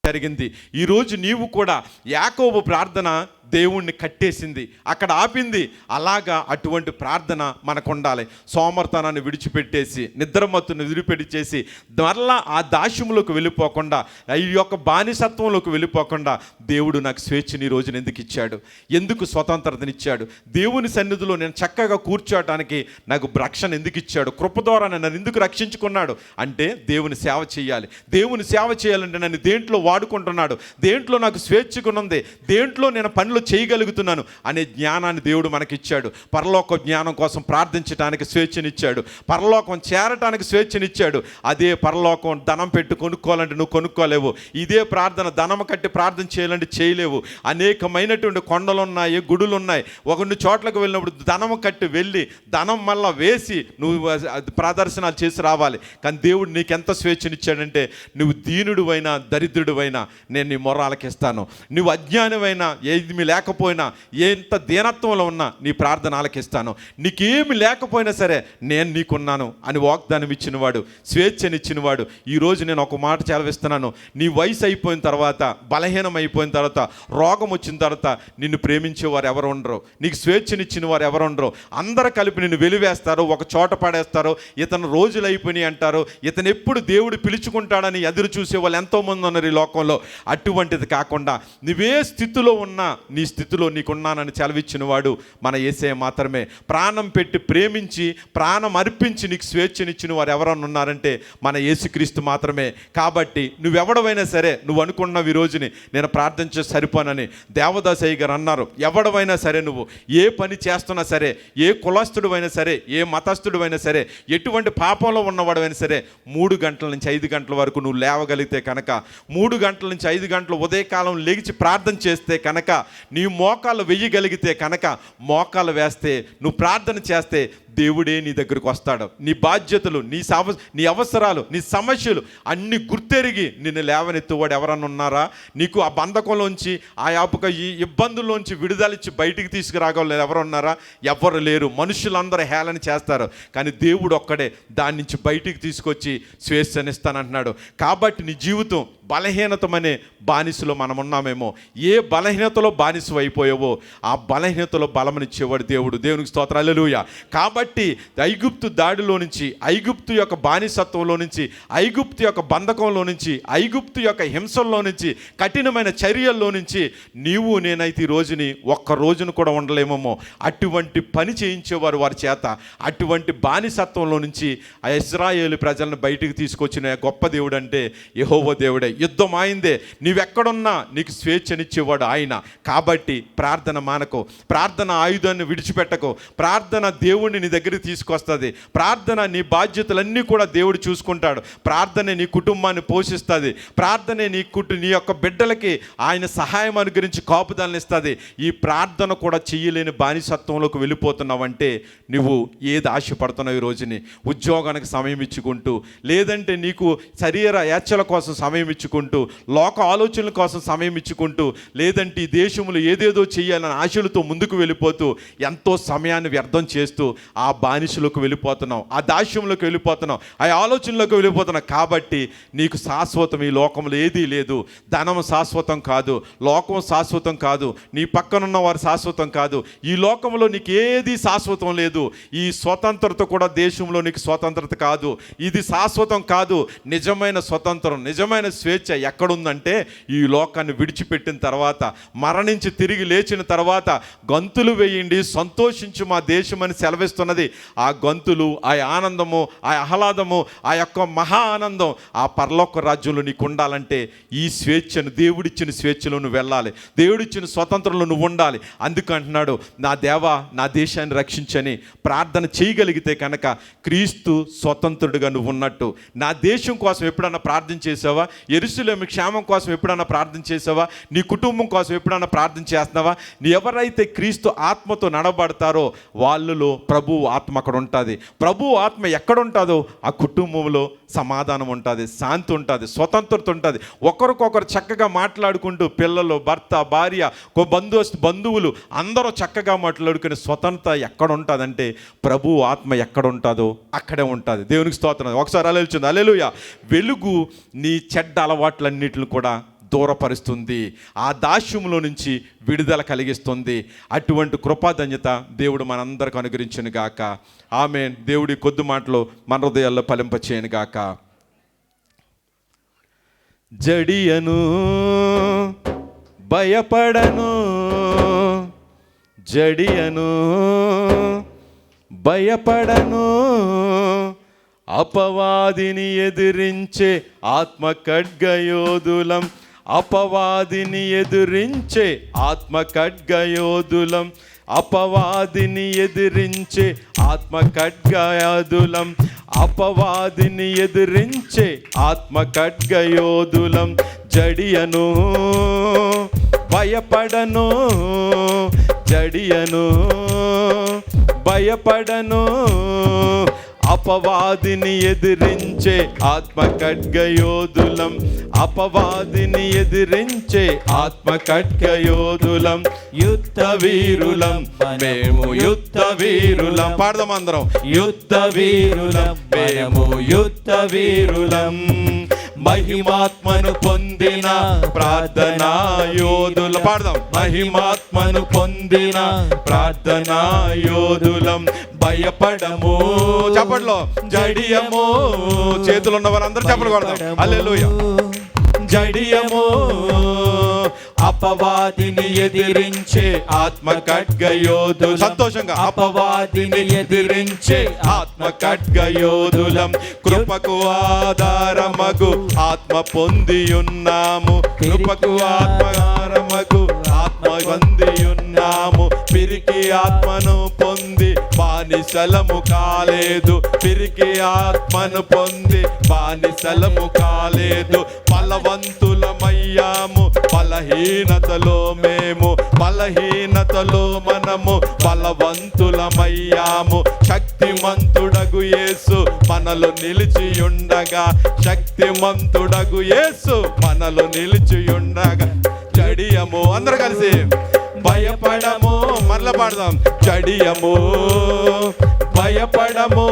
జరిగింది. ఈరోజు నీవు కూడా యాకోబు ప్రార్థన దేవుణ్ణి కట్టేసింది, అక్కడ ఆపింది. అలాగా అటువంటి ప్రార్థన మనకు ఉండాలి. సోమర్తనాన్ని విడిచిపెట్టేసి, నిద్రమత్తును విడిపెట్టేసి మరలా ఆ దాస్యంలోకి వెళ్ళిపోకుండా, ఈ యొక్క బానిసత్వంలోకి వెళ్ళిపోకుండా దేవుడు నాకు స్వేచ్ఛని రోజున ఎందుకు ఇచ్చాడు, ఎందుకు స్వతంత్రతనిచ్చాడు, దేవుని సన్నిధిలో నేను చక్కగా కూర్చోవటానికి నాకు రక్షణ ఎందుకు ఇచ్చాడు, కృప ద్వారా నన్ను ఎందుకు రక్షించుకున్నాడు అంటే దేవుని సేవ చేయాలి. దేవుని సేవ చేయాలంటే నన్ను దేంట్లో వాడుకుంటున్నాడు, దేంట్లో నాకు స్వేచ్ఛకునుంది, దేంట్లో నేను పనులు చేయగలుగుతున్నాను అనే జ్ఞానాన్ని దేవుడు మనకిచ్చాడు. పరలోక జ్ఞానం కోసం ప్రార్థించడానికి స్వేచ్ఛనిచ్చాడు, పరలోకం చేరటానికి స్వేచ్ఛనిచ్చాడు. అదే పరలోకం ధనం పెట్టి కొనుక్కోవాలంటే నువ్వు కొనుక్కోలేవు. ఇదే ప్రార్థన ధనం కట్టి ప్రార్థన చేయాలంటే చేయలేవు. అనేకమైనటువంటి కొండలు ఉన్నాయి, గుడులు ఉన్నాయి. ఒకరిని చోట్లకు వెళ్ళినప్పుడు ధనం కట్టి వెళ్ళి ధనం మళ్ళా వేసి నువ్వు ప్రదర్శనలు చేసి రావాలి. కానీ దేవుడు నీకెంత స్వేచ్ఛనిచ్చాడంటే, నువ్వు దీనుడువైనా దరిద్రుడివైనా నేను నీ మొర ఆలకిస్తాను, నువ్వు అజ్ఞానమైనా ఏమి లేకపోయినా, ఎంత దీనత్వంలో ఉన్నా నీ ప్రార్థన ఆలకిస్తాను, నీకేమి లేకపోయినా సరే నేను నీకున్నాను అని వాగ్దానం ఇచ్చినవాడు, స్వేచ్ఛనిచ్చినవాడు. ఈరోజు నేను ఒక మాట సెలవిస్తున్నాను. నీ వయసు అయిపోయిన తర్వాత, బలహీనం అయిపోయిన తర్వాత, రోగం వచ్చిన తర్వాత నిన్ను ప్రేమించేవారు ఎవరు ఉండరు, నీకు స్వేచ్ఛనిచ్చిన వారు ఎవరు ఉండరు. అందరూ కలిపి నిన్ను వెలివేస్తారు, ఒక చోట పడేస్తారు. ఇతను రోజులు అయిపోయినాయి అంటారు. ఇతను ఎప్పుడు దేవుడు పిలుచుకుంటాడని ఎదురు చూసే వాళ్ళు ఎంతోమంది ఉన్నారు ఈ లోకంలో. అటువంటిది కాకుండా నువ్వే స్థితిలో ఉన్నా నీ స్థితిలో నీకున్నానని సెలవిచ్చిన వాడు మన యేసయ్య మాత్రమే. ప్రాణం పెట్టి ప్రేమించి ప్రాణం అర్పించి నీకు స్వేచ్ఛనిచ్చిన వారు ఎవరన్నా ఉన్నారంటే మన యేసుక్రీస్తు మాత్రమే. కాబట్టి నువ్వెవడవైనా సరే, నువ్వు అనుకున్నవి రోజుని నేను ప్రార్థించే సరిపోనని దేవదాసయ్య గారు అన్నారు. ఎవడవైనా సరే, నువ్వు ఏ పని చేస్తున్నా సరే, ఏ కులస్తుడు అయినా సరే, ఏ మతస్థుడు అయినా సరే, ఎటువంటి పాపంలో ఉన్నవాడైనా సరే, 3 గంటల నుంచి 5 గంటల వరకు నువ్వు లేవగలిగితే కనుక, 3 గంటల నుంచి 5 గంటలు ఉదయకాలం లేచి ప్రార్థన చేస్తే కనుక, నీ మోకాలు వెయ్యగలిగితే కనుక, మోకాలు వేస్తే, నువ్వు ప్రార్థన చేస్తే దేవుడే నీ దగ్గరకు వస్తాడు. నీ బాధ్యతలు, నీ అవసరాలు, నీ సమస్యలు అన్నీ గుర్తెరిగి నిన్ను లేవనెత్తువాడు ఎవరన్నా ఉన్నారా? నీకు ఆ బంధకంలోంచి, ఆ ఈ ఇబ్బందుల్లోంచి విడుదలిచ్చి బయటికి తీసుకురాగలరు ఎవరున్నారా? ఎవ్వరు లేరు. మనుషులందరూ హేళన చేస్తారు, కానీ దేవుడు ఒక్కడే దాని నుంచి బయటికి తీసుకొచ్చి స్వేచ్ఛనిస్తానంటున్నాడు. కాబట్టి నీ జీవితం బలహీనతమనే బానిసలో మనం ఉన్నామేమో. ఏ బలహీనతలో బానిస అయిపోయావో ఆ బలహీనతలో బలమనిచ్చేవాడు దేవుడు. దేవునికి స్తోత్రం, హల్లెలూయా. కాబట్టి ఐగుప్తు దాడిలో నుంచి, ఐగుప్తు యొక్క బానిసత్వంలో నుంచి, ఐగుప్తు యొక్క బంధకంలో నుంచి, ఐగుప్తు యొక్క హింసల్లో నుంచి, కఠినమైన చర్యల్లో నుంచి నీవు నేనైతే ఈ రోజుని ఒక్క రోజును కూడా ఉండలేమేమో. అటువంటి పని చేయించేవారు వారి చేత. అటువంటి బానిసత్వంలో నుంచి ఆ ఇశ్రాయేలు ప్రజలను బయటికి తీసుకొచ్చిన గొప్ప దేవుడు అంటే యెహోవా దేవుడే. యుద్ధం ఆయిందే. నీవెక్కడున్నా నీకు స్వేచ్ఛనిచ్చేవాడు ఆయన. కాబట్టి ప్రార్థన మానకు, ప్రార్థన ఆయుధాన్ని విడిచిపెట్టకు. ప్రార్థన దేవుణ్ణి నీ దగ్గరికి తీసుకొస్తుంది. ప్రార్థన నీ బాధ్యతలన్నీ కూడా దేవుడు చూసుకుంటాడు. ప్రార్థనే నీ కుటుంబాన్ని పోషిస్తుంది. ప్రార్థనే నీ యొక్క బిడ్డలకి ఆయన సహాయం అనుగ్రహించి కాపుదలను ఇస్తుంది. ఈ ప్రార్థన కూడా చెయ్యలేని బానిసత్వంలోకి వెళ్ళిపోతున్నావంటే నువ్వు ఏది ఆశపడుతున్నావు ఈ రోజుని? ఉద్యోగానికి సమయం ఇచ్చుకుంటూ, లేదంటే నీకు శరీర ఏచ్ఛల కోసం సమయం ఇచ్చుకుంటూ, లోక ఆలోచనల కోసం సమయం ఇచ్చుకుంటూ, లేదంటే ఈ దేశంలో ఏదేదో చేయాలని ఆశలతో ముందుకు వెళ్ళిపోతూ ఎంతో సమయాన్ని వ్యర్థం చేస్తూ ఆ బానిసలోకి వెళ్ళిపోతున్నావు, ఆ దాస్యంలోకి వెళ్ళిపోతున్నావు, ఆ ఆలోచనలోకి వెళ్ళిపోతున్నావు. కాబట్టి నీకు శాశ్వతం ఈ లోకంలో ఏదీ లేదు. ధనం శాశ్వతం కాదు, లోకం శాశ్వతం కాదు, నీ పక్కనున్న వారు శాశ్వతం కాదు. ఈ లోకంలో నీకు ఏది శాశ్వతం లేదు. ఈ స్వతంత్రత కూడా దేశంలో నీకు స్వతంత్రత కాదు. ఇది శాశ్వతం కాదు. నిజమైన స్వతంత్రం, నిజమైన స్వేచ్ఛ ఎక్కడుందంటే ఈ లోకాన్ని విడిచిపెట్టిన తర్వాత, మరణించి తిరిగి లేచిన తర్వాత గంతులు వేయండి, సంతోషించు మా దేశం అని సెలవిస్తున్నది ఉంటుంది. ఆ గంతులు, ఆ ఆనందము, ఆ ఆహ్లాదము, ఆ యొక్క మహా ఆనందం ఆ పరలోక రాజ్యంలో నీకు ఉండాలంటే ఈ స్వేచ్ఛను, దేవుడిచ్చిన స్వేచ్ఛలో నువ్వు వెళ్ళాలి, దేవుడిచ్చిన స్వతంత్రంలో నువ్వు ఉండాలి. అందుకంటున్నాడు, నా దేవా నా దేశాన్ని రక్షించని ప్రార్థన చేయగలిగితే కనుక క్రీస్తు స్వతంత్రుడిగా నువ్వు ఉన్నట్టు. నా దేశం కోసం ఎప్పుడన్నా ప్రార్థన చేసావా? యెరూషలేము క్షేమం కోసం ఎప్పుడన్నా ప్రార్థన చేసావా? నీ కుటుంబం కోసం ఎప్పుడన్నా ప్రార్థన చేస్తున్నావా? నీ ఎవరైతే క్రీస్తు ఆత్మతో నడబడతారో వాళ్ళలో ప్రభువు ఆత్మ అక్కడ ఉంటుంది. ప్రభువు ఆత్మ ఎక్కడ ఉంటుందో ఆ కుటుంబంలో సమాధానం ఉంటుంది, శాంతి ఉంటుంది, స్వతంత్రత ఉంటుంది. ఒకరికొకరు చక్కగా మాట్లాడుకుంటూ పిల్లలు, భర్త, భార్య, బంధువులు అందరూ చక్కగా మాట్లాడుకునే స్వతంత్రత ఎక్కడ ఉంటుందంటే ప్రభువు ఆత్మ ఎక్కడ ఉంటుందో అక్కడే ఉంటుంది. దేవునికి స్తోత్రం. ఒకసారి అలెలుచుంది. హల్లెలూయా. వెలుగు నీ చెడ్డ అలవాట్లన్నిటిని కూడా దూరపరుస్తుంది, ఆ దాస్యములో నుంచి విడుదల కలిగిస్తుంది. అటువంటి కృపాధన్యత దేవుడు మనందరికి అనుగ్రహించును గాక. ఆమేన్. దేవుడి కొద్ది మాటలు మన హృదయాల్లో ఫలింపచేయను గాక. జడియను భయపడను, జడియను భయపడను, అపవాదిని ఎదిరించే ఆత్మ ఖడ్గయోధులం, అపవాదిని ఎదిరించే ఆత్మ ఖడ్గయోధులం, అపవాదిని ఎదిరించే ఆత్మ ఖడ్గయోధులం, అపవాదిని ఎదిరించే ఆత్మ ఖడ్గయోధులం. జడియను భయపడను, జడియను భయపడను, అపవాదిని ఎదిరించే ఆత్మ ఖడ్గయోధులం, అపవాదిని ఎదిరించే ఆత్మ ఖడ్గయోధులం. యుద్ధ వీరులం మేము, యుద్ధ వీరులం. పాడదాం అందరం. యుద్ధ వీరులం మేము, యుద్ధ వీరులం. మహిమాత్మను పొందిన ప్రార్థనా యోధులం. పాడదాం. మహిమాత్మను పొందిన ప్రార్థనా యోధులం. భయపడము. చప్పట్లో. జడియము. చేతులు ఉన్న వారందరూ చప్పట్లు కొడదాం. హల్లెలూయా. జడియము అపవాదిని ఎదిరించే ఆత్మ ఖడ్గయోధులం. సంతోషంగా. అపవాదిని ఎదిరించే ఆత్మ ఖడ్గయోధులం. కృపకు ఆధారమగు ఆత్మ పొంది ఉన్నాము, కృపకు ఆధారమగు ఆత్మ పొంది ఉన్నాము. పిరికి ఆత్మను పొంది బానిసలము కాలేదు, పిరికి ఆత్మను పొంది బానిసలము కాలేదు. బలవంతులమయ్యాము బలహీనతలో మేము, బలహీనతలో మనము బలవంతులమయ్యాము. శక్తిమంతుడగు యేసు మనలో నిలిచి ఉండగా, శక్తిమంతుడగు యేసు మనలో నిలిచి ఉండగా. జడియము. అందరూ కలిసి. భయపడము. మరల పాడదాం. జడియము భయపడము,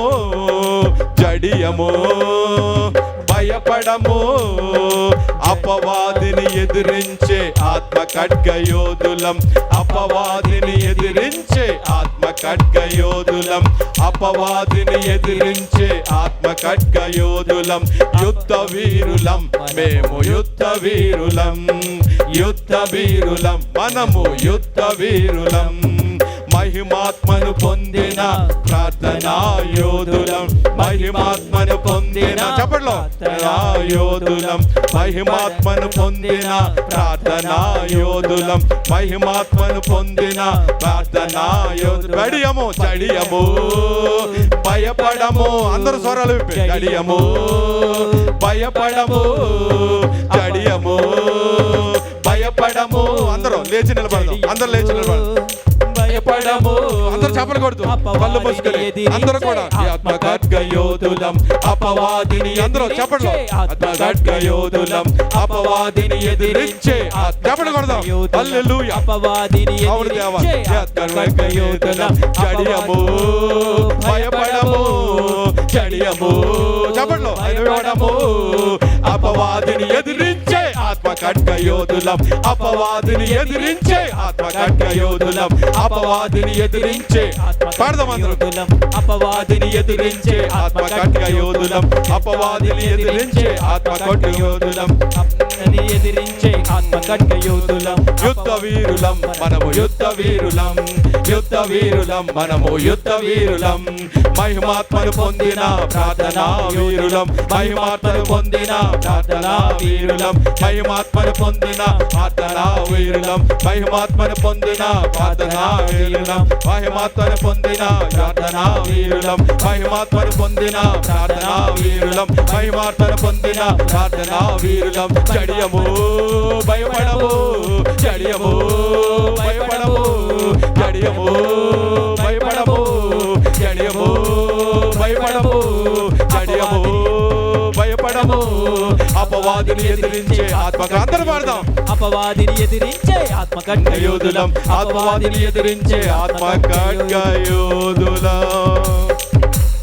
జడియము భయపడము. అపవాదిని ఎదిరించే ఆత్మ ఖడ్గయోధులం, అపవాదిని ఎదిరించే ఆత్మ ఖడ్గయోధులం, అపవాదిని ఎదిరించే ఆత్మ ఖడ్గయోధులం. యుద్ధ వీరులం మేము, యుద్ధ వీరులం, యుద్ధ వీరులం మనము, యుద్ధ వీరులం. మహిమాత్మను పొందిన ప్రార్థనా యోధులం, మహిమాత్మను పొందిన చప్పట్లో యోధులం, మహిమాత్మను పొందిన ప్రార్థనా యోధులం, మహిమాత్మను పొందిన ప్రార్థనా యోధులం. గడియము. జడియము భయపడము. అందరూ స్వరాలు విప్పి. గడియము భయపడము, జడియము భయపడము. అందరూ లేచి నిలబడదాం. అందరూ లేచి నిలబడదాం. భయపడము. అందరూ చప్పలు కొడుతూ కళ్ళు మూసుకొని అందరూ కూడా ఆత్మ ఖడ్గయోధులం, అపవాదిని అందరూ చప్పట్లు. ఆత్మ ఖడ్గయోధులం, అపవాదిని ఎదిరించే చప్పలు కొడదాం. హల్లెలూయా. అపవాదిని ఎదిరించే ఆత్మ ఖడ్గయోధులం. జడియము భయపడము, జడియము చప్పట్లు. భయపడము. అపవాదిని ఎదిరించే ఆత్మ ఖడ్గయోధులం, అపవాదిని ఎదిరించే ఆత్మ ఖడ్గయోధులం, అపవాదిని ఎదిరించే పాడదామందరం. అపవాదిని ఎదిరించే ఆత్మ ఖడ్గయోధులం, అపవాదిని ఎదిరించే ఆత్మ ఖడ్గయోధులం, ఎదిరించే ఆత్మ ఖడ్గయోధులం. యుద్ధ వీరులం, మనము యుద్ధ వీరులం, యుద్ధ వీరులం, మనము యుద్ధ వీరులం. మహిమాత్మను పొందిన ప్రార్థనా వీరులం, మహిమాత్మను పొందిన ప్రార్థనా వీరులం, మహిమాత్మను పొందిన ప్రార్థనా వీరులం, మహిమాత్మను పొందిన ప్రార్థనా వీరులం, మహిమాత్మను పొందిన ప్రార్థనా వీరులం, మహిమాత్మను పొందిన ప్రార్థనా వీరులం, మహిమాత్మను పొందిన ప్రార్థనా వీరులం. జడియము భయపడము, జడియము భయపడము, జడియము భయపడము, జడియము భయపడము, జడియము భయపడము. అపవాదిని ఎదిరించే ఆత్మగా అందరూ పాడదాం. అపవాదిని ఎదిరించే ఆత్మ ఖడ్గ యోధులం, అపవాదిని ఎదిరించే ఆత్మ ఖడ్గ యోధులం.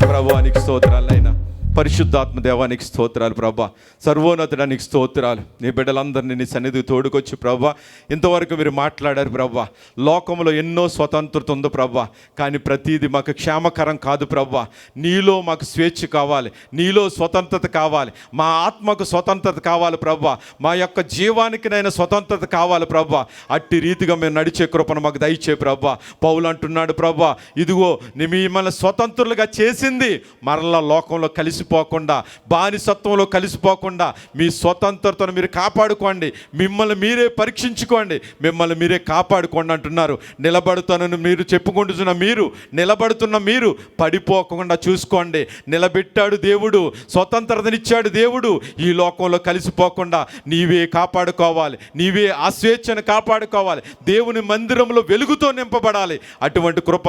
ప్రభువానికి స్తోత్రాలైనా, పరిశుద్ధాత్మ దేవానికి స్తోత్రాలు ప్రభా, సర్వోన్నతుడానికి స్తోత్రాలు. నీ బిడ్డలందరినీ నీ సన్నిధికి తోడుకొచ్చి ప్రభా, ఇంతవరకు మీరు మాట్లాడారు ప్రభా. లోకంలో ఎన్నో స్వతంత్రత ఉంది ప్రభా, కానీ ప్రతీది మాకు క్షేమకరం కాదు ప్రభా. నీలో మాకు స్వేచ్ఛ కావాలి, నీలో స్వతంత్రత కావాలి, మా ఆత్మకు స్వతంత్రత కావాలి ప్రభా, మా యొక్క జీవానికినైనా స్వతంత్రత కావాలి ప్రభా. అట్టి రీతిగా మేము నడిచే కృపను మాకు దయచే ప్రభా. పౌలు అంటున్నాడు ప్రభా, ఇదిగో నీ మిమ్మల్ని స్వతంత్రులుగా చేసింది మరలా లోకంలో కలిసిపోకుండా, బానిసత్వంలో కలిసిపోకుండా మీ స్వతంత్రతను మీరు కాపాడుకోండి, మిమ్మల్ని మీరే పరీక్షించుకోండి, మిమ్మల్ని మీరే కాపాడుకోండి అంటున్నారు. నిలబడుతానని మీరు చెప్పుకుంటున్న మీరు, నిలబడుతున్న మీరు పడిపోకుండా చూసుకోండి. నిలబెట్టాడు దేవుడు, స్వతంత్రతనిచ్చాడు దేవుడు. ఈ లోకంలో కలిసిపోకుండా నీవే కాపాడుకోవాలి, నీవే ఆ స్వేచ్ఛను కాపాడుకోవాలి. దేవుని మందిరంలో వెలుగుతో నింపబడాలి. అటువంటి కృప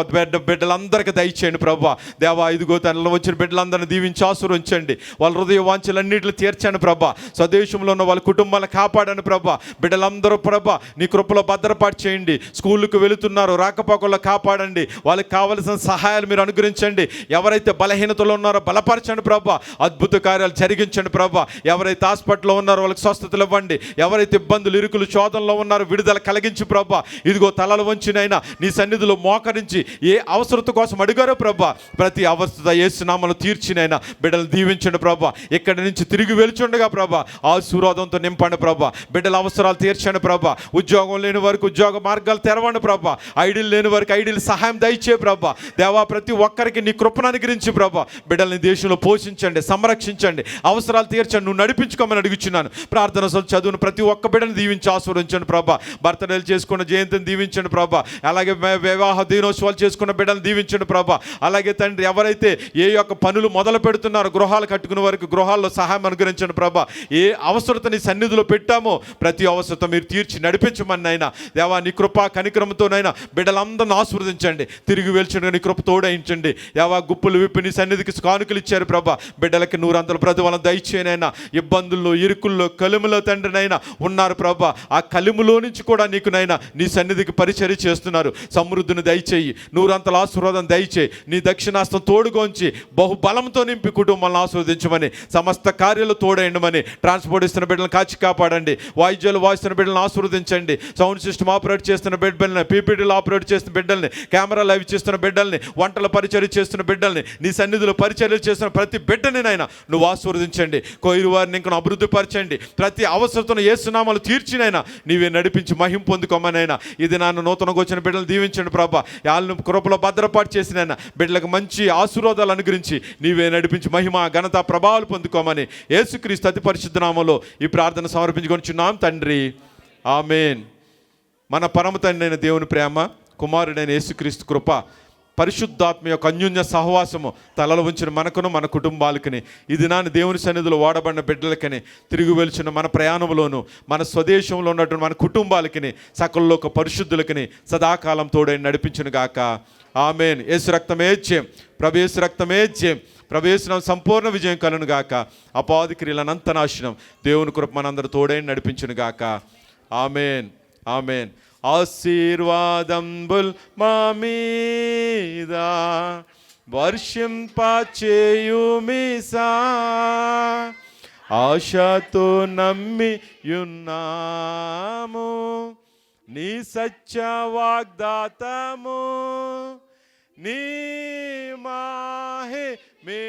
బిడ్డలందరికీ దయచేయండి ప్రభా. దేవా, ఇదిగో తనలో వచ్చిన బిడ్డలందరినీ దీవించి ఆశీర్వదించండి. వాళ్ళ హృదయ వాంఛలన్నింటిని తీర్చండి ప్రభా. స్వదేశంలో ఉన్న వాళ్ళ కుటుంబాలను కాపాడండి ప్రభా. బిడ్డలందరూ ప్రభా నీ కృపలో భద్రపాటు చేయండి. స్కూళ్ళకు వెళుతున్నారు, రాకపోకల్లో కాపాడండి. వాళ్ళకి కావలసిన సహాయాలు మీరు అనుగ్రహించండి. ఎవరైతే బలహీనతలో ఉన్నారో బలపరచండి ప్రభా. అద్భుత కార్యాలు జరిగించండి ప్రభా. ఎవరైతే హాస్పిటల్లో ఉన్నారో వాళ్ళకి స్వస్థతలు ఇవ్వండి. ఎవరైతే ఇబ్బందులు, ఇరుకులు, శోధనలో ఉన్నారో విడుదల కలిగించి ప్రభా. ఇదిగో తలలు వంచినైనా నీ సన్నిధిలో మోకరించి ఏ అవసరత కోసం అడిగారో ప్రభా, ప్రతి అవసరత యేసు నామములో తీర్చినైనా బిడ్డలు దీవించండి ప్రభా. ఇక్కడి నుంచి తిరిగి వెలుచుండగా ప్రభా ఆశీర్వాదంతో నింపండి ప్రభా. బిడ్డల అవసరాలు తీర్చండి ప్రభా. ఉద్యోగం లేని వారికి ఉద్యోగ మార్గాలు తెరవండి ప్రభా. ఐడీలు లేని వారికి ఐడీలు సహాయం దయచే ప్రభా. దేవా, ప్రతి ఒక్కరికి నీ కృపను అనుగ్రహించి ప్రభా బిడ్డల్ని దేశంలో పోషించండి, సంరక్షించండి, అవసరాలు తీర్చండి, నువ్వు నడిపించుకోమని అడుగుచున్నాను. ప్రార్థన చదువును ప్రతి ఒక్క బిడ్డను దీవించి ఆశీర్వదించండి ప్రభా. బర్త్డేలు చేసుకున్న జయంతిని దీవించండి ప్రభా. అలాగే వివాహ దినోత్సవాలు చేసుకున్న బిడ్డలు దీవించండి ప్రభా. అలాగే తండ్రి, ఎవరైతే ఏ యొక్క పనులు మొదలు పెడుతున్నారు, గృహాలు కట్టుకునే వారికి గృహాల్లో సహాయం అనుగ్రహించండి ప్రభా. ఏ అవసరత నీ సన్నిధిలో పెట్టామో ప్రతి అవసరత మీరు తీర్చి నడిపించమని అయినా దేవా, నీ కృపా కనిక్రమంతోనైనా బిడ్డలందరినీ ఆశీర్వదించండి. తిరిగి వెళ్చండి, నీ కృప తోడయించండి. దేవా, గుప్పులు విప్పి నీ సన్నిధికి కానుకలు ఇచ్చారు ప్రభా. బిడ్డలకి 100 ప్రతిఫలం దయచేయనైనా. ఇబ్బందుల్లో, ఇరుకుల్లో, కలిములో తండ్రినైనా ఉన్నారు ప్రభా. ఆ కలిములో నుంచి కూడా నీకునైనా నీ సన్నిధికి పరిచర్య చేస్తున్నారు. సమృద్ధిని దయచేయి, 100 ఆశీర్వాదం దయచేయి. నీ దక్షిణాస్తం తోడుగోంచి బహుబలంతో నింపి కుటుంబాలను ఆస్వాదించమని, సమస్త కార్యాలు తోడేయండమని, ట్రాన్స్పోర్ట్ ఇస్తున్న బిడ్డలను కాచి కాపాడండి. వాయిద్యాలు వాయిస్తున్న బిడ్డలను ఆస్వాదించండి. సౌండ్ సిస్టమ్ ఆపరేట్ చేస్తున్న బిడ్డల్ని, పీపీటీలు ఆపరేట్ చేస్తున్న బిడ్డల్ని, కెమెరాలు అవి చేస్తున్న బిడ్డల్ని, వంటల పరిచర్య చేస్తున్న బిడ్డల్ని, నీ సన్నిధిలో పరిచర్యలు చేస్తున్న ప్రతి బిడ్డనినైనా నువ్వు ఆస్వాదించండి. కోయిరు వారిని ఇంకా అభివృద్ధి పరచండి. ప్రతి అవసరతను యేసు నామములో తీర్చినైనా నీవే నడిపించి మహిమ పొందుకోమనైనా. ఇది నన్ను నూతనగా వచ్చిన బిడ్డలు దీవించండి ప్రభా. వాళ్ళను కృపలో భద్రపాటు చేసినైనా బిడ్డలకు మంచి ఆశీర్వాదాలు అనుగ్రహించి నీవే నడిపించి మహిమ, ఘనత, ప్రభావాలు పొందుకోమని యేసుక్రీస్తు అతి పరిశుద్ధ నామములో ఈ ప్రార్థన సమర్పించుకొనిచున్నాం తండ్రి, ఆమేన్. మన పరమ తండ్రి అయిన దేవుని ప్రేమ, కుమారుడైన యేసుక్రీస్తు కృప, పరిశుద్ధాత్మ యొక్క అన్యోన్య సహవాసము తలలో ఉంచిన మనకును మన కుటుంబాలకని, ఇది నాన్న దేవుని సన్నిధిలో వాడబడిన బిడ్డలకని, తిరిగి వెలుచిన మన ప్రయాణంలోను మన స్వదేశంలో ఉన్నటువంటి మన కుటుంబాలకని, సకలలోక పరిశుద్ధులకని సదాకాలం తోడై నడిపించును గాక. ఆమేన్. యేసు రక్తమే జయం, ప్రభు యేసు రక్తమే జయం, ప్రభు యేసు సంపూర్ణ విజయం కలును గాక. అపాది క్రియలనంత నాశనం. దేవుని కృప మనందరూ తోడై నడిపించును గాక. ఆమేన్, ఆమేన్. ఆశీర్వాదంబుల్ మా మీద వర్షింపచేయుమిసా, ఆశతో నమ్మియున్నాము నీ సత్య వాగ్దాతము, నీ మాహే మే